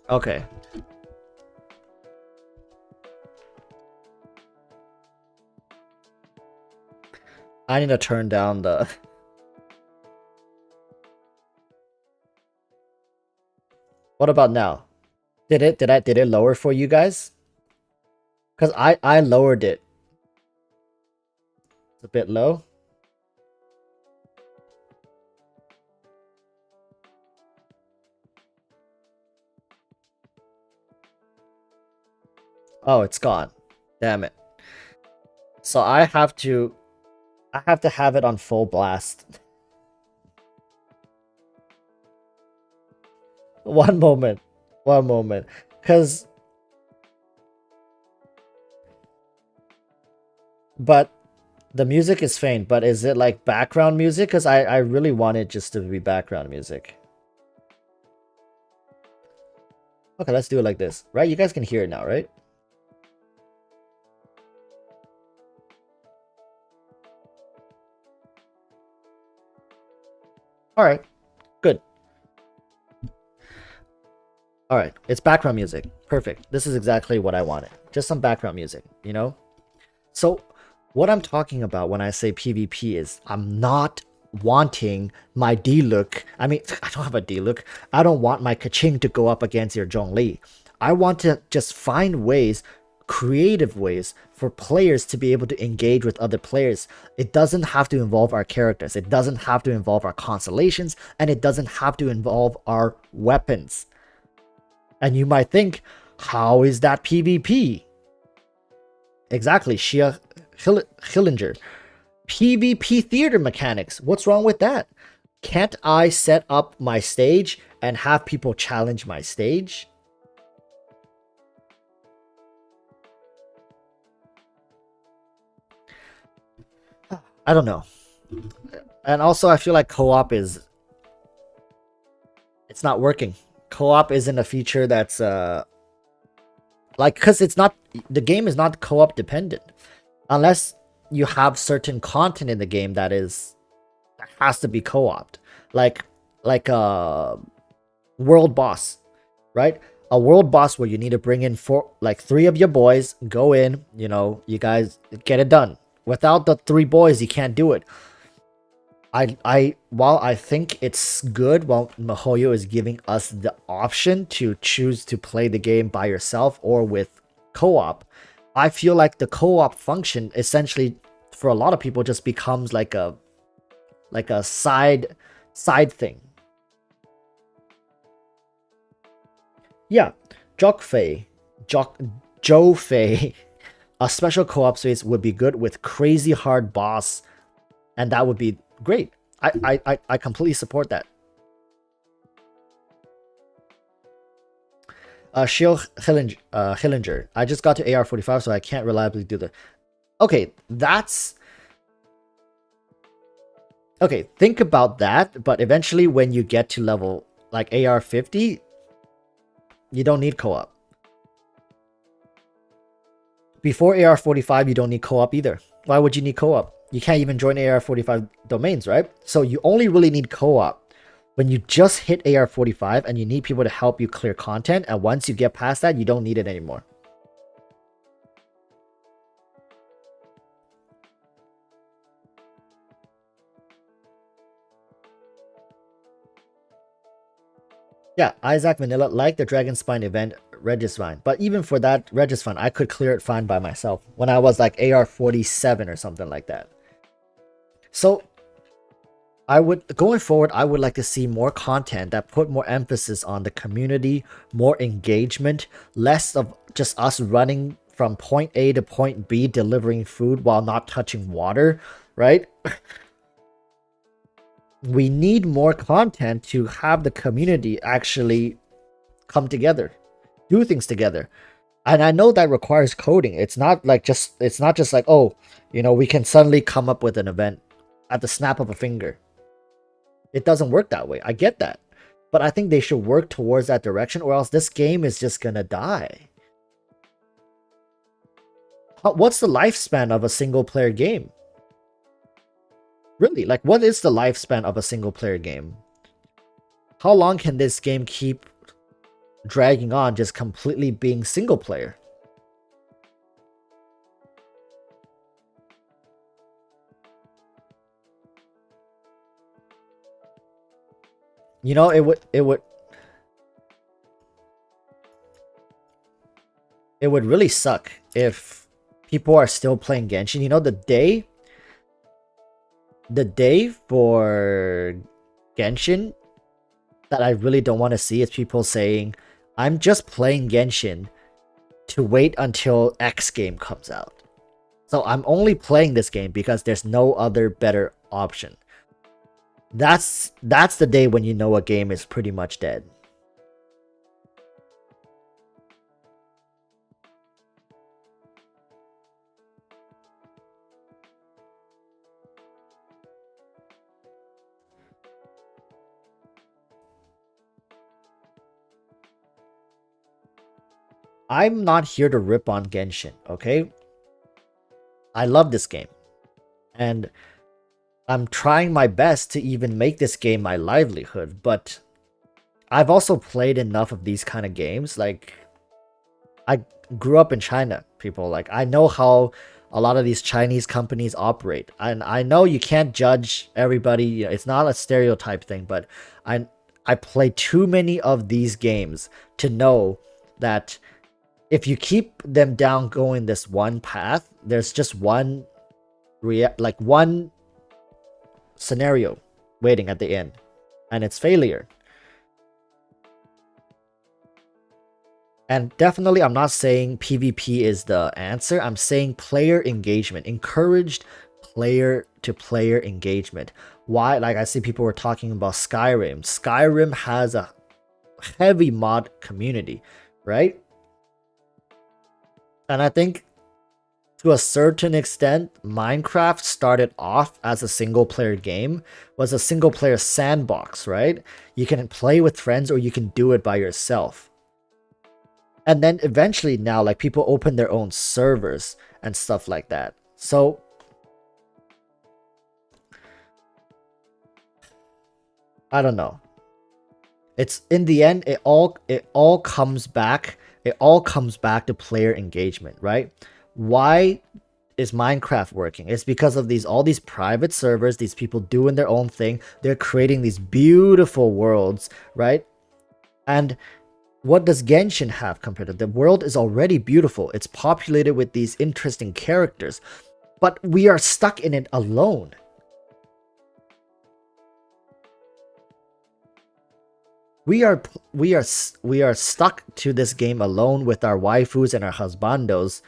Okay. I need to turn down the... What about now? Did it lower for you guys? Because I lowered it. It's a bit low. Oh, it's gone. Damn it. So I have to have it on full blast. One moment. Cause but the music is faint, but is it like background music? Because I really want it just to be background music. Okay, let's do it like this. Right? You guys can hear it now, right? All right, good. All right, it's background music. Perfect. This is exactly what I wanted. Just some background music, you know? So, what I'm talking about when I say PvP is I'm not wanting my D-look. I mean, I don't have a D-look. I don't want my Kaching to go up against your Zhongli. I want to just find ways, creative ways, for players to be able to engage with other players. It doesn't have to involve our characters. It doesn't have to involve our constellations, and it doesn't have to involve our weapons. And you might think, how is that PvP? Exactly, Shia Hillinger. PvP theater mechanics. What's wrong with that? Can't I set up my stage and have people challenge my stage? I don't know. And also, I feel like co-op is... It's not working. Co-op isn't a feature that's... Like, because it's not... The game is not co-op dependent. Unless you have certain content in the game that has to be co-opted. Like a world boss, right? A world boss where you need to bring in three of your boys, go in, you guys get it done. Without the three boys, you can't do it. While I think it's good, while MiHoYo is giving us the option to choose to play the game by yourself or with co-op, I feel like the co-op function essentially for a lot of people just becomes like a side thing. Yeah, Joe Fei, a special co-op space would be good with crazy hard boss, and that would be great. I completely support that. Shield Hillinger. I just got to AR45, so I can't reliably do the... Okay, that's... Okay, think about that, but eventually when you get to level like AR50, you don't need co-op. Before AR45, you don't need co-op either. Why would you need co-op? You can't even join AR45 domains, right? So you only really need co-op when you just hit AR45 and you need people to help you clear content, and once you get past that, you don't need it anymore. Yeah, Isaac Vanilla, like the Dragon Spine event, Regis fine. But even for that Regis fine, I could clear it fine by myself when I was like AR47 or something like that. So going forward, I would like to see more content that put more emphasis on the community, more engagement, less of just us running from point A to point B, delivering food while not touching water, right? We need more content to have the community actually come together, do things together. And I know that requires coding. It's not just like, oh, we can suddenly come up with an event at the snap of a finger. It doesn't work that way. I get that. But I think they should work towards that direction, or else this game is just gonna die. What's the lifespan of a single player game? Really, like, what is the lifespan of a single player game? How long can this game keep dragging on just completely being single player? It would really suck if people are still playing Genshin. The day for Genshin that I really don't want to see is people saying, I'm just playing Genshin to wait until X game comes out. So I'm only playing this game because there's no other better option. That's the day when you know a game is pretty much dead. I'm not here to rip on Genshin, okay? I love this game. And I'm trying my best to even make this game my livelihood, but I've also played enough of these kind of games. Like, I grew up in China, people. Like, I know how a lot of these Chinese companies operate. And I know you can't judge everybody. You know, it's not a stereotype thing, but I I play too many of these games to know that if you keep them down going this one path, there's just one one scenario waiting at the end, and it's failure. And definitely, I'm not saying PvP is the answer. I'm saying player engagement, encouraged player to player engagement. Why? Like, I see people were talking about Skyrim. Skyrim has a heavy mod community, right? And I think to a certain extent, Minecraft started off as a single player game, was a single player sandbox, right? You can play with friends or you can do it by yourself. And then eventually now, like, people open their own servers and stuff like that. So I don't know. It's in the end, it all comes back. It all comes back to player engagement, right? Why is Minecraft working? It's because of all these private servers, these people doing their own thing. They're creating these beautiful worlds, right? And what does Genshin have compared to the world is already beautiful. It's populated with these interesting characters, but we are stuck in it alone. We are stuck to this game alone with our waifus and our husbandos,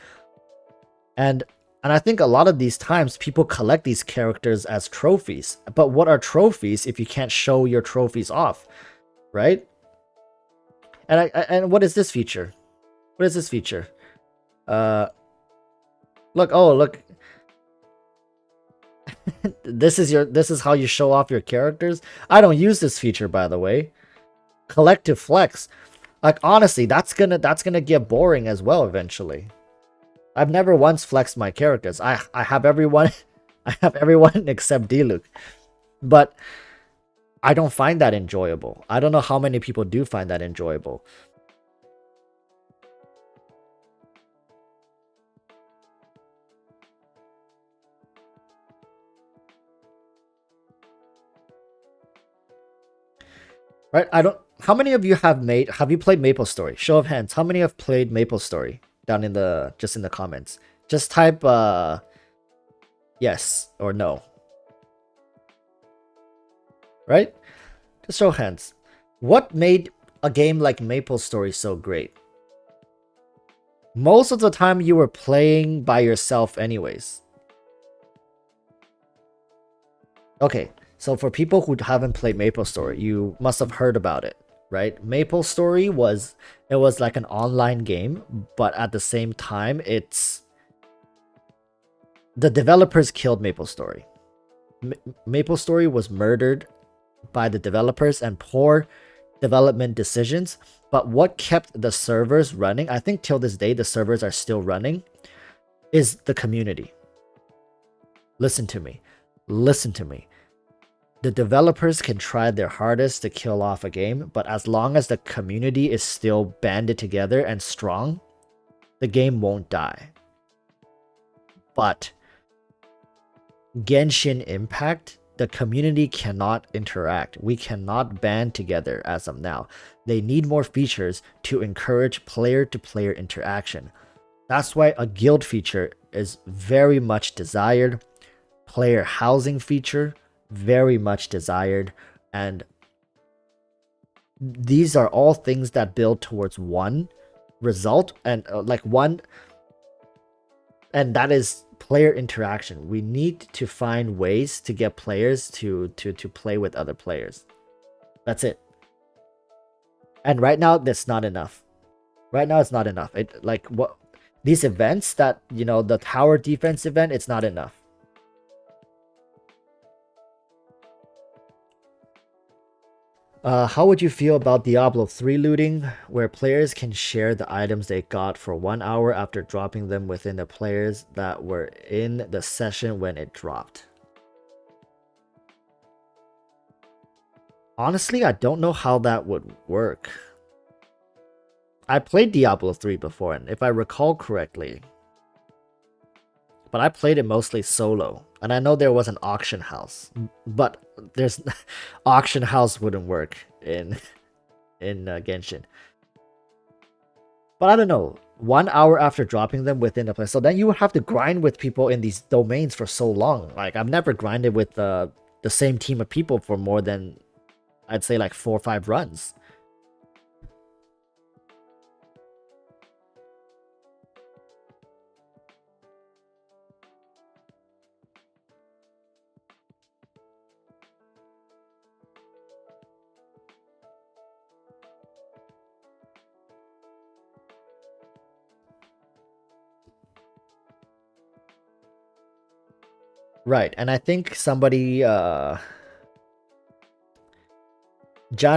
and I think a lot of these times people collect these characters as trophies. But what are trophies if you can't show your trophies off, right? And what is this feature? What is this feature? Uh, look. Oh, look. This is how you show off your characters. I don't use this feature, by the way. Collective flex. Like, honestly, that's gonna get boring as well eventually. I've never once flexed my characters. I have everyone. I have everyone except Diluc. But I don't find that enjoyable. I don't know how many people do find that enjoyable. Right? I don't. How many of you have you played Maple Story? Show of hands. How many have played Maple Story? Down in the just in the comments. Just type yes or no. Right? Just show hands. What made a game like Maple Story so great? Most of the time you were playing by yourself anyways. Okay, so for people who haven't played Maple Story, you must have heard about it, right? Maple Story was like an online game, but at the same time, the developers killed Maple Story. Maple Story was murdered by the developers and poor development decisions. But what kept the servers running, I think till this day the servers are still running, is the community. Listen to me. Listen to me. The developers can try their hardest to kill off a game, but as long as the community is still banded together and strong, the game won't die. But Genshin Impact, the community cannot interact. We cannot band together as of now. They need more features to encourage player-to-player interaction. That's why a guild feature is very much desired. Player housing feature, very much desired. And these are all things that build towards one result, and and that is player interaction. We need to find ways to get players to play with other players. That's it. And right now, that's not enough. Right now, it's not enough. These events that, the tower defense event, it's not enough. How would you feel about Diablo 3 looting, where players can share the items they got for 1 hour after dropping them within the players that were in the session when it dropped? Honestly, I don't know how that would work. I played Diablo 3 before, and if I recall correctly, but I played it mostly solo. And I know there was an auction house, but there's auction house wouldn't work in Genshin. But I don't know. 1 hour after dropping them within the place, so then you would have to grind with people in these domains for so long. Like I've never grinded with the same team of people for more than I'd say like 4 or 5 runs. Right, and I think somebody, John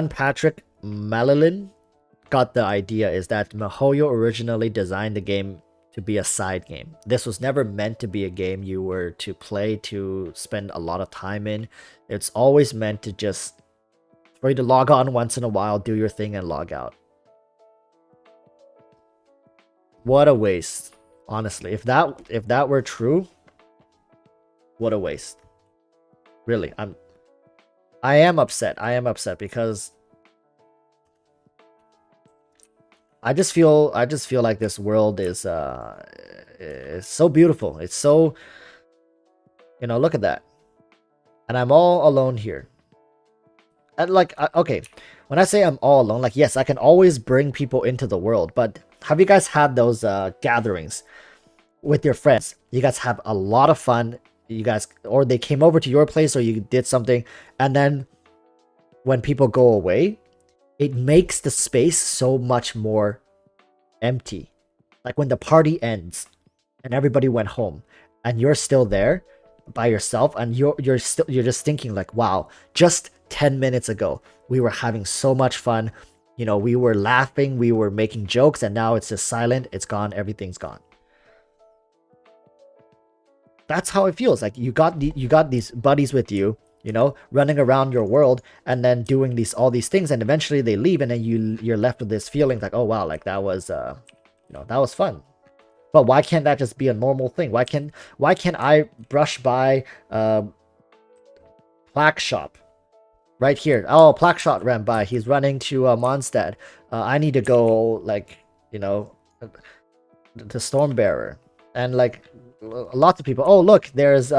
Patrick Malalin, got the idea is that MiHoYo originally designed the game to be a side game. This was never meant to be a game you were to play to spend a lot of time in. It's always meant to just for you to log on once in a while, do your thing, and log out. What a waste, honestly. If that were true, what a waste. Really, I am upset. I am upset because I just feel like this world is so beautiful. It's so, look at that. And I'm all alone here. And like okay, when I say I'm all alone, like yes, I can always bring people into the world, but have you guys had those gatherings with your friends? You guys have a lot of fun. You guys, or they came over to your place or you did something, and then when people go away, it makes the space so much more empty. Like when the party ends and everybody went home and you're still there by yourself, and you're just thinking like, wow, just 10 minutes ago we were having so much fun, we were laughing, we were making jokes, and now it's just silent, it's gone, everything's gone. That's how it feels. Like you got these buddies with you, running around your world and then doing all these things, and eventually they leave, and then you're left with this feeling like, oh wow, like that was that was fun. But why can't that just be a normal thing? Why can't I brush by Plaque Shop right here? Oh, Plaque Shop ran by. He's running to Mondstadt. I need to go, like, to Stormbearer. And like lots of people. Oh look, there's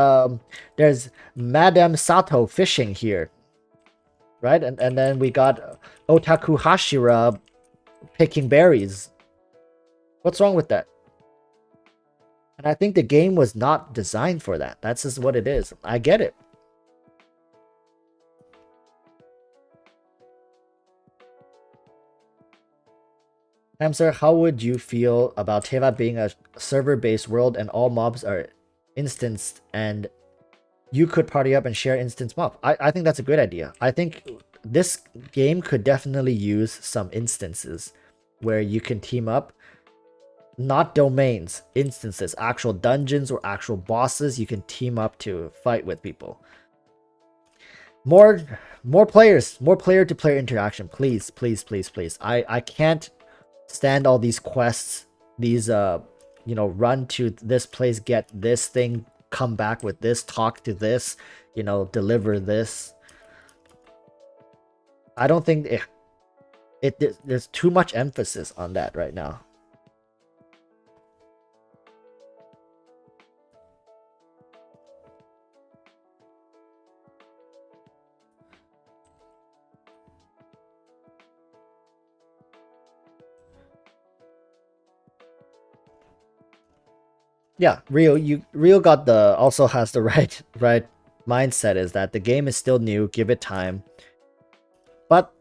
Madame Sato fishing here. Right? And then we got Otaku Hashira picking berries. What's wrong with that? And I think the game was not designed for that. That's just what it is. I get it. Hamster, how would you feel about Teva being a server-based world and all mobs are instanced and you could party up and share instance mob? I think that's a good idea. I think this game could definitely use some instances where you can team up. Not domains, instances, actual dungeons or actual bosses you can team up to fight with people. More players, more player-to-player interaction, please, please, please, please. I can't stand all these quests, these run to this place, get this thing, come back with this, talk to this, deliver this. I don't think there's too much emphasis on that right now. Yeah, Rio got also has the right mindset, is that the game is still new, give it time. But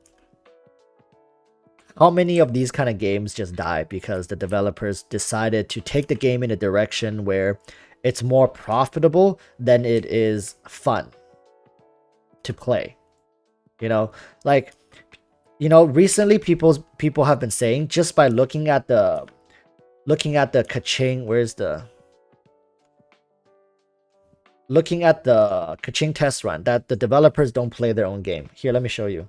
how many of these kind of games just die because the developers decided to take the game in a direction where it's more profitable than it is fun to play? Like, recently people have been saying, just by looking at the kaching, where's the looking at the Kaching test run, that the developers don't play their own game. Here, let me show you.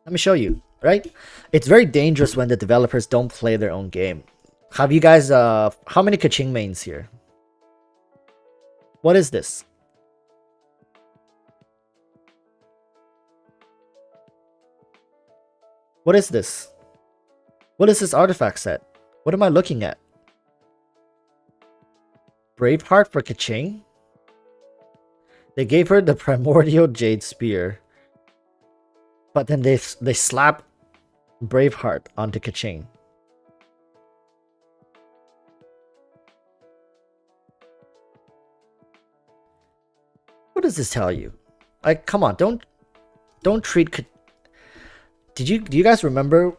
Let me show you, right? It's very dangerous when the developers don't play their own game. Have you guys, how many Kaching mains here? What is this? What is this? What is this artifact set? What am I looking at? Braveheart for Kaching? They gave her the Primordial Jade Spear. But then they slap Braveheart onto Kaching. What does this tell you? Like, come on, don't treat. Do you guys remember?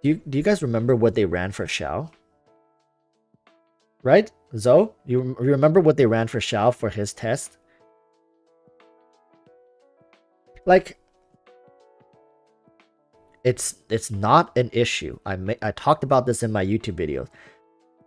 Do you guys remember what they ran for Xiao? Right, Zoe, you remember what they ran for Xiao for his test? Like, it's not an issue. I talked about this in my YouTube videos.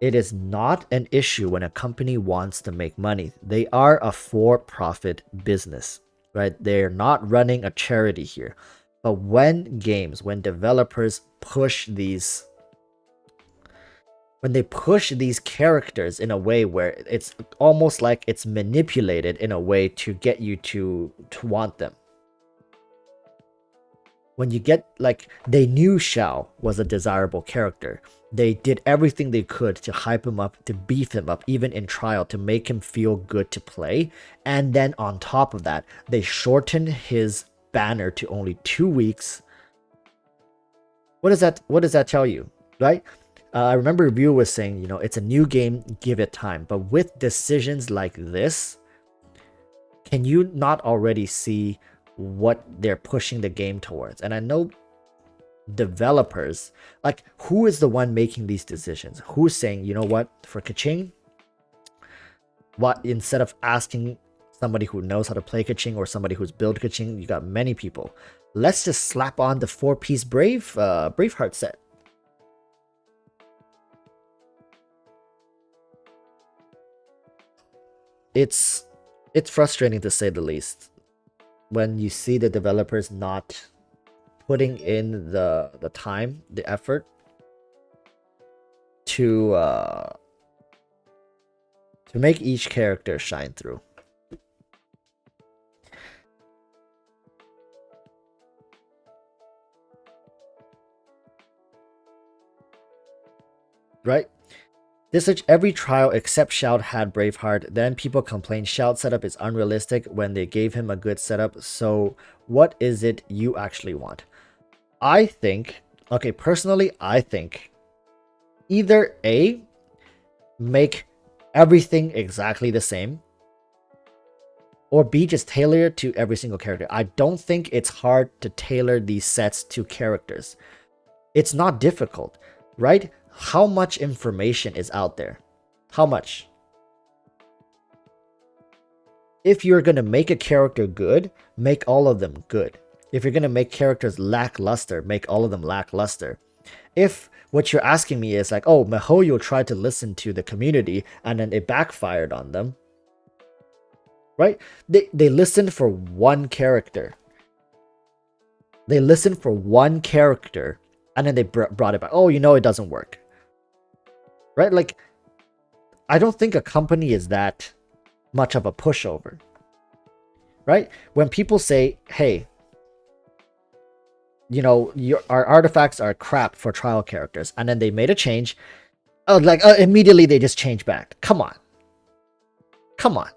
It is not an issue when a company wants to make money. They are a for-profit business, right? They're not running a charity here. But when developers push these, when they push these characters in a way where it's almost like it's manipulated in a way to get you to want them. When you get, like, they knew Xiao was a desirable character. They did everything they could to hype him up, to beef him up, even in trial, to make him feel good to play. And then on top of that, they shortened his banner to only 2 weeks. What does that tell you, right? I remember a reviewer was saying, you know, it's a new game, give it time. But with decisions like this, can you not already see what they're pushing the game towards? And I know developers, like, who is the one making these decisions? Who's saying, you know what, for Kaching, what, instead of asking somebody who knows how to play Kaching or somebody who's built Kaching, you got many people, let's just slap on the 4-piece Braveheart set. It's frustrating to say the least when you see the developers not putting in the time, the effort to make each character shine through. Right? This search every trial except Shout had Braveheart. Then people complain Shout setup is unrealistic when they gave him a good setup. So what is it you actually want? I think, okay, personally, I think either A, make everything exactly the same, or B, just tailor it to every single character. I don't think it's hard to tailor these sets to characters. It's not difficult, right? How much information is out there? How much? If you're going to make a character good, make all of them good. If you're going to make characters lackluster, make all of them lackluster. If what you're asking me is like, oh, MiHoYo tried to listen to the community and then it backfired on them, right? They listened for one character. They listened for one character and then they brought it back. Oh, you know, it doesn't work. Right? Like, I don't think a company is that much of a pushover. Right? When people say, hey, you know, our artifacts are crap for trial characters, and then they made a change, immediately they just change back. Come on. Come on.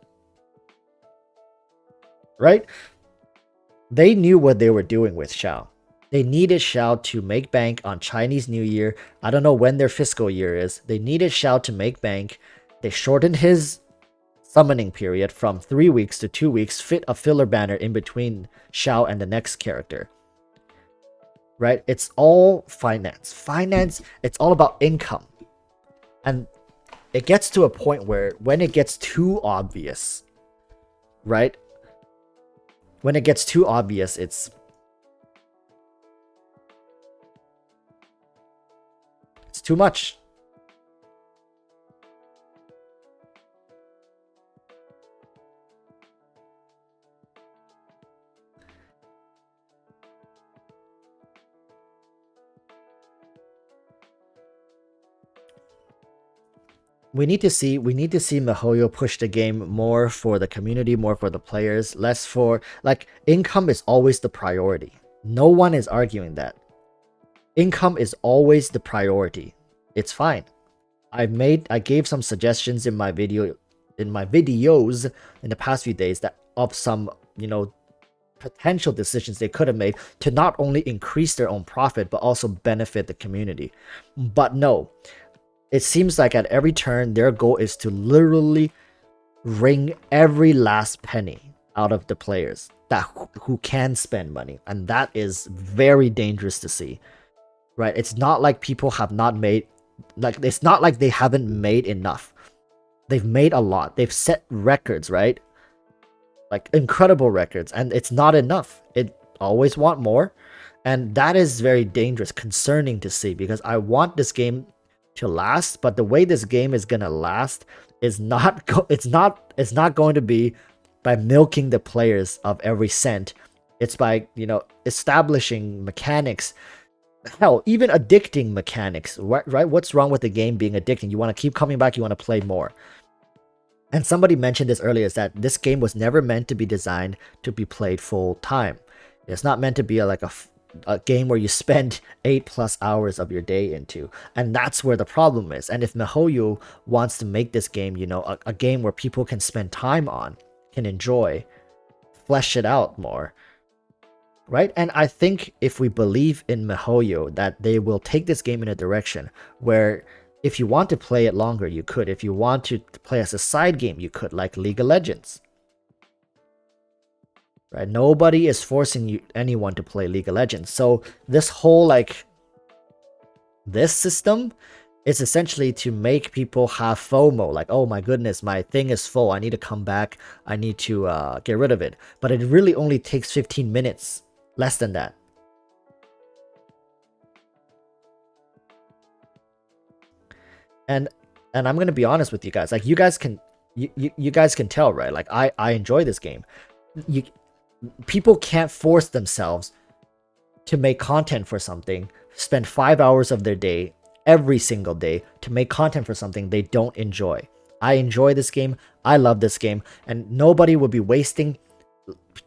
Right? They knew what they were doing with Xiao. They needed Xiao to make bank on Chinese New Year. I don't know when their fiscal year is. They needed Xiao to make bank. They shortened his summoning period from 3 weeks to 2 weeks, fit a filler banner in between Xiao and the next character. Right? It's all finance. Finance, it's all about income. And it gets to a point where when it gets too obvious, right? When it gets too obvious, it's too much. We need to see MiHoYo push the game more for the community, more for the players, less for like income is always the priority. No one is arguing that. Income is always the priority. It's fine. I gave some suggestions in my videos in the past few days that of some, potential decisions they could have made to not only increase their own profit but also benefit the community. But no, it seems like at every turn their goal is to literally wring every last penny out of the players that who can spend money, and that is very dangerous to see. Right? It's not like people have not made, like, it's not like they haven't made enough. They've made a lot. They've set records, right? Like incredible records, and it's not enough. It always want more, and that is very dangerous, concerning to see, because I want this game to last, but the way this game is gonna last is it's not going to be by milking the players of every cent. It's by, establishing mechanics. Hell, even addicting mechanics, right? What's wrong with the game being addicting? You want to keep coming back, you want to play more. And somebody mentioned this earlier, is that this game was never meant to be designed to be played full time. It's not meant to be like a game where you spend 8+ hours of your day into. And that's where the problem is. And if MiHoYo wants to make this game, a game where people can spend time on, can enjoy, flesh it out more, right? And I think if we believe in MiHoYo, that they will take this game in a direction where if you want to play it longer, you could. If you want to play as a side game, you could, like League of Legends. Right? Nobody is forcing anyone to play League of Legends. So this whole, this system is essentially to make people have FOMO. Like, oh my goodness, my thing is full. I need to come back. I need to get rid of it. But it really only takes 15 minutes. Less than that. And I'm gonna be honest with you guys. Like, you guys can tell, right? Like, I enjoy this game. People can't force themselves to make content for something, spend 5 hours of their day every single day to make content for something they don't enjoy. I enjoy this game. I love this game, and nobody would be wasting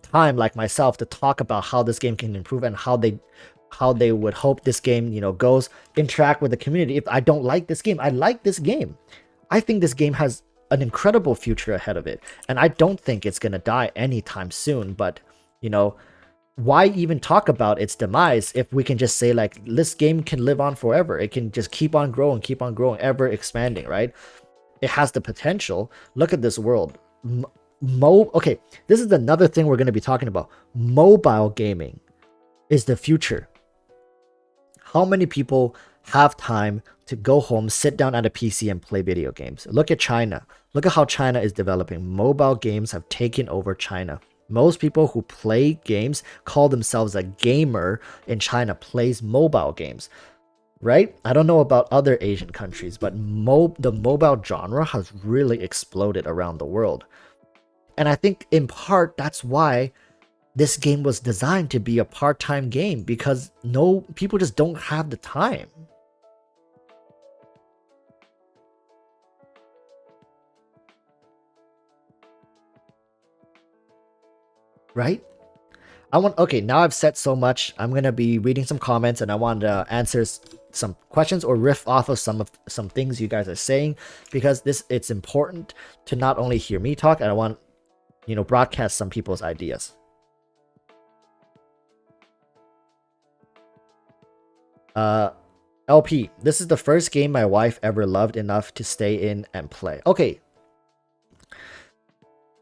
time like myself to talk about how this game can improve and how they would hope this game, goes, interact with the community. If I don't like this game, I like this game. I think this game has an incredible future ahead of it, and I don't think it's gonna die anytime soon. But why even talk about its demise if we can just say, like, this game can live on forever? It can just keep on growing, ever expanding, right? It has the potential. Look at this world. Okay, this is another thing we're going to be talking about. Mobile gaming is the future. How many people have time to go home, sit down at a PC and play video games? Look at China. Look at how China is developing. Mobile games have taken over China. Most people who play games call themselves a gamer in China plays mobile games, right? I don't know about other Asian countries, but the mobile genre has really exploded around the world. And I think in part that's why this game was designed to be a part-time game, because people just don't have the time. Right? Okay, now I've said so much. I'm gonna be reading some comments, and I want to answer some questions or riff off of some things you guys are saying, because it's important to not only hear me talk, and I want broadcast some people's ideas. LP, this is the first game my wife ever loved enough to stay in and play. Okay,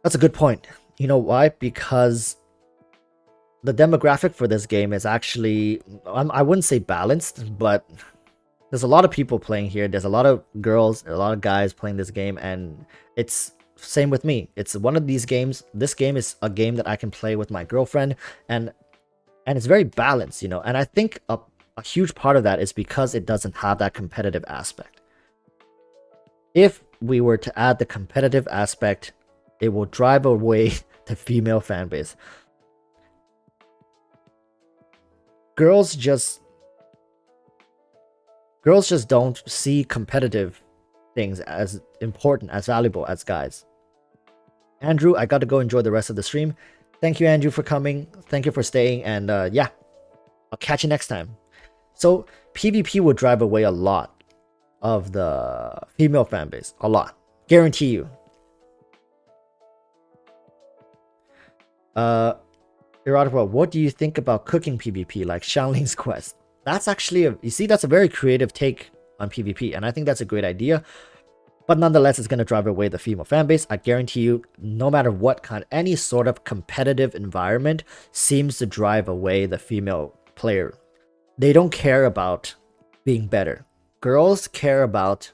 that's a good point. You know why? Because the demographic for this game is actually, I wouldn't say balanced, but there's a lot of people playing here. There's a lot of girls, a lot of guys playing this game, and it's same with me. It's one of these games. This game is a game that I can play with my girlfriend, and it's very balanced, And I think a huge part of that is because it doesn't have that competitive aspect. If we were to add the competitive aspect, it will drive away the female fan base. Girls just don't see competitive things as important, as valuable as guys. Andrew, I got to go enjoy the rest of the stream. Thank you, Andrew, for coming. Thank you for staying. And yeah, I'll catch you next time. So PvP will drive away a lot of the female fan base. A lot. Guarantee you. EroticWalruss, what do you think about cooking PvP like Xiangling's quest? That's actually you see, that's a very creative take on PvP, and I think that's a great idea. But nonetheless, it's going to drive away the female fan base. I guarantee you, no matter what kind, any sort of competitive environment seems to drive away the female player. They don't care about being better. Girls care about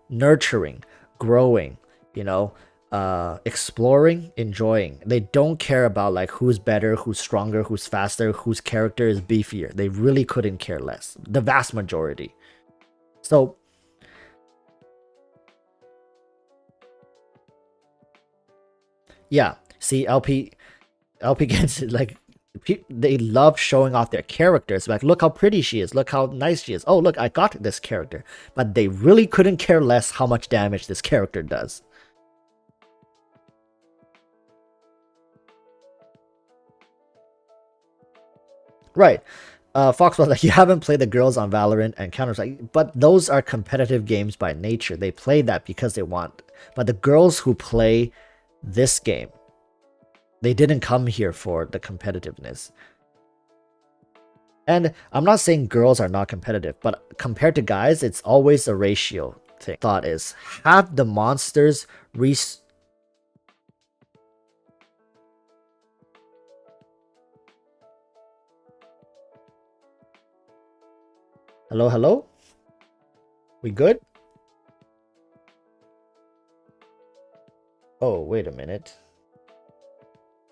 nurturing, growing, you know, exploring, enjoying. They don't care about like who's better, who's stronger, who's faster, whose character is beefier. They really couldn't care less. The vast majority. So yeah, see, LP gets it, like they love showing off their characters. Like, look how pretty she is, look how nice she is. Oh, look, I got this character. But they really couldn't care less how much damage this character does. Right. Fox was like, you haven't played the girls on Valorant and Counter-Strike, but those are competitive games by nature. They play that because they want. But the girls who play this game, they didn't come here for the competitiveness. And I'm not saying girls are not competitive, but compared to guys, it's always a ratio thing. Thought is, have the monsters Hello, hello? We good? Oh, wait a minute.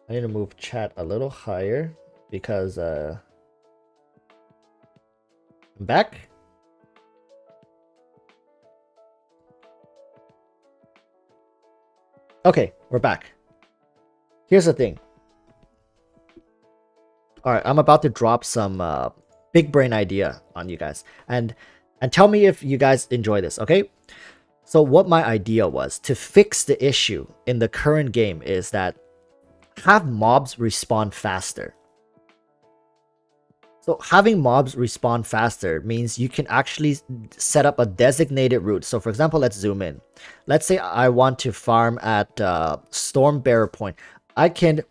I need to move chat a little higher because I'm back. Okay, we're back. Here's the thing. All right, I'm about to drop some big brain idea on you guys, and tell me if you guys enjoy this, okay? So what my idea was to fix the issue in the current game is that have mobs respawn faster. So having mobs respawn faster means you can actually set up a designated route. So for example, let's zoom in. Let's say I want to farm at Stormbearer Point. I can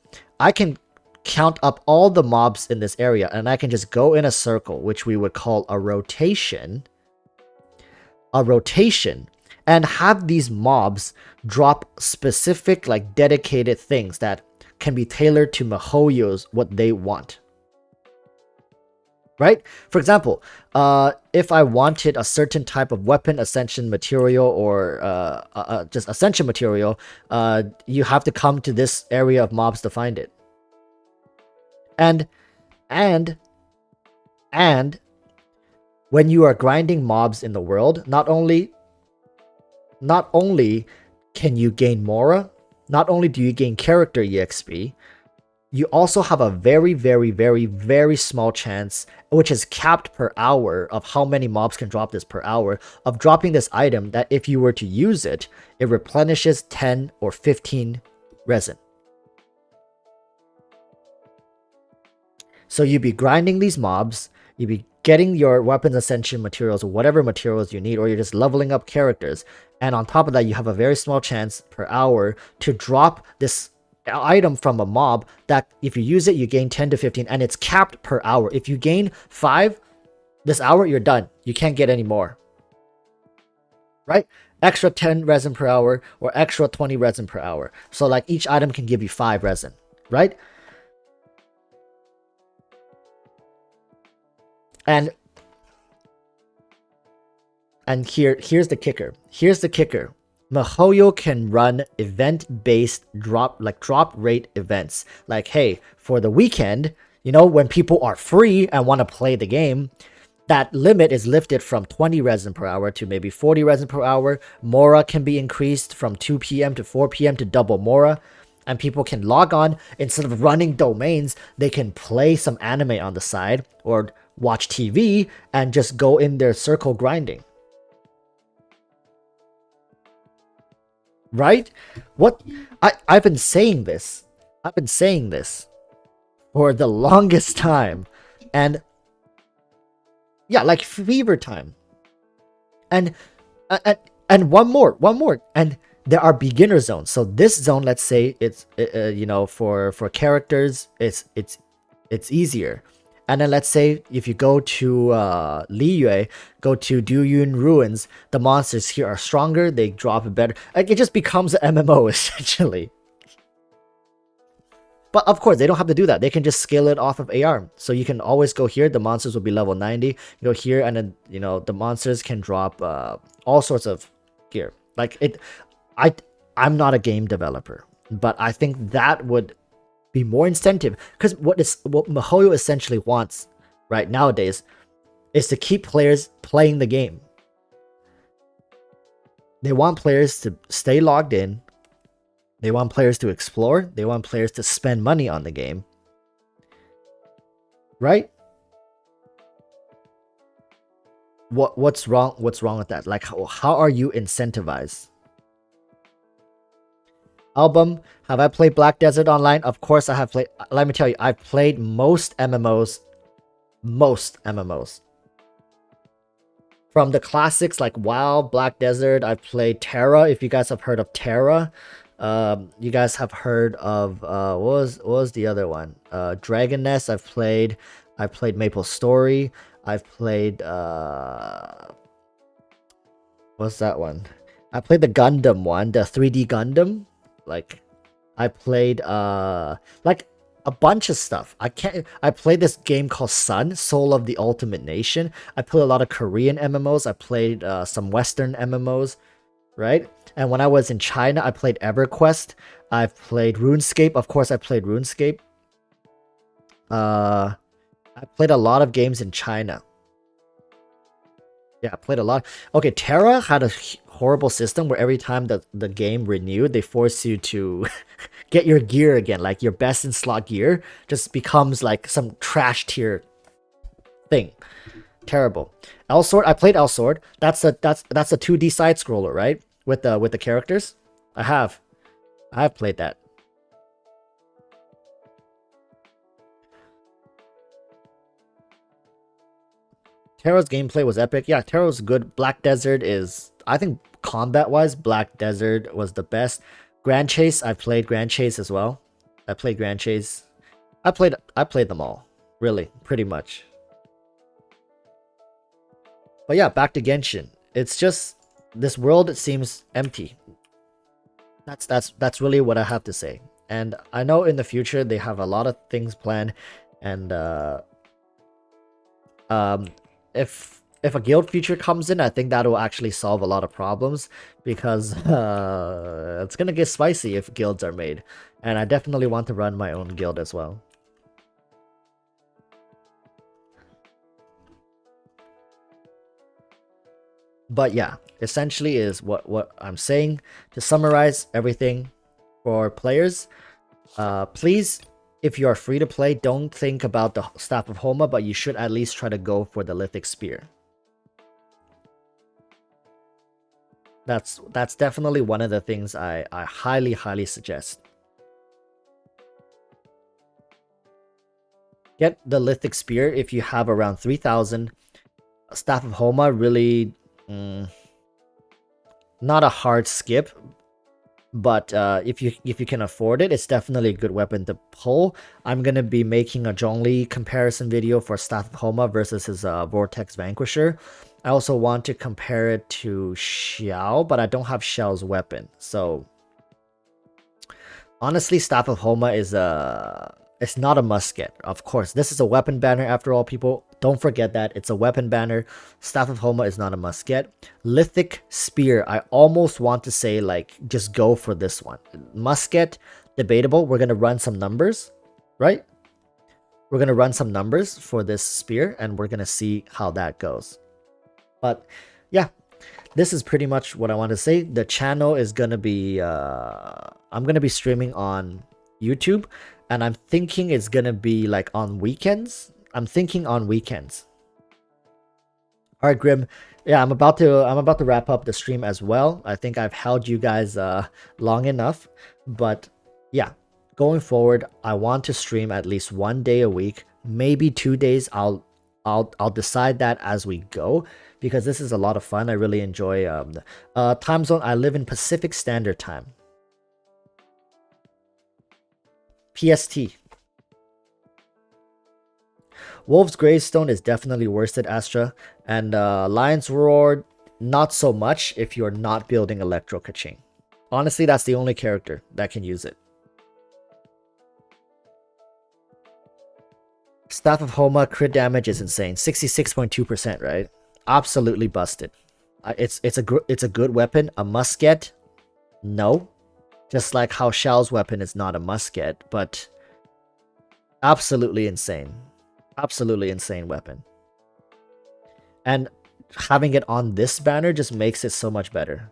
count up all the mobs in this area, and I can just go in a circle, which we would call a rotation. And have these mobs drop specific, like, dedicated things that can be tailored to MiHoYo's what they want. Right? For example, if I wanted a certain type of weapon ascension material or just ascension material, you have to come to this area of mobs to find it. And when you are grinding mobs in the world, not only can you gain Mora, not only do you gain character EXP, you also have a very, very, very, very small chance, which is capped per hour of how many mobs can drop this per hour, of dropping this item that if you were to use it, it replenishes 10 or 15 resin. So you'd be grinding these mobs, you'd be getting your weapons ascension materials or whatever materials you need, or you're just leveling up characters. And on top of that, you have a very small chance per hour to drop this item from a mob that if you use it, you gain 10 to 15, and it's capped per hour. If you gain 5 this hour, you're done. You can't get any more. Right? Extra 10 resin per hour or extra 20 resin per hour. So like each item can give you 5 resin, right? And here's the kicker. MiHoYo can run event-based drop rate events. Like, hey, for the weekend, You know, when people are free and want to play the game, that limit is lifted from 20 resin per hour to maybe 40 resin per hour. Mora can be increased from 2 p.m. to 4 p.m. to double Mora. And people can log on. Instead of running domains, they can play some anime on the side or watch TV and just go in their circle grinding. Right? What I've been saying this. I've been saying this for the longest time. And yeah, like fever time. And one more. And there are beginner zones. So this zone, let's say it's you know, for characters, it's easier. And then let's say if you go to Liyue, go to Duyun Ruins, the monsters here are stronger, they drop better. Like, it just becomes an MMO essentially. But of course, they don't have to do that. They can just scale it off of AR. So you can always go here. The monsters will be level 90. You go here, and then, you know, the monsters can drop all sorts of gear. Like, I'm not a game developer, but I think that would be more incentive. Because what MiHoYo essentially wants right nowadays is to keep players playing the game. They want players to stay logged in. They want players to explore. They want players to spend money on the game. Right? What's wrong with that? Like, how are you incentivized? Album, have I played Black Desert Online? Of course I have played. Let me tell you, I've played most MMOs. From the classics like WoW, Black Desert, I've played Terra. If you guys have heard of Terra. You guys have heard of what was the other one? Dragon Nest. I played Maple Story. I've played what's that one? I played the Gundam one, the 3D Gundam. Like, I played like a bunch of stuff. I played this game called Sun, Soul of the Ultimate Nation. I played a lot of Korean MMOs. I played some Western MMOs. Right? And when I was in China, I played EverQuest. I've played RuneScape. Of course, I played RuneScape. I played a lot of games in China. Yeah, I played a lot. Okay, Terra had a horrible system where every time the game renewed, they force you to get your gear again. Like, your best in slot gear just becomes like some trash tier thing. Terrible. L-Sword, I played L-Sword. That's a 2D side scroller, right? With the characters. I have played that. Terra's gameplay was epic. Yeah, Terra's good. Black Desert is, I think, combat wise, Black Desert was the best. Grand Chase, I played Grand Chase as well. I played Grand Chase. I played them all. Really, pretty much. But yeah, back to Genshin. It's just, this world, it seems empty. That's really what I have to say. And I know in the future they have a lot of things planned, and if a guild feature comes in, I think that will actually solve a lot of problems, because it's gonna get spicy if guilds are made, and I definitely want to run my own guild as well. But yeah, essentially is what I'm saying. To summarize everything for players, please, if you are free to play, don't think about the Staff of Homa, but you should at least try to go for the Lithic Spear. That's definitely one of the things I highly suggest. Get the Lithic Spear if you have around 3,000. Staff of Homa, really not a hard skip, but if you can afford it, it's definitely a good weapon to pull. I'm gonna be making a Zhongli comparison video for Staff of Homa versus his Vortex Vanquisher. I also want to compare it to Xiao, but I don't have Xiao's weapon. So honestly, Staff of Homa is it's not a must get. Of course, this is a weapon banner after all, people. Don't forget that. It's a weapon banner. Staff of Homa is not a must get. Lithic Spear, I almost want to say, like, just go for this one. Must get, debatable. We're going to run some numbers, right? We're gonna run some numbers for this spear, and we're gonna see how that goes. But yeah, this is pretty much what I want to say. The channel is gonna be I'm gonna be streaming on YouTube, and I'm thinking it's gonna be like on weekends. I'm thinking on weekends. All right, Grim. Yeah, I'm about to wrap up the stream as well. I think I've held you guys long enough, but yeah, going forward, I want to stream at least 1 day a week, maybe 2 days. I'll decide that as we go, because this is a lot of fun. I really enjoy time zone. I live in Pacific Standard Time. PST. Wolf's Gravestone is definitely worsted, Astra, and Lion's Roar, not so much if you're not building Electro Kaching. Honestly, that's the only character that can use it. Staff of Homa crit damage is insane, 66.2%, right? Absolutely busted. It's a good weapon. A must get? No. Just like how Xiao's weapon is not a must get, but absolutely insane. Absolutely insane weapon. And having it on this banner just makes it so much better.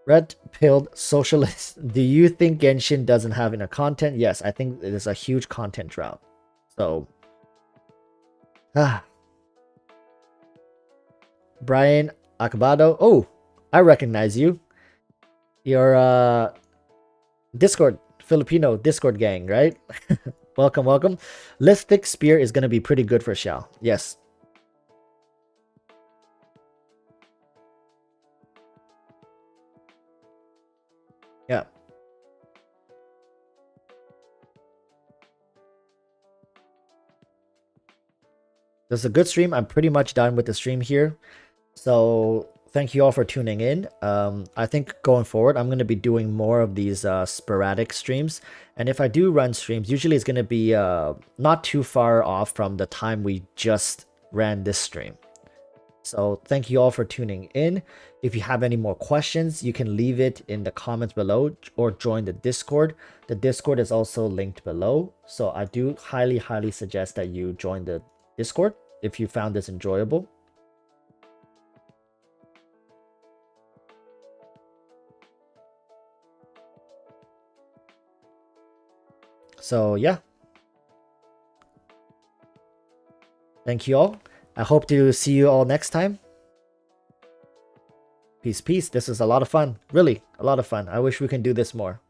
Red-pilled socialist. Do you think Genshin doesn't have enough content? Yes, I think there's a huge content drought. So, Brian Acabado. Oh, I recognize you. You're Discord, Filipino Discord gang, right? Welcome, welcome. Lithic Spear is going to be pretty good for Xiao. Yes. Yeah. This is a good stream. I'm pretty much done with the stream here. So thank you all for tuning in. I think going forward, I'm going to be doing more of these sporadic streams. And if I do run streams, usually it's going to be not too far off from the time we just ran this stream. So thank you all for tuning in. If you have any more questions, you can leave it in the comments below or join the Discord. The Discord is also linked below. So I do highly, highly suggest that you join the Discord if you found this enjoyable. So yeah. Thank you all. I hope to see you all next time. Peace, peace. This is a lot of fun. Really, a lot of fun. I wish we can do this more.